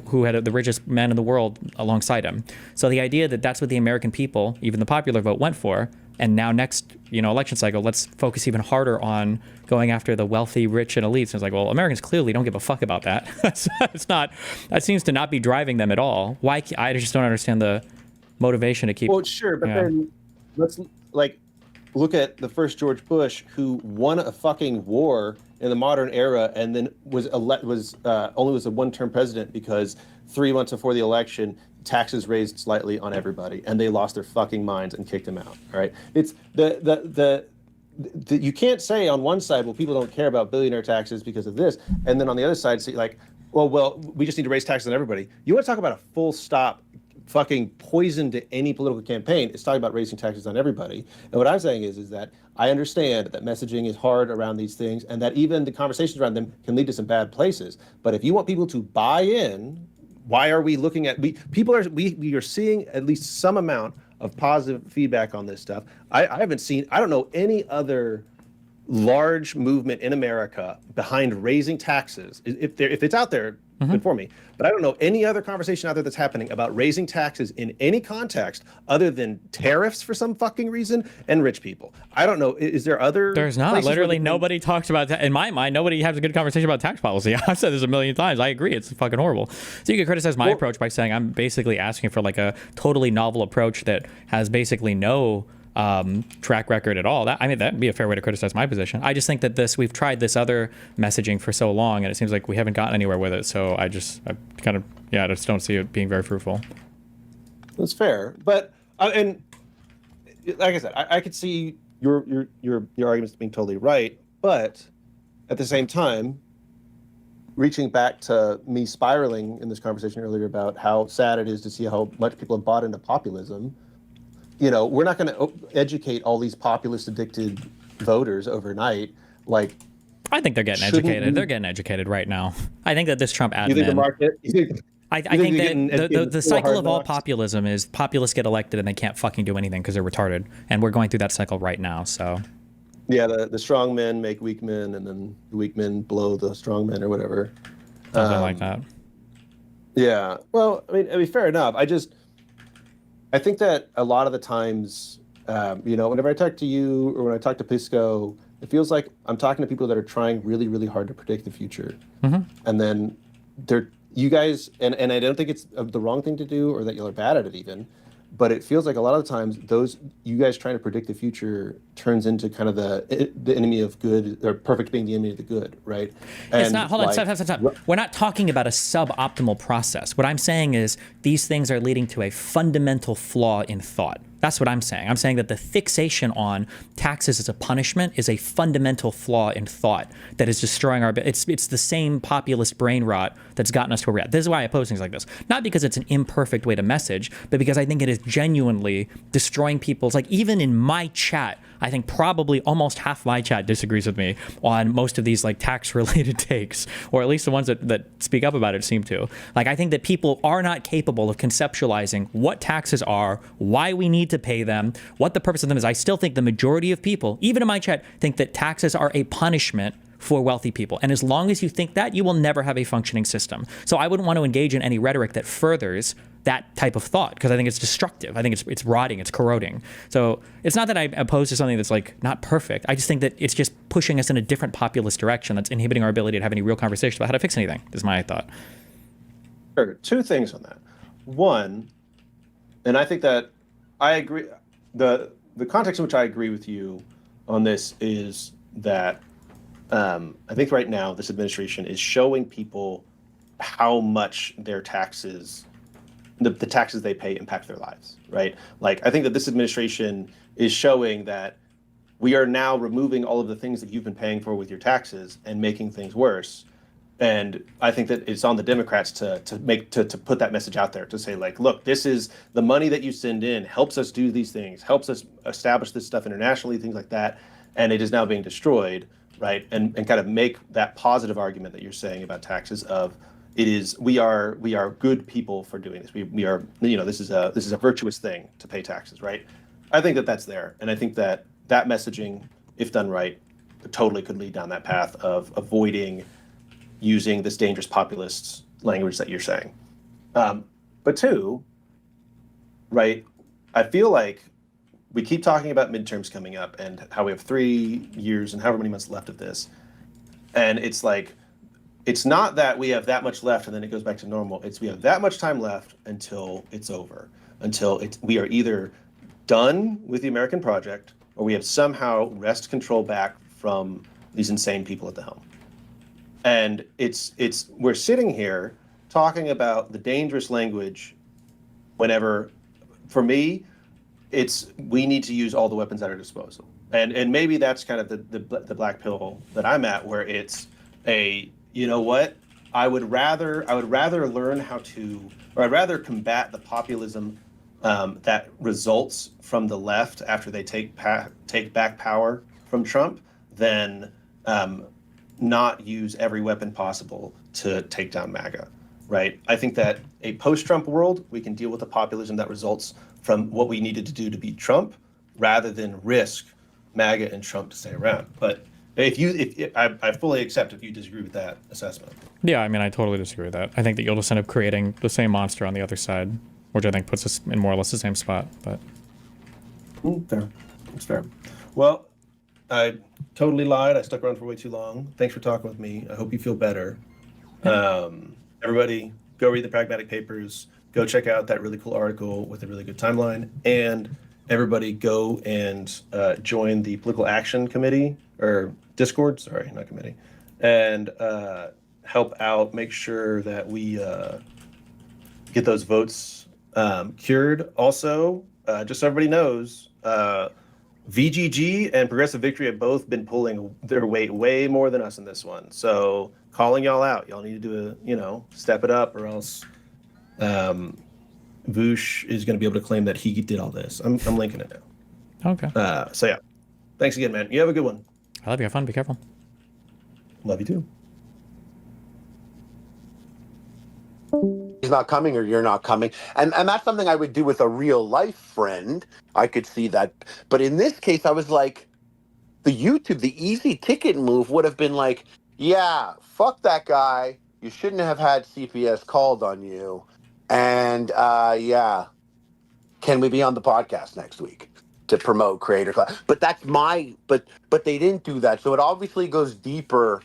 who had the richest man in the world alongside him. So the idea that that's what the American people, even the popular vote, went for, and now next, election cycle, let's focus even harder on going after the wealthy, rich, and elites. And it's like, well, Americans clearly don't give a fuck about that. That seems to not be driving them at all. Why? I just don't understand the motivation to keep. Well, sure, but then let's look at the first George Bush, who won a fucking war in the modern era, and then was only a one-term president because 3 months before the election, taxes raised slightly on everybody, and they lost their fucking minds and kicked him out. All right, it's you can't say on one side, well, people don't care about billionaire taxes because of this, and then on the other side, say like, well, we just need to raise taxes on everybody. You want to talk about a full stop fucking poison to any political campaign? It's talking about raising taxes on everybody. And what I'm saying is that I understand that messaging is hard around these things, and that even the conversations around them can lead to some bad places. But if you want people to buy in, why are we looking at we are seeing at least some amount of positive feedback on this stuff. I don't know any other large movement in America behind raising taxes. If it's out there, good for me. But I don't know any other conversation out there that's happening about raising taxes in any context other than tariffs for some fucking reason and rich people. I don't know. Is there other? There's not. Literally nobody talks about that. In my mind, nobody has a good conversation about tax policy. I've said this a million times. I agree. It's fucking horrible. So you can criticize my approach by saying I'm basically asking for like a totally novel approach that has basically no track record at all. That'd be a fair way to criticize my position. I just think that we've tried this other messaging for so long, and it seems like we haven't gotten anywhere with it. So I just don't see it being very fruitful. That's fair, but and like I said, I could see your arguments being totally right, but at the same time, reaching back to me spiraling in this conversation earlier about how sad it is to see how much people have bought into populism. We're not going to educate all these populist addicted voters overnight. Like, I think they're getting educated. They're getting educated right now. I think that this Trump admin. You think the market? I think think you're that getting the full cycle hard of all knocks? populism is populists get elected and they can't fucking do anything because they're retarded. And we're going through that cycle right now. So Yeah, the strong men make weak men, and then the weak men blow the strong men or whatever. something like that. Yeah. Well, I mean, fair enough. I think that a lot of the times, whenever I talk to you or when I talk to Pisco, it feels like I'm talking to people that are trying really, really hard to predict the future. And then you guys, and I don't think it's the wrong thing to do or that y'all are bad at it even, but it feels like a lot of the times you guys trying to predict the future turns into kind of the enemy of good, or perfect being the enemy of the good, right? It's not. Hold on. Stop. We're not talking about a suboptimal process. What I'm saying is these things are leading to a fundamental flaw in thought. That's what I'm saying. I'm saying that the fixation on taxes as a punishment is a fundamental flaw in thought that is destroying our. It's the same populist brain rot that's gotten us to where we're at. This is why I oppose things like this. Not because it's an imperfect way to message, but because I think it is genuinely destroying people's. Like even in my chat, I think probably almost half my chat disagrees with me on most of these like tax-related takes, or at least the ones that speak up about it seem to. Like I think that people are not capable of conceptualizing what taxes are, why we need to pay them, what the purpose of them is. I still think the majority of people, even in my chat, think that taxes are a punishment for wealthy people. And as long as you think that, you will never have a functioning system. So I wouldn't want to engage in any rhetoric that furthers that type of thought, because I think it's destructive. I think it's rotting, it's corroding. So it's not that I'm opposed to something that's like not perfect. I just think that it's just pushing us in a different populist direction that's inhibiting our ability to have any real conversation about how to fix anything, is my thought. Sure. Two things on that. One, and I think that I agree, the context in which I agree with you on this is that I think right now this administration is showing people how much their taxes, the taxes they pay impact their lives, right? Like, I think that this administration is showing that we are now removing all of the things that you've been paying for with your taxes and making things worse. And I think that it's on the Democrats to put that message out there, to say, like, look, this is the money that you send in helps us do these things, helps us establish this stuff internationally, things like that, and it is now being destroyed, right? And kind of make that positive argument that you're saying about taxes of we are good people for doing this. We are, this is a virtuous thing to pay taxes, right? I think that that's there, and I think that messaging, if done right, totally could lead down that path of avoiding using this dangerous populist language that you're saying. But two, right, I feel like we keep talking about midterms coming up and how we have 3 years and however many months left of this. And it's like, it's not that we have that much left and then it goes back to normal. It's we have that much time left until it's over, until we are either done with the American project or we have somehow wrested control back from these insane people at the helm. And we're sitting here talking about the dangerous language whenever, for me, we need to use all the weapons at our disposal. And maybe that's kind of the black pill that I'm at, where it's you know what? I would rather learn how to, or I'd rather combat the populism that results from the left after they take back power from Trump than not use every weapon possible to take down MAGA, right? I think that a post-Trump world, we can deal with the populism that results from what we needed to do to beat Trump, rather than risk MAGA and Trump to stay around. But I fully accept if you disagree with that assessment. Yeah, I mean, I totally disagree with that. I think that you'll just end up creating the same monster on the other side, which I think puts us in more or less the same spot. But fair, it's fair. Well, I totally lied. I stuck around for way too long. Thanks for talking with me. I hope you feel better. Everybody, go read the Pragmatic Papers. Go check out that really cool article with a really good timeline. And everybody go and join the Political Action Committee, or Discord, sorry, not committee, and help out, make sure that we get those votes cured. Also, just so everybody knows, VGG and Progressive Victory have both been pulling their weight way more than us in this one. So calling y'all out. Y'all need to do step it up, or else Voosh is going to be able to claim that he did all this. I'm linking it now. Okay. So yeah, thanks again, man. You have a good one. I love you. Have fun. Be careful. Love you too. he's not coming or you're not coming. And that's something I would do with a real life friend. I could see that. But in this case, I was like, the easy ticket move would have been like, yeah, fuck that guy. You shouldn't have had CPS called on you. And yeah, can we be on the podcast next week to promote creator class? But that's but they didn't do that. So it obviously goes deeper.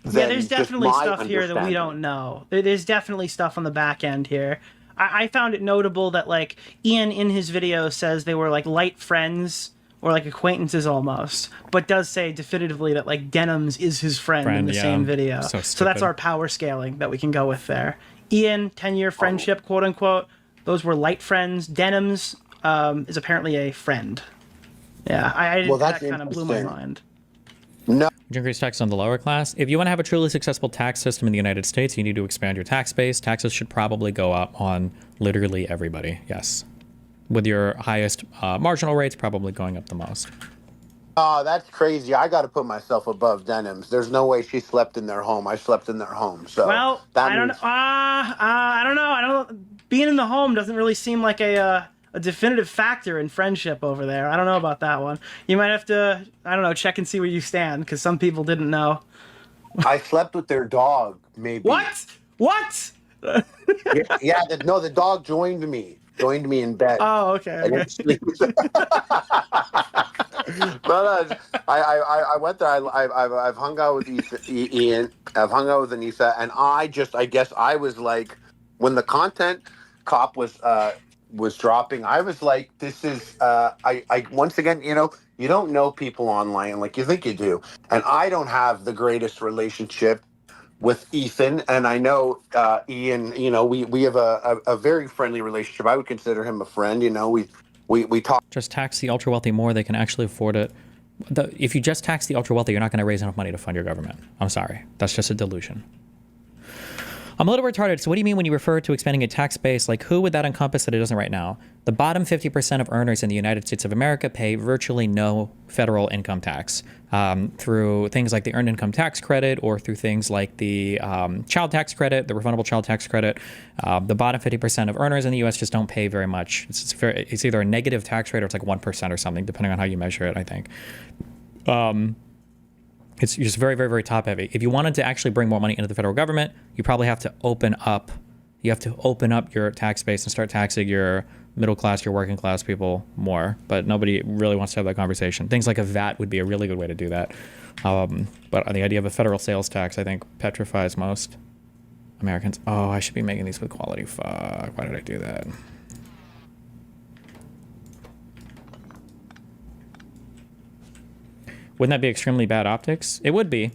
Yeah, there's definitely stuff here that we don't know. There's definitely stuff on the back end here. I found it notable that, like, Ian in his video says they were, like, light friends or, like, acquaintances almost, but does say definitively that, like, Denims is his friend in the same video. So that's our power scaling that we can go with there. Ian, 10-year friendship, quote-unquote, those were light friends. Denims is apparently a friend. Yeah, that kind of blew my mind. No. Increase taxes on the lower class. If you want to have a truly successful tax system in the United States, you need to expand your tax base. Taxes should probably go up on literally everybody. Yes. With your highest marginal rates probably going up the most. Oh, that's crazy. I got to put myself above Denims. There's no way she slept in their home. I slept in their home. So well, I don't know. Being in the home doesn't really seem like a definitive factor in friendship over there. I don't know about that one. You might have to, I don't know, check and see where you stand, because some people didn't know. I slept with their dog, maybe. What? Yeah, the dog joined me in bed. Oh, okay. But I went there. I've hung out with Ian. I've hung out with Anissa, and I guess I was like, when the content cop was dropping, I was like, this is I once again, you don't know people online like you think you do, and I don't have the greatest relationship with Ethan, and I know Ian, we have a very friendly relationship. I would consider him a friend. We talk. Just tax the ultra wealthy more; they can actually afford it. If you just tax the ultra wealthy, you're not going to raise enough money to fund your government. I'm sorry, that's just a delusion. I'm a little retarded. So what do you mean when you refer to expanding a tax base? Like, who would that encompass that it doesn't right now? The bottom 50% of earners in the United States of America pay virtually no federal income tax through things like the Earned Income Tax Credit or through things like the child tax credit, the refundable child tax credit. The bottom 50% of earners in the U.S. just don't pay very much. It's either a negative tax rate or it's like 1% or something, depending on how you measure it, I think. It's just very, very, very top heavy. If you wanted to actually bring more money into the federal government, you probably have to open up. You have to open up your tax base and start taxing your middle class, your working class people more. But nobody really wants to have that conversation. Things like a VAT would be a really good way to do that. But the idea of a federal sales tax, I think, petrifies most Americans. Oh, I should be making these with quality. Fuck, why did I do that? Wouldn't that be extremely bad optics? It would be.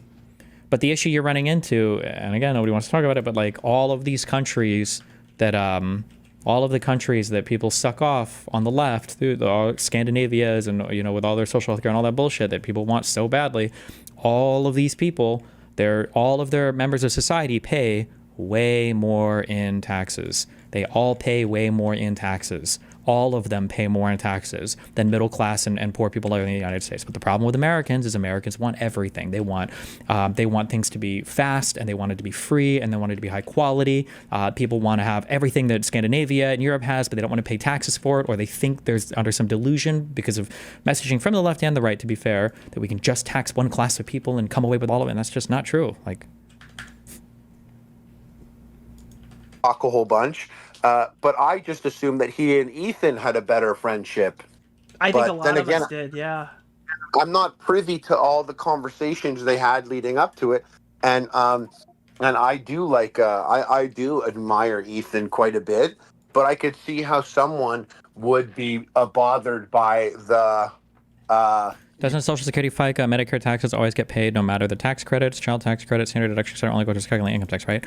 But the issue you're running into, and again, nobody wants to talk about it, but like all of these countries that, all of the countries that people suck off on the left through the Scandinavias and, with all their social health care and all that bullshit that people want so badly, all of these people, all of their members of society pay way more in taxes. They all pay way more in taxes. All of them pay more in taxes than middle class and poor people in the United States. But the problem with Americans is Americans want everything. They want things to be fast, and they want it to be free, and they want it to be high quality. People want to have everything that Scandinavia and Europe has, but they don't want to pay taxes for it, or they think there's under some delusion because of messaging from the left and the right, to be fair, that we can just tax one class of people and come away with all of it. And that's just not true. Talk a whole bunch. But I just assumed that he and Ethan had a better friendship. I think a lot of us did, yeah. I'm not privy to all the conversations they had leading up to it, and I do I do admire Ethan quite a bit, but I could see how someone would be bothered by the. Doesn't Social Security, FICA, Medicare taxes always get paid no matter the tax credits, child tax credits, standard deductions credit only go to calculating income tax, right?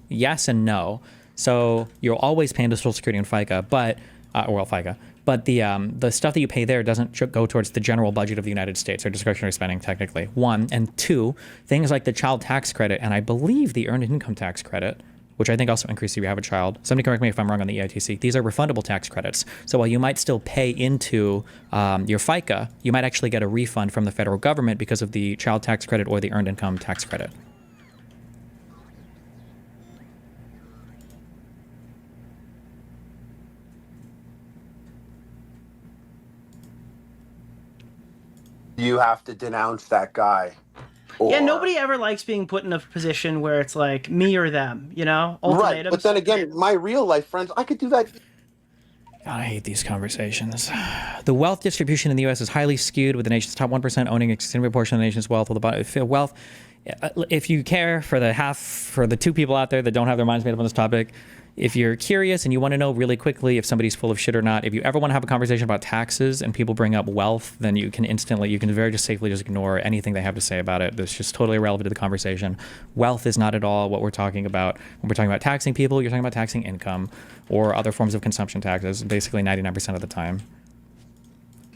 Yes and no. So you'll always pay into Social Security and FICA, but FICA. But the stuff that you pay there doesn't go towards the general budget of the United States or discretionary spending, technically. One. And two, things like the child tax credit and I believe the earned income tax credit, which I think also increases if you have a child. Somebody correct me if I'm wrong on the EITC. These are refundable tax credits. So while you might still pay into your FICA, you might actually get a refund from the federal government because of the child tax credit or the earned income tax credit. you have to denounce that guy. Yeah, Or- nobody ever likes being put in a position where it's like me or them, you know? Right, Ultimatums. but then again, my real life friends, I could do that. God, I hate these conversations. The wealth distribution in the U.S. is highly skewed, with the nation's top 1% owning a significant portion of the nation's wealth. If you care for the 2 people out there that don't have their minds made up on this topic, if you're curious and you want to know really quickly if somebody's full of shit or not, if you ever want to have a conversation about taxes and people bring up wealth, then you can very just safely just ignore anything they have to say about it. It's just totally irrelevant to the conversation. Wealth is not at all what we're talking about. When we're talking about taxing people, you're talking about taxing income or other forms of consumption taxes, basically 99% of the time.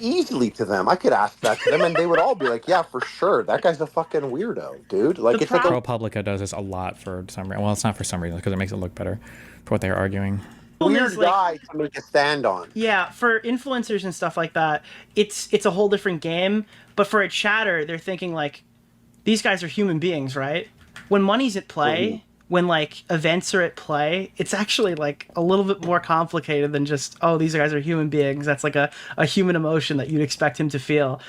Easily to them. I could ask that to them and they would all be like, yeah, for sure. That guy's a fucking weirdo, dude. Like, it's like ProPublica does this a lot for some reason. Well, it's not for some reason, because it makes it look better for what they're arguing. weird guy to make a stand on. Yeah, for influencers and stuff like that, it's a whole different game. But for a chatter, they're thinking like, these guys are human beings, right? When money's at play, when like events are at play, it's actually like a little bit more complicated than just, oh, these guys are human beings. That's like a human emotion that you'd expect him to feel.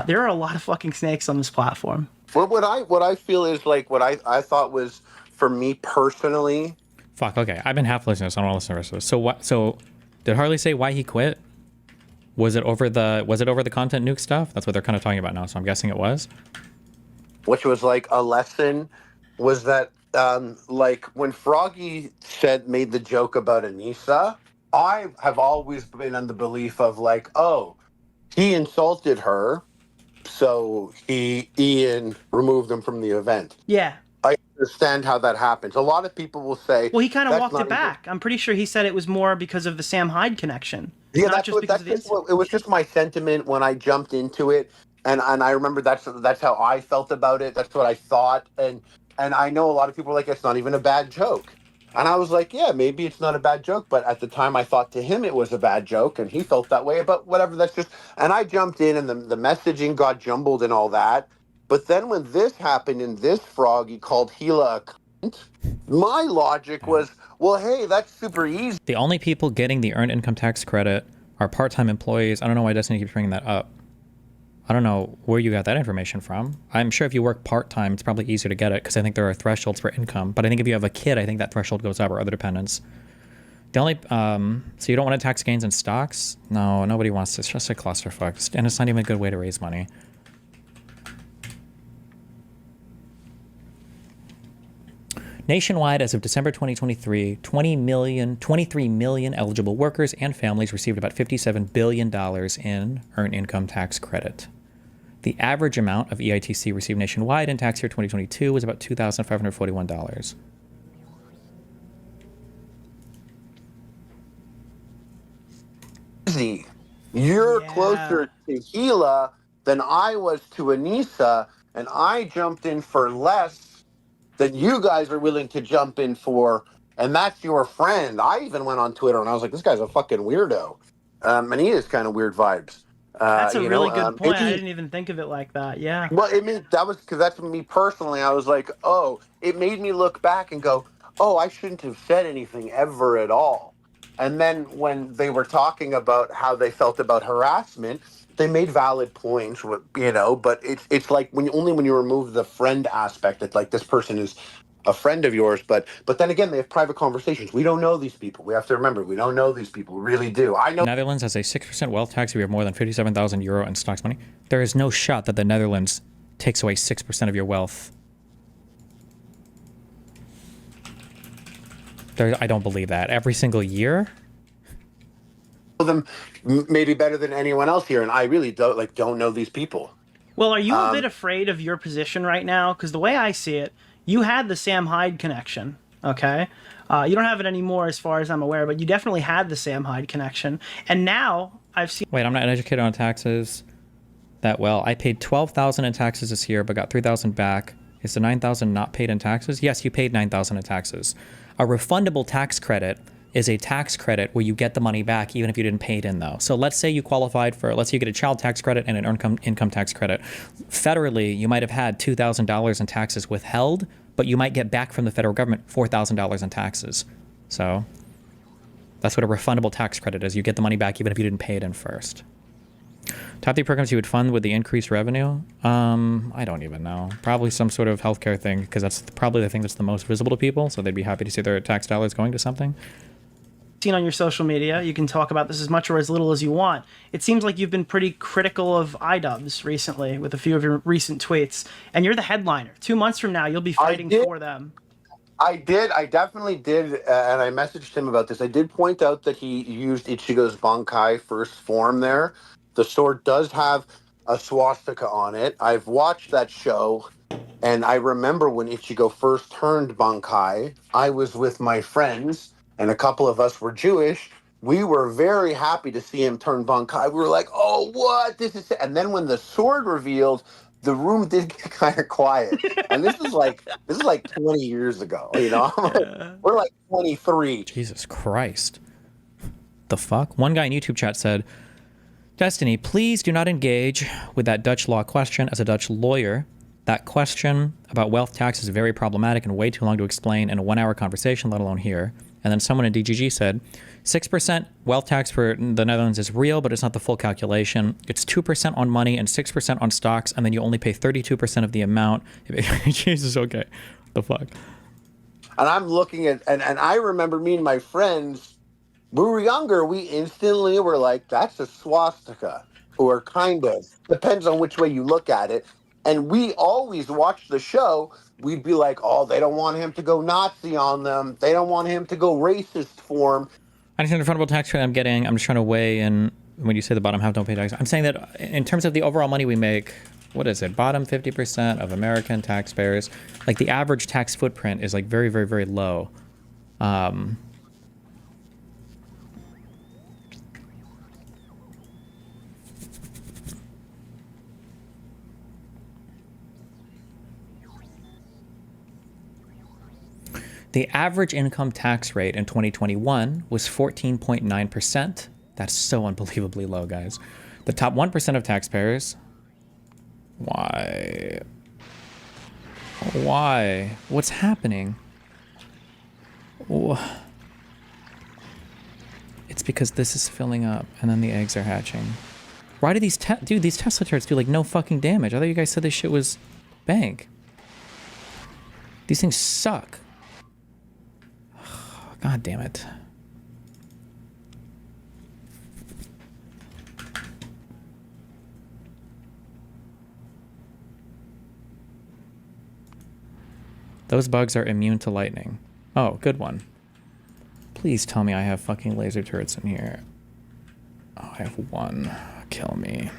There are a lot of fucking snakes on this platform. What I feel is like what I thought was, for me personally. Fuck. Okay, I've been half listening to this. I don't want to listen to the rest of this. So what? So did Harley say why he quit? Was it over the content nuke stuff? That's what they're kind of talking about now. So I'm guessing it was. Which was like a lesson, was that like when Froggy made the joke about Anissa, I have always been in the belief of like, oh, he insulted her, so Ian removed him from the event. Yeah. I understand how that happens. A lot of people will say, well, he kind of walked it back. I'm pretty sure he said it was more because of the Sam Hyde connection. Yeah, not just because of the incident. It was just my sentiment when I jumped into it, and I remember that's how I felt about it. That's what I thought, and I know a lot of people are like, it's not even a bad joke, and I was like, yeah, maybe it's not a bad joke, but at the time I thought to him it was a bad joke, and he felt that way. But whatever, that's just. And I jumped in, and the messaging got jumbled and all that. But then when this happened, and this Froggy called Gila a cunt, my logic was, well, hey, that's super easy. The only people getting the earned income tax credit are part-time employees. I don't know why Destiny keeps bringing that up. I don't know where you got that information from. I'm sure if you work part-time, it's probably easier to get it because I think there are thresholds for income. But I think if you have a kid, I think that threshold goes up, or other dependents. The only, so you don't want to tax gains in stocks? No, nobody wants this. It's just a clusterfuck. And it's not even a good way to raise money. Nationwide, as of December 2023, 23 million eligible workers and families received about $57 billion in earned income tax credit. The average amount of EITC received nationwide in tax year 2022 was about $2,541. You're closer to Gila than I was to Anissa, and I jumped in for less than you guys are willing to jump in for, and that's your friend. I even went on Twitter and I was like, this guy's a fucking weirdo. And he is kind of weird vibes. That's a really good point. I didn't even think of it like that. Yeah. Well, that's me personally. I was like, oh, it made me look back and go, oh, I shouldn't have said anything ever at all. And then when they were talking about how they felt about harassment, they made valid points, you know, but it's like when you remove the friend aspect, it's like this person is a friend of yours, but then again, they have private conversations. We don't know these people. We have to remember, we don't know these people. We really do. I know Netherlands has a 6% wealth tax if you have more than 57,000 euro in stocks money. There is no shot that the Netherlands takes away 6% of your wealth. I don't believe that. Every single year? Them maybe better than anyone else here, and I really don't know these people. Well, are you a bit afraid of your position right now? Because the way I see it, you had the Sam Hyde connection, okay? You don't have it anymore as far as I'm aware, but you definitely had the Sam Hyde connection. And now I've seen... Wait, I'm not educated on taxes that well. I paid $12,000 in taxes this year, but got $3,000 back. Is the $9,000 not paid in taxes? Yes, you paid $9,000 in taxes. A refundable tax credit is a tax credit where you get the money back even if you didn't pay it in, though. So let's say you qualified for, let's say you get a child tax credit and an income tax credit. Federally, you might have had $2,000 in taxes withheld, but you might get back from the federal government $4,000 in taxes. So that's what a refundable tax credit is. You get the money back even if you didn't pay it in first. Top 3 programs you would fund with the increased revenue? I don't even know. Probably some sort of healthcare thing, because that's probably the thing that's the most visible to people, so they'd be happy to see their tax dollars going to something. Seen on your social media, you can talk about this as much or as little as you want. It seems like you've been pretty critical of iDubbbz recently with a few of your recent tweets, and you're the headliner. 2 months from now, you'll be fighting for them. I definitely did, and I messaged him about this. I did point out that he used Ichigo's Bankai first form there. The sword does have a swastika on it. I've watched that show, and I remember when Ichigo first turned Bankai, I was with my friends, and a couple of us were Jewish. We were very happy to see him turn Bankai. We were like, oh, what? This is... And then when the sword revealed, the room did get kind of quiet. And this is like 20 years ago, you know? We're like 23. Jesus Christ. The fuck? One guy in YouTube chat said, Destiny, please do not engage with that Dutch law question as a Dutch lawyer. That question about wealth tax is very problematic and way too long to explain in a 1-hour conversation, let alone here. And then someone in DGG said, 6% wealth tax for the Netherlands is real, but it's not the full calculation. It's 2% on money and 6% on stocks, and then you only pay 32% of the amount. Jesus, okay. What the fuck? And I'm looking at, and I remember me and my friends, we were younger, we instantly were like, that's a swastika, or kind of. Depends on which way you look at it. And we always watched the show. We'd be like, oh, they don't want him to go Nazi on them. They don't want him to go racist for him. I understand the refundable tax credit I'm just trying to weigh in when you say the bottom half don't pay tax. I'm saying that in terms of the overall money we make, what is it? Bottom 50% of American taxpayers, like the average tax footprint is like very, very, very low. The average income tax rate in 2021 was 14.9%. That's so unbelievably low, guys. The top 1% of taxpayers. Why? Why? What's happening? It's because this is filling up and then the eggs are hatching. Why do these these Tesla turrets do like no fucking damage? I thought you guys said this shit was bank. These things suck. God damn it. Those bugs are immune to lightning. Oh, good one. Please tell me I have fucking laser turrets in here. Oh, I have one. Kill me.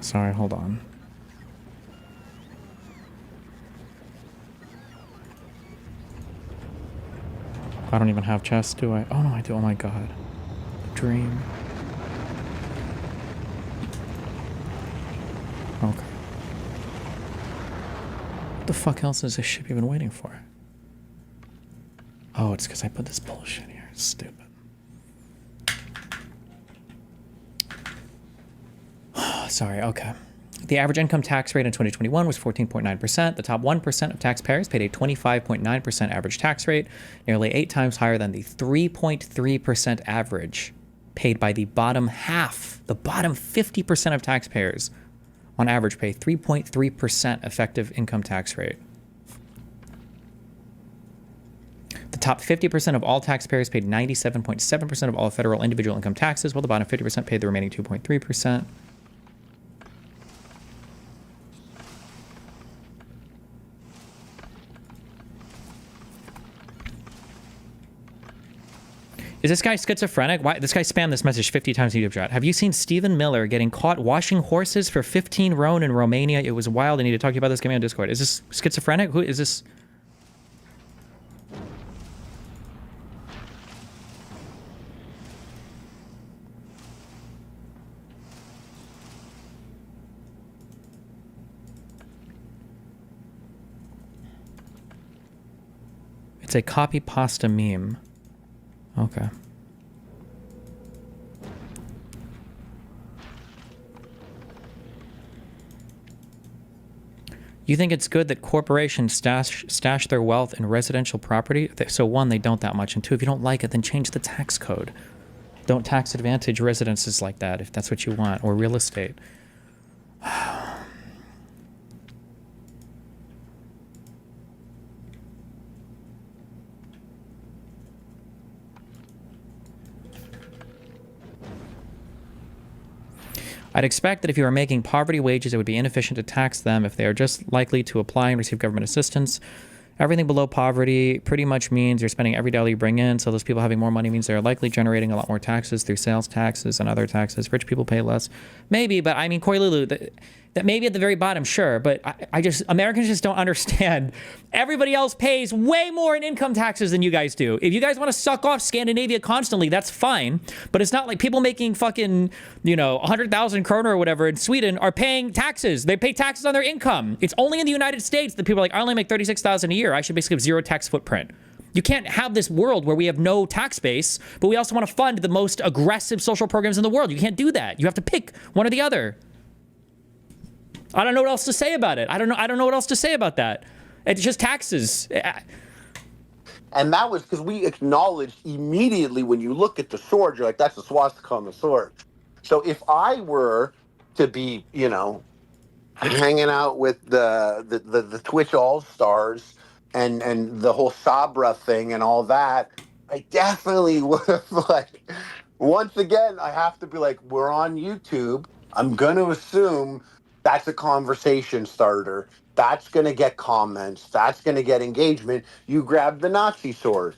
Sorry, hold on. I don't even have chests, do I? Oh no, I do. Oh my god. Dream. Okay. What the fuck else is this ship even waiting for? Oh, it's because I put this bullshit here. It's stupid. Sorry, okay. The average income tax rate in 2021 was 14.9%. The top 1% of taxpayers paid a 25.9% average tax rate, nearly 8 times higher than the 3.3% average paid by the bottom half. The bottom 50% of taxpayers, on average, pay 3.3% effective income tax rate. The top 50% of all taxpayers paid 97.7% of all federal individual income taxes, while the bottom 50% paid the remaining 2.3%. Is this guy schizophrenic? Why this guy spammed this message 50 times in YouTube chat. Have you seen Stephen Miller getting caught washing horses for 15 RON in Romania? It was wild. I need to talk to you about this. Get me on Discord. Is this schizophrenic? Who is this? It's a copy pasta meme. Okay. You think it's good that corporations stash their wealth in residential property? So one, they don't that much, and two, if you don't like it, then change the tax code. Don't tax advantage residences like that if that's what you want, or real estate. I'd expect that if you are making poverty wages, it would be inefficient to tax them if they are just likely to apply and receive government assistance. Everything below poverty pretty much means you're spending every dollar you bring in, so those people having more money means they're likely generating a lot more taxes through sales taxes and other taxes. Rich people pay less. Maybe, but I mean, Corey Lulu, that maybe at the very bottom, sure, but Americans just don't understand. Everybody else pays way more in income taxes than you guys do. If you guys want to suck off Scandinavia constantly, that's fine, but it's not like people making fucking, 100,000 kroner or whatever in Sweden are paying taxes. They pay taxes on their income. It's only in the United States that people are like, I only make 36,000 a year. I should basically have zero tax footprint. You can't have this world where we have no tax base, but we also want to fund the most aggressive social programs in the world. You can't do that. You have to pick one or the other. I don't know what else to say about it. I don't know what else to say about that. It's just taxes. And that was because we acknowledged immediately when you look at the sword, you're like, that's the swastika on the sword. So if I were to be, hanging out with the Twitch All-Stars and the whole Sabra thing and all that, I definitely would have, once again, I have to be like, we're on YouTube. I'm going to assume that's a conversation starter. That's going to get comments. That's going to get engagement. You grab the Nazi sword.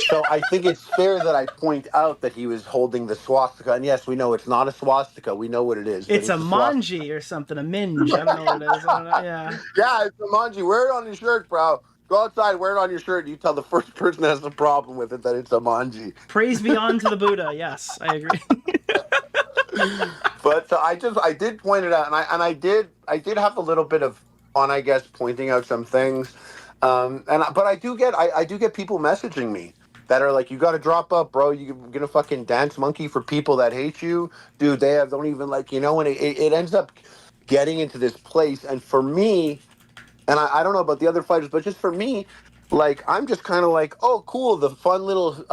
So I think it's fair that I point out that he was holding the swastika. And yes, we know it's not a swastika. We know what it is. It's a manji or something, a minge. I don't know what it is. Yeah. Yeah, it's a manji. Wear it on your shirt, bro. Go outside, wear it on your shirt, and you tell the first person that has a problem with it that it's a manji. Praise be on to the Buddha. Yes, I agree. But I did point it out, and I did have a little bit of fun, I guess, pointing out some things. But I do get people messaging me that are like, you got to drop up, bro. You're gonna fucking dance monkey for people that hate you, dude. Don't even and it ends up getting into this place. And for me, and I don't know about the other fighters, but just for me, I'm just kind of like, oh, cool. The fun little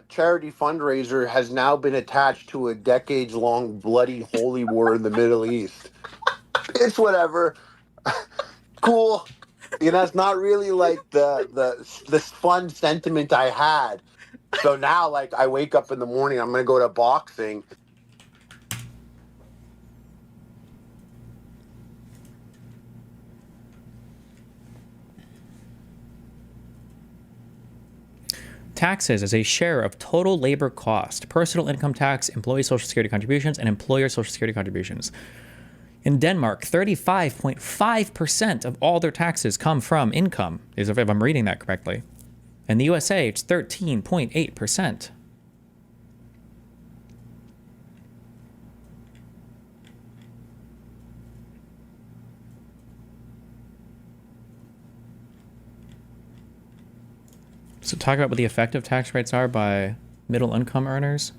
charity fundraiser has now been attached to a decades-long bloody holy war in the Middle East. It's whatever. Cool. It's not really the fun sentiment I had. So now, I wake up in the morning, I'm going to go to boxing. Taxes as a share of total labor cost, personal income tax, employee social security contributions, and employer social security contributions. In Denmark, 35.5% of all their taxes come from income, if I'm reading that correctly. In the USA, it's 13.8%. So talk about what the effective tax rates are by middle income earners.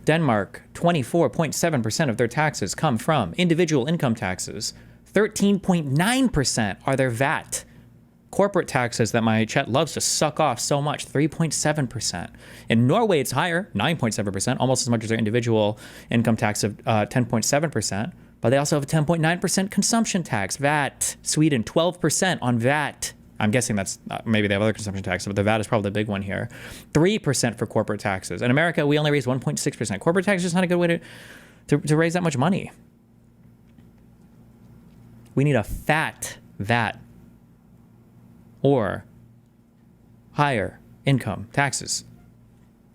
Denmark, 24.7% of their taxes come from individual income taxes. 13.9% are their VAT. Corporate taxes that my chat loves to suck off so much, 3.7%. In Norway, it's higher, 9.7%, almost as much as their individual income tax of 10.7%. But they also have a 10.9% consumption tax, VAT. Sweden, 12% on VAT. I'm guessing that's, maybe they have other consumption taxes, but the VAT is probably the big one here. 3% for corporate taxes. In America, we only raise 1.6%. Corporate tax is just not a good way to raise that much money. We need a fat VAT or higher income taxes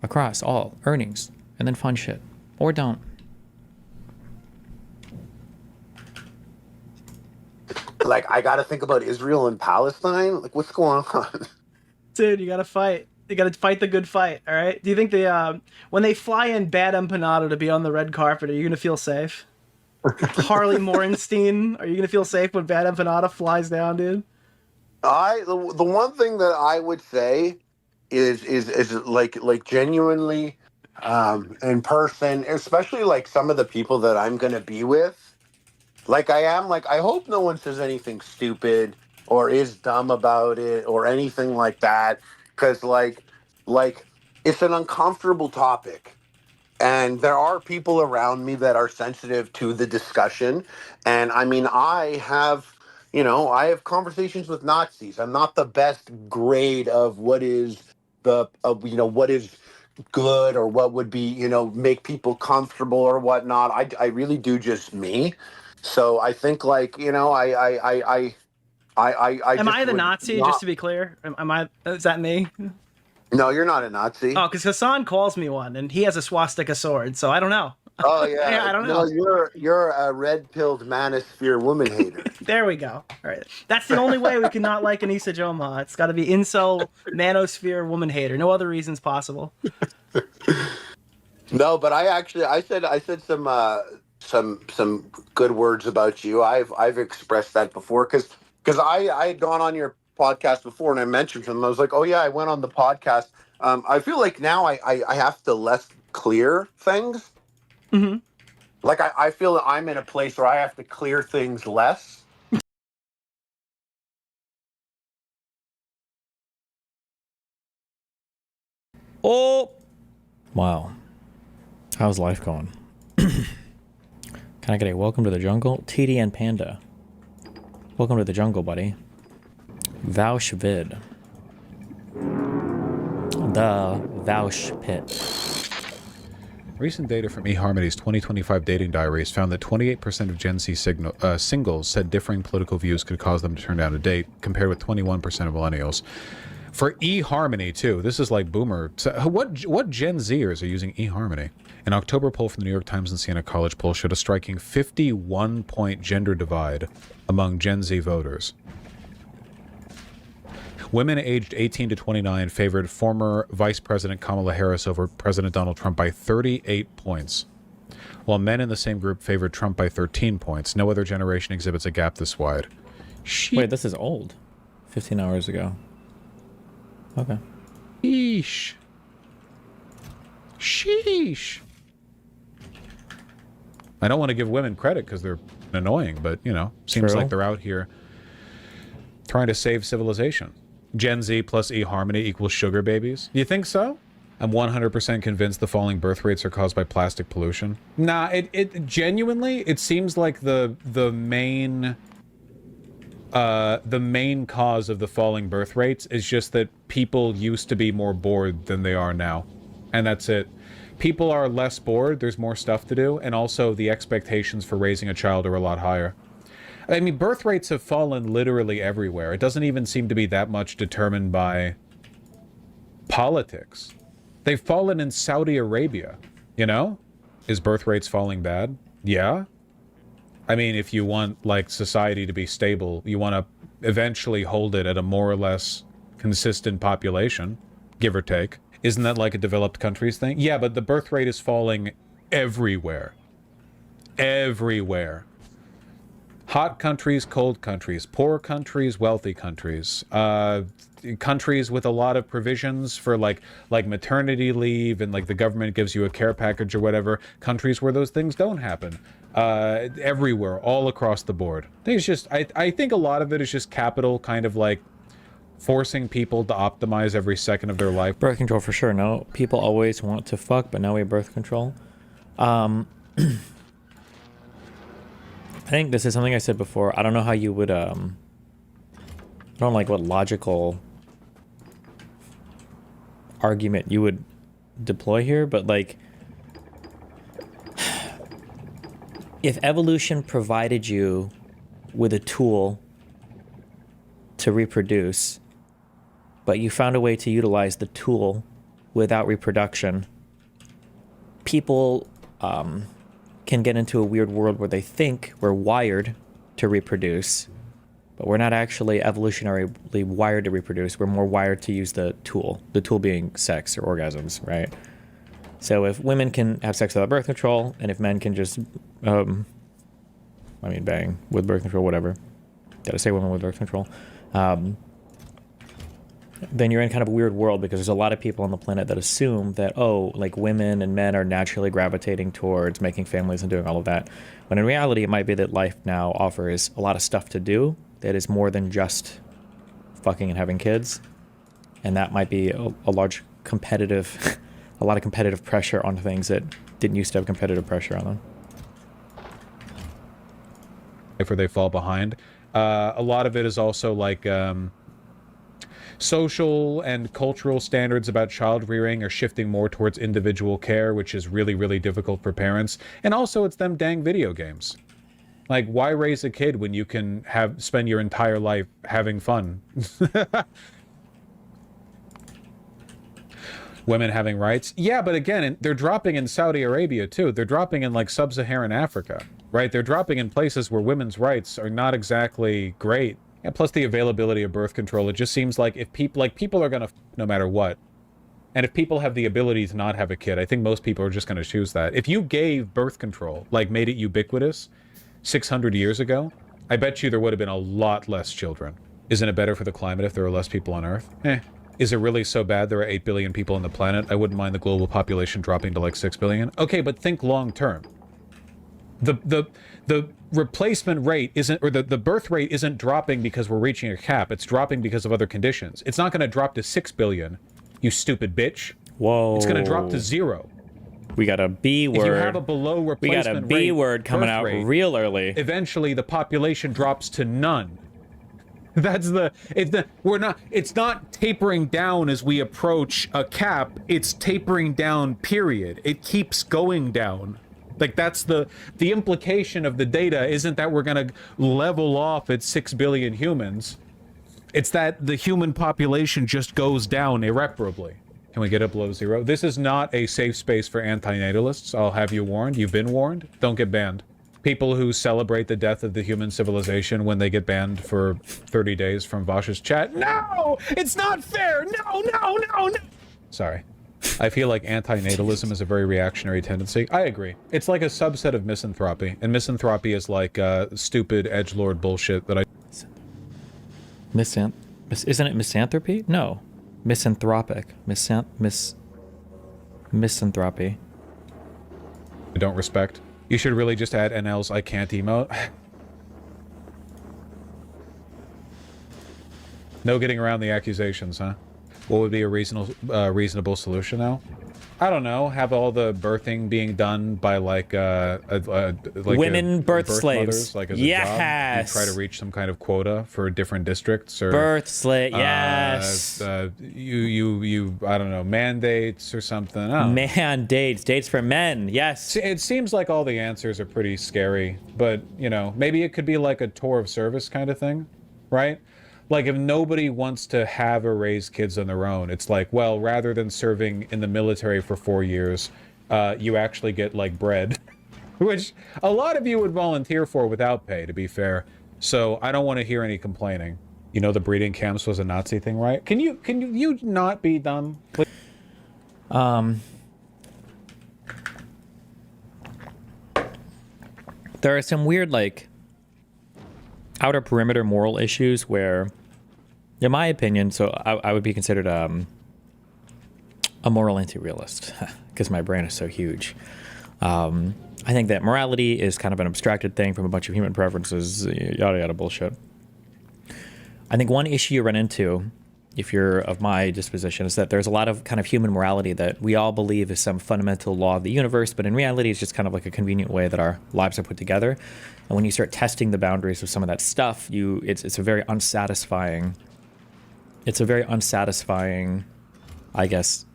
across all earnings, and then fund shit. Or don't. I got to think about Israel and Palestine. What's going on? Dude, you got to fight. You got to fight the good fight, all right? Do you think when they fly in Bad Empanada to be on the red carpet, are you going to feel safe? Harley Morenstein? Are you gonna feel safe when Bad Empanada flies down, dude? The one thing that I would say is like genuinely in person, especially like some of the people that I'm gonna be with. Like I hope no one says anything stupid or is dumb about it or anything like that, because like it's an uncomfortable topic. And there are people around me that are sensitive to the discussion. And I mean, I have conversations with Nazis. I'm not the best grade of what is what is good or what would be, make people comfortable or whatnot. I really do just me. So I think like, I Am just I the would Nazi? not. Just to be clear, am I? Is that me? No, you're not a Nazi. Oh, because Hassan calls me one, and he has a swastika sword, so I don't know. Oh yeah. I don't No, know. you're a red-pilled manosphere woman hater. There we go. All right, that's the only way we can not like Anissa Joma. It's got to be incel, manosphere, woman hater. No other reasons possible. No, but I said some good words about you. I've expressed that before because I had gone on your podcast before and I mentioned them. I was like, oh yeah, I went on the podcast. I feel like now I have to less clear things. Mm-hmm. Like I feel that I'm in a place where I have to clear things less. Oh, wow. How's life going? Can I get a welcome to the jungle? TD and Panda. Welcome to the jungle, buddy. Vaush vid. The Vaush pit. Recent data from eHarmony's 2025 dating diaries found that 28% of Gen Z singles said differing political views could cause them to turn down a date, compared with 21% of millennials. For eHarmony, too. This is like boomer. So what Gen Zers are using eHarmony? An October poll from the New York Times and Siena College poll showed a striking 51-point gender divide among Gen Z voters. Women aged 18 to 29 favored former Vice President Kamala Harris over President Donald Trump by 38 points, while men in the same group favored Trump by 13 points. No other generation exhibits a gap this wide. Wait, this is old. 15 hours ago. Okay. Sheesh. Sheesh. I don't want to give women credit because they're annoying, but, seems True. like they're out here trying to save civilization. Gen Z plus eHarmony equals sugar babies. You think so? I'm 100% convinced the falling birth rates are caused by plastic pollution. Nah, it genuinely, it seems like the main cause of the falling birth rates is just that people used to be more bored than they are now. And that's it. People are less bored, there's more stuff to do, and also the expectations for raising a child are a lot higher. I mean, birth rates have fallen literally everywhere. It doesn't even seem to be that much determined by politics. They've fallen in Saudi Arabia, Is birth rates falling bad? Yeah. I mean, if you want, like, society to be stable, you want to eventually hold it at a more or less consistent population, give or take. Isn't that like a developed countries thing? Yeah, but the birth rate is falling everywhere. Everywhere. Hot countries, cold countries, poor countries, wealthy countries, countries with a lot of provisions for like maternity leave and like the government gives you a care package or whatever, countries where those things don't happen. Everywhere, all across the board. I think a lot of it is just capital kind of like forcing people to optimize every second of their life. Birth control for sure. No, people always want to fuck, but now we have birth control. I think this is something I said before. I don't know how you would, I don't like what logical argument you would deploy here, but like, if evolution provided you with a tool to reproduce, but you found a way to utilize the tool without reproduction, people, can get into a weird world where they think we're wired to reproduce, but we're not actually evolutionarily wired to reproduce. We're more wired to use the tool being sex or orgasms, right? So if women can have sex without birth control, and if men can just I mean, bang, with birth control, whatever. Did I say women with birth control? Then you're in kind of a weird world because there's a lot of people on the planet that assume that, oh, like women and men are naturally gravitating towards making families and doing all of that. When in reality, it might be that life now offers a lot of stuff to do that is more than just fucking and having kids. And that might be a large competitive, a lot of competitive pressure on things that didn't used to have competitive pressure on them. Where they fall behind. A lot of it is also like social and cultural standards about child rearing are shifting more towards individual care, which is really, really difficult for parents. And also it's them dang video games. Like, why raise a kid when you can spend your entire life having fun? Women having rights? Yeah, but again, they're dropping in Saudi Arabia too. They're dropping in like sub-Saharan Africa, right? They're dropping in places where women's rights are not exactly great. And plus the availability of birth control, it just seems like if people are gonna no matter what. And if people have the ability to not have a kid, I think most people are just gonna choose that. If you gave birth control, like made it ubiquitous 600 years ago, I bet you there would have been a lot less children. Isn't it better for the climate if there are less people on Earth? Is it really so bad there are 8 billion people on the planet? I wouldn't mind the global population dropping to like 6 billion. Okay, but think long term. The replacement rate isn't, or the birth rate isn't dropping because we're reaching a cap. It's dropping because of other conditions. It's not going to drop to 6 billion, you stupid bitch. Whoa. It's going to drop to 0. We got a B word. If you have a below replacement rate, we got a B word coming out real early. Eventually, the population drops to none. It's not tapering down as we approach a cap. It's tapering down, period. It keeps going down. Like, that's the implication of the data isn't that we're going to level off at 6 billion humans. It's that the human population just goes down irreparably. Can we get it below 0? This is not a safe space for antinatalists. I'll have you warned. You've been warned. Don't get banned. People who celebrate the death of the human civilization when they get banned for 30 days from Vosh's chat. No! It's not fair! No! Sorry. I feel like antinatalism is a very reactionary tendency. I agree. It's like a subset of misanthropy, and misanthropy is like stupid edgelord bullshit that I... Isn't it misanthropy? No. Misanthropic. Misanthropy. I don't respect. You should really just add NL's I can't emote. No getting around the accusations, huh? What would be a reasonable solution now? I don't know. Have all the birthing being done by like women birth slaves. Mothers, like as a job. You try to reach some kind of quota for different districts or birth slave. Yes. You I don't know, mandates or something. Mandates, dates for men. Yes. It seems like all the answers are pretty scary, but you know, maybe it could be like a tour of service kind of thing, right? Like, if nobody wants to have or raise kids on their own, it's like, well, rather than serving in the military for 4 years, you actually get, like, bread. Which a lot of you would volunteer for without pay, to be fair. So I don't want to hear any complaining. You know the breeding camps was a Nazi thing, right? Can you not be dumb? There are some weird, like, outer perimeter moral issues where, in my opinion, so I would be considered a moral anti-realist because my brain is so huge. I think that morality is kind of an abstracted thing from a bunch of human preferences, yada yada bullshit. I think one issue you run into, if you're of my disposition, is that there's a lot of kind of human morality that we all believe is some fundamental law of the universe, but in reality it's just kind of like a convenient way that our lives are put together. And when you start testing the boundaries of some of that stuff, it's a very unsatisfying, I guess,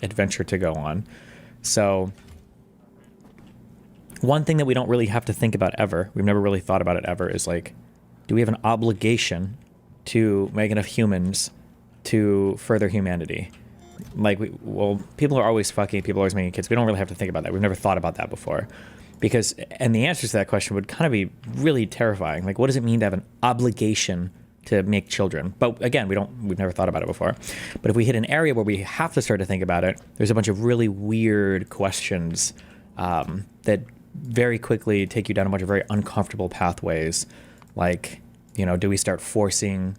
adventure to go on. So one thing that we don't really have to think about ever, we've never really thought about it ever, is like, do we have an obligation to make enough humans to further humanity? Like, people are always fucking, people are always making kids. We don't really have to think about that. We've never thought about that before. And the answers to that question would kind of be really terrifying. Like, what does it mean to have an obligation to make children? But again, we've never thought about it before. But if we hit an area where we have to start to think about it, there's a bunch of really weird questions that very quickly take you down a bunch of very uncomfortable pathways. Like, you know, do we start forcing,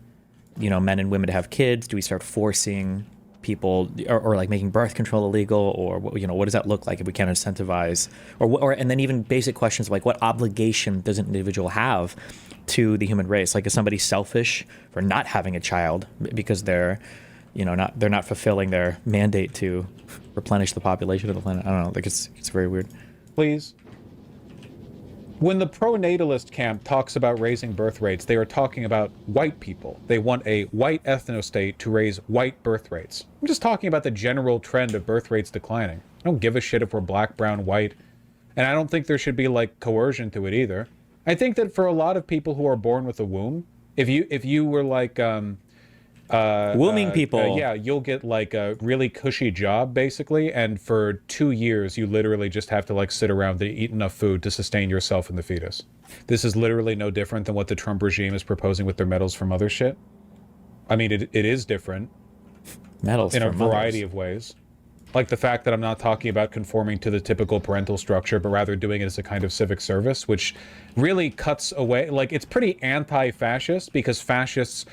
you know, men and women to have kids? Do we start forcing people, or like making birth control illegal, or, you know, what does that look like if we can't incentivize, or and then even basic questions like what obligation does an individual have to the human race? Like, is somebody selfish for not having a child because they're, you know, they're not fulfilling their mandate to replenish the population of the planet? I don't know. Like, it's very weird. Please. When the pro-natalist camp talks about raising birth rates, they are talking about white people. They want a white ethnostate to raise white birth rates. I'm just talking about the general trend of birth rates declining. I don't give a shit if we're black, brown, white. And I don't think there should be, like, coercion to it either. I think that for a lot of people who are born with a womb, if you were like wombing people, yeah, you'll get like a really cushy job basically, and for 2 years you literally just have to like sit around and eat enough food to sustain yourself and the fetus. This is literally no different than what the Trump regime is proposing with their medals for mother shit. I mean, it is different. Medals in for a variety mothers. of ways. Like the fact that I'm not talking about conforming to the typical parental structure, but rather doing it as a kind of civic service, which really cuts away, like, it's pretty anti-fascist, because fascists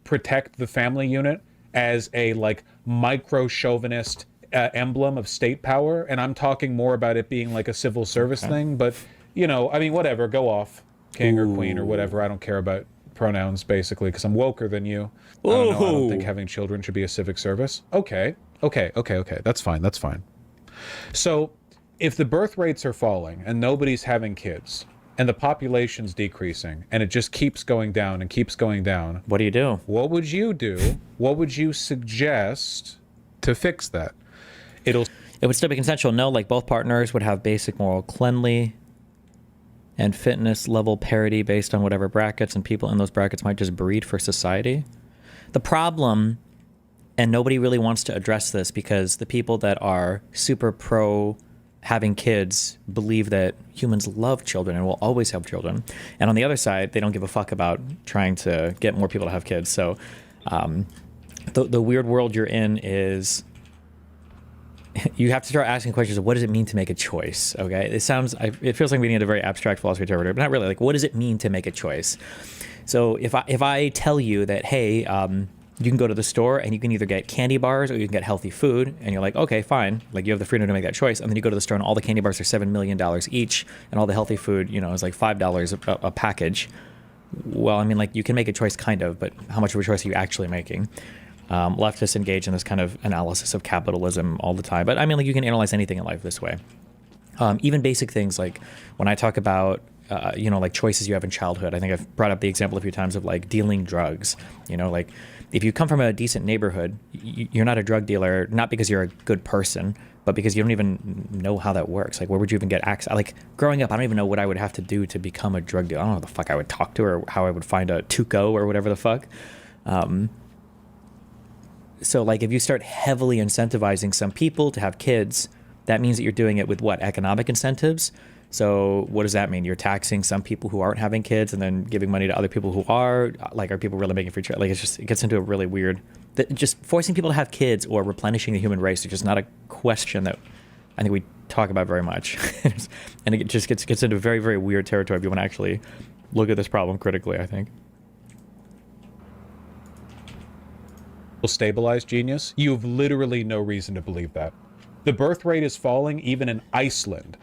protect the family unit as a, like, micro-chauvinist emblem of state power, and I'm talking more about it being like a civil service thing, but, you know, I mean, whatever, go off, king or queen or whatever, I don't care about pronouns, basically, because I'm woker than you. I don't know, I don't think having children should be a civic service. Okay, that's fine. So, if the birth rates are falling, and nobody's having kids, and the population's decreasing, and it just keeps going down and keeps going down... What do you do? What would you do? What would you suggest to fix that? It would still be consensual. No, like, both partners would have basic moral cleanly and fitness level parity based on whatever brackets, and people in those brackets might just breed for society. The problem, and nobody really wants to address this, because the people that are super pro having kids believe that humans love children and will always have children. And on the other side, they don't give a fuck about trying to get more people to have kids. So the weird world you're in is you have to start asking questions of what does it mean to make a choice, okay? It feels like we need a very abstract philosophy interpreter, but not really. Like, what does it mean to make a choice? So if I tell you that, hey, you can go to the store and you can either get candy bars or you can get healthy food, and you're like, okay, fine. Like, you have the freedom to make that choice. And then you go to the store and all the candy bars are $7 million each, and all the healthy food, you know, is like $5 a package. Well, I mean, like, you can make a choice kind of, but how much of a choice are you actually making? Leftists engage in this kind of analysis of capitalism all the time. But I mean, like, you can analyze anything in life this way. Even basic things like when I talk about, you know, like choices you have in childhood. I think I've brought up the example a few times of like dealing drugs. You know, like if you come from a decent neighborhood, you're not a drug dealer, not because you're a good person, but because you don't even know how that works. Like, where would you even get access? Like, growing up, I don't even know what I would have to do to become a drug dealer. I don't know who the fuck I would talk to or how I would find a Tuco or whatever the fuck. So, like, if you start heavily incentivizing some people to have kids, that means that you're doing it with what? Economic incentives? So what does that mean? You're taxing some people who aren't having kids and then giving money to other people who are? Like, are people really making free choice? Like, it gets into a really weird... Just forcing people to have kids or replenishing the human race is just not a question that I think we talk about very much. And it just gets into very, very weird territory if you want to actually look at this problem critically, I think. Stabilize, genius? You have literally no reason to believe that. The birth rate is falling even in Iceland,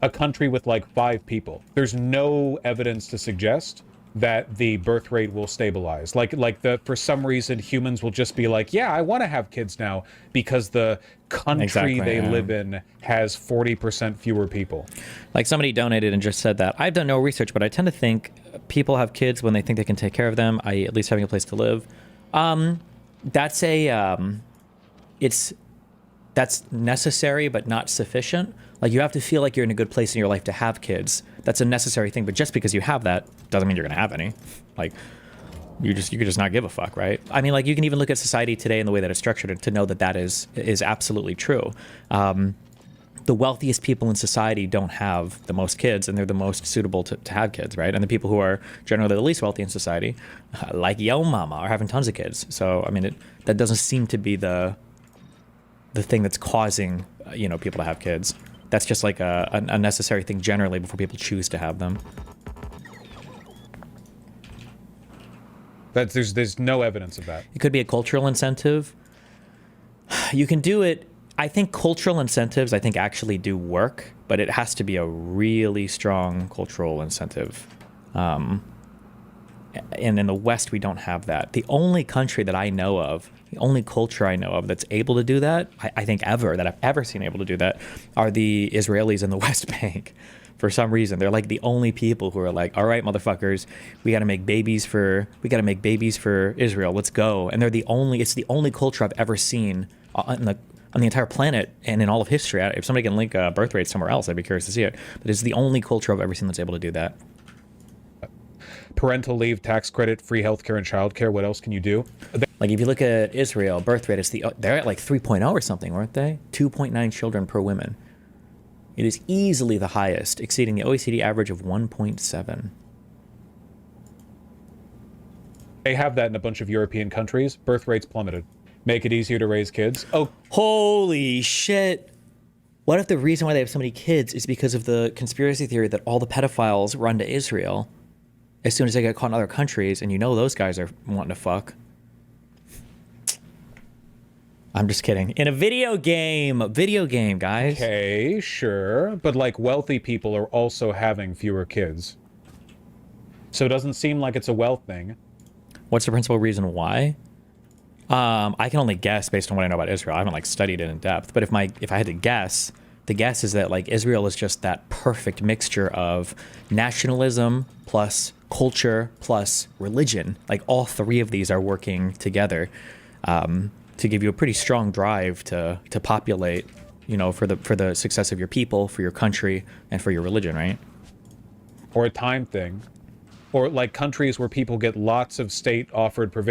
a country with like 5 people. There's no evidence to suggest that the birth rate will stabilize. For some reason, humans will just be like, yeah, I want to have kids now because the country they live in has 40% fewer people. Like, somebody donated and just said that. I've done no research, but I tend to think people have kids when they think they can take care of them, i.e. at least having a place to live. That's that's necessary but not sufficient. Like, you have to feel like you're in a good place in your life to have kids. That's a necessary thing, but just because you have that doesn't mean you're going to have any. Like, you could just not give a fuck, right? I mean, like, you can even look at society today and the way that it's structured to know that that is absolutely true. The wealthiest people in society don't have the most kids, and they're the most suitable to have kids, right? And the people who are generally the least wealthy in society, like yo mama, are having tons of kids. So, I mean, that doesn't seem to be the thing that's causing, people to have kids. That's just like a necessary thing generally before people choose to have them. But there's no evidence of that. It could be a cultural incentive. You can do it. I think cultural incentives, I think, actually do work, but it has to be a really strong cultural incentive. And in the West, we don't have that. The only country that I know of, the only culture I know of that's able to do that, I think that I've ever seen able to do that, are the Israelis in the West Bank. For some reason, they're like the only people who are like, all right, motherfuckers, we got to make babies for Israel. Let's go. And it's the only culture I've ever seen on the entire planet and in all of history. If somebody can link birth rates somewhere else, I'd be curious to see it. But it's the only culture I've ever seen that's able to do that. Parental leave, tax credit, free healthcare, and childcare. What else can you do? Like if you look at Israel, birth rate, they're at like 3.0 or something, weren't they? 2.9 children per woman. It is easily the highest, exceeding the OECD average of 1.7. They have that in a bunch of European countries. Birth rates plummeted. Make it easier to raise kids. Oh, holy shit. What if the reason why they have so many kids is because of the conspiracy theory that all the pedophiles run to Israel as soon as they get caught in other countries, and you know those guys are wanting to fuck? I'm just kidding. In a video game, guys. Okay, sure. But like wealthy people are also having fewer kids. So it doesn't seem like it's a wealth thing. What's the principal reason why? I can only guess based on what I know about Israel. I haven't like studied it in depth. But if I had to guess, the guess is that like Israel is just that perfect mixture of nationalism plus culture plus religion. Like all three of these are working together. To give you a pretty strong drive to populate, you know, for the success of your people, for your country, and for your religion, right? Or a time thing. Or like countries where people get lots of state offered provisions.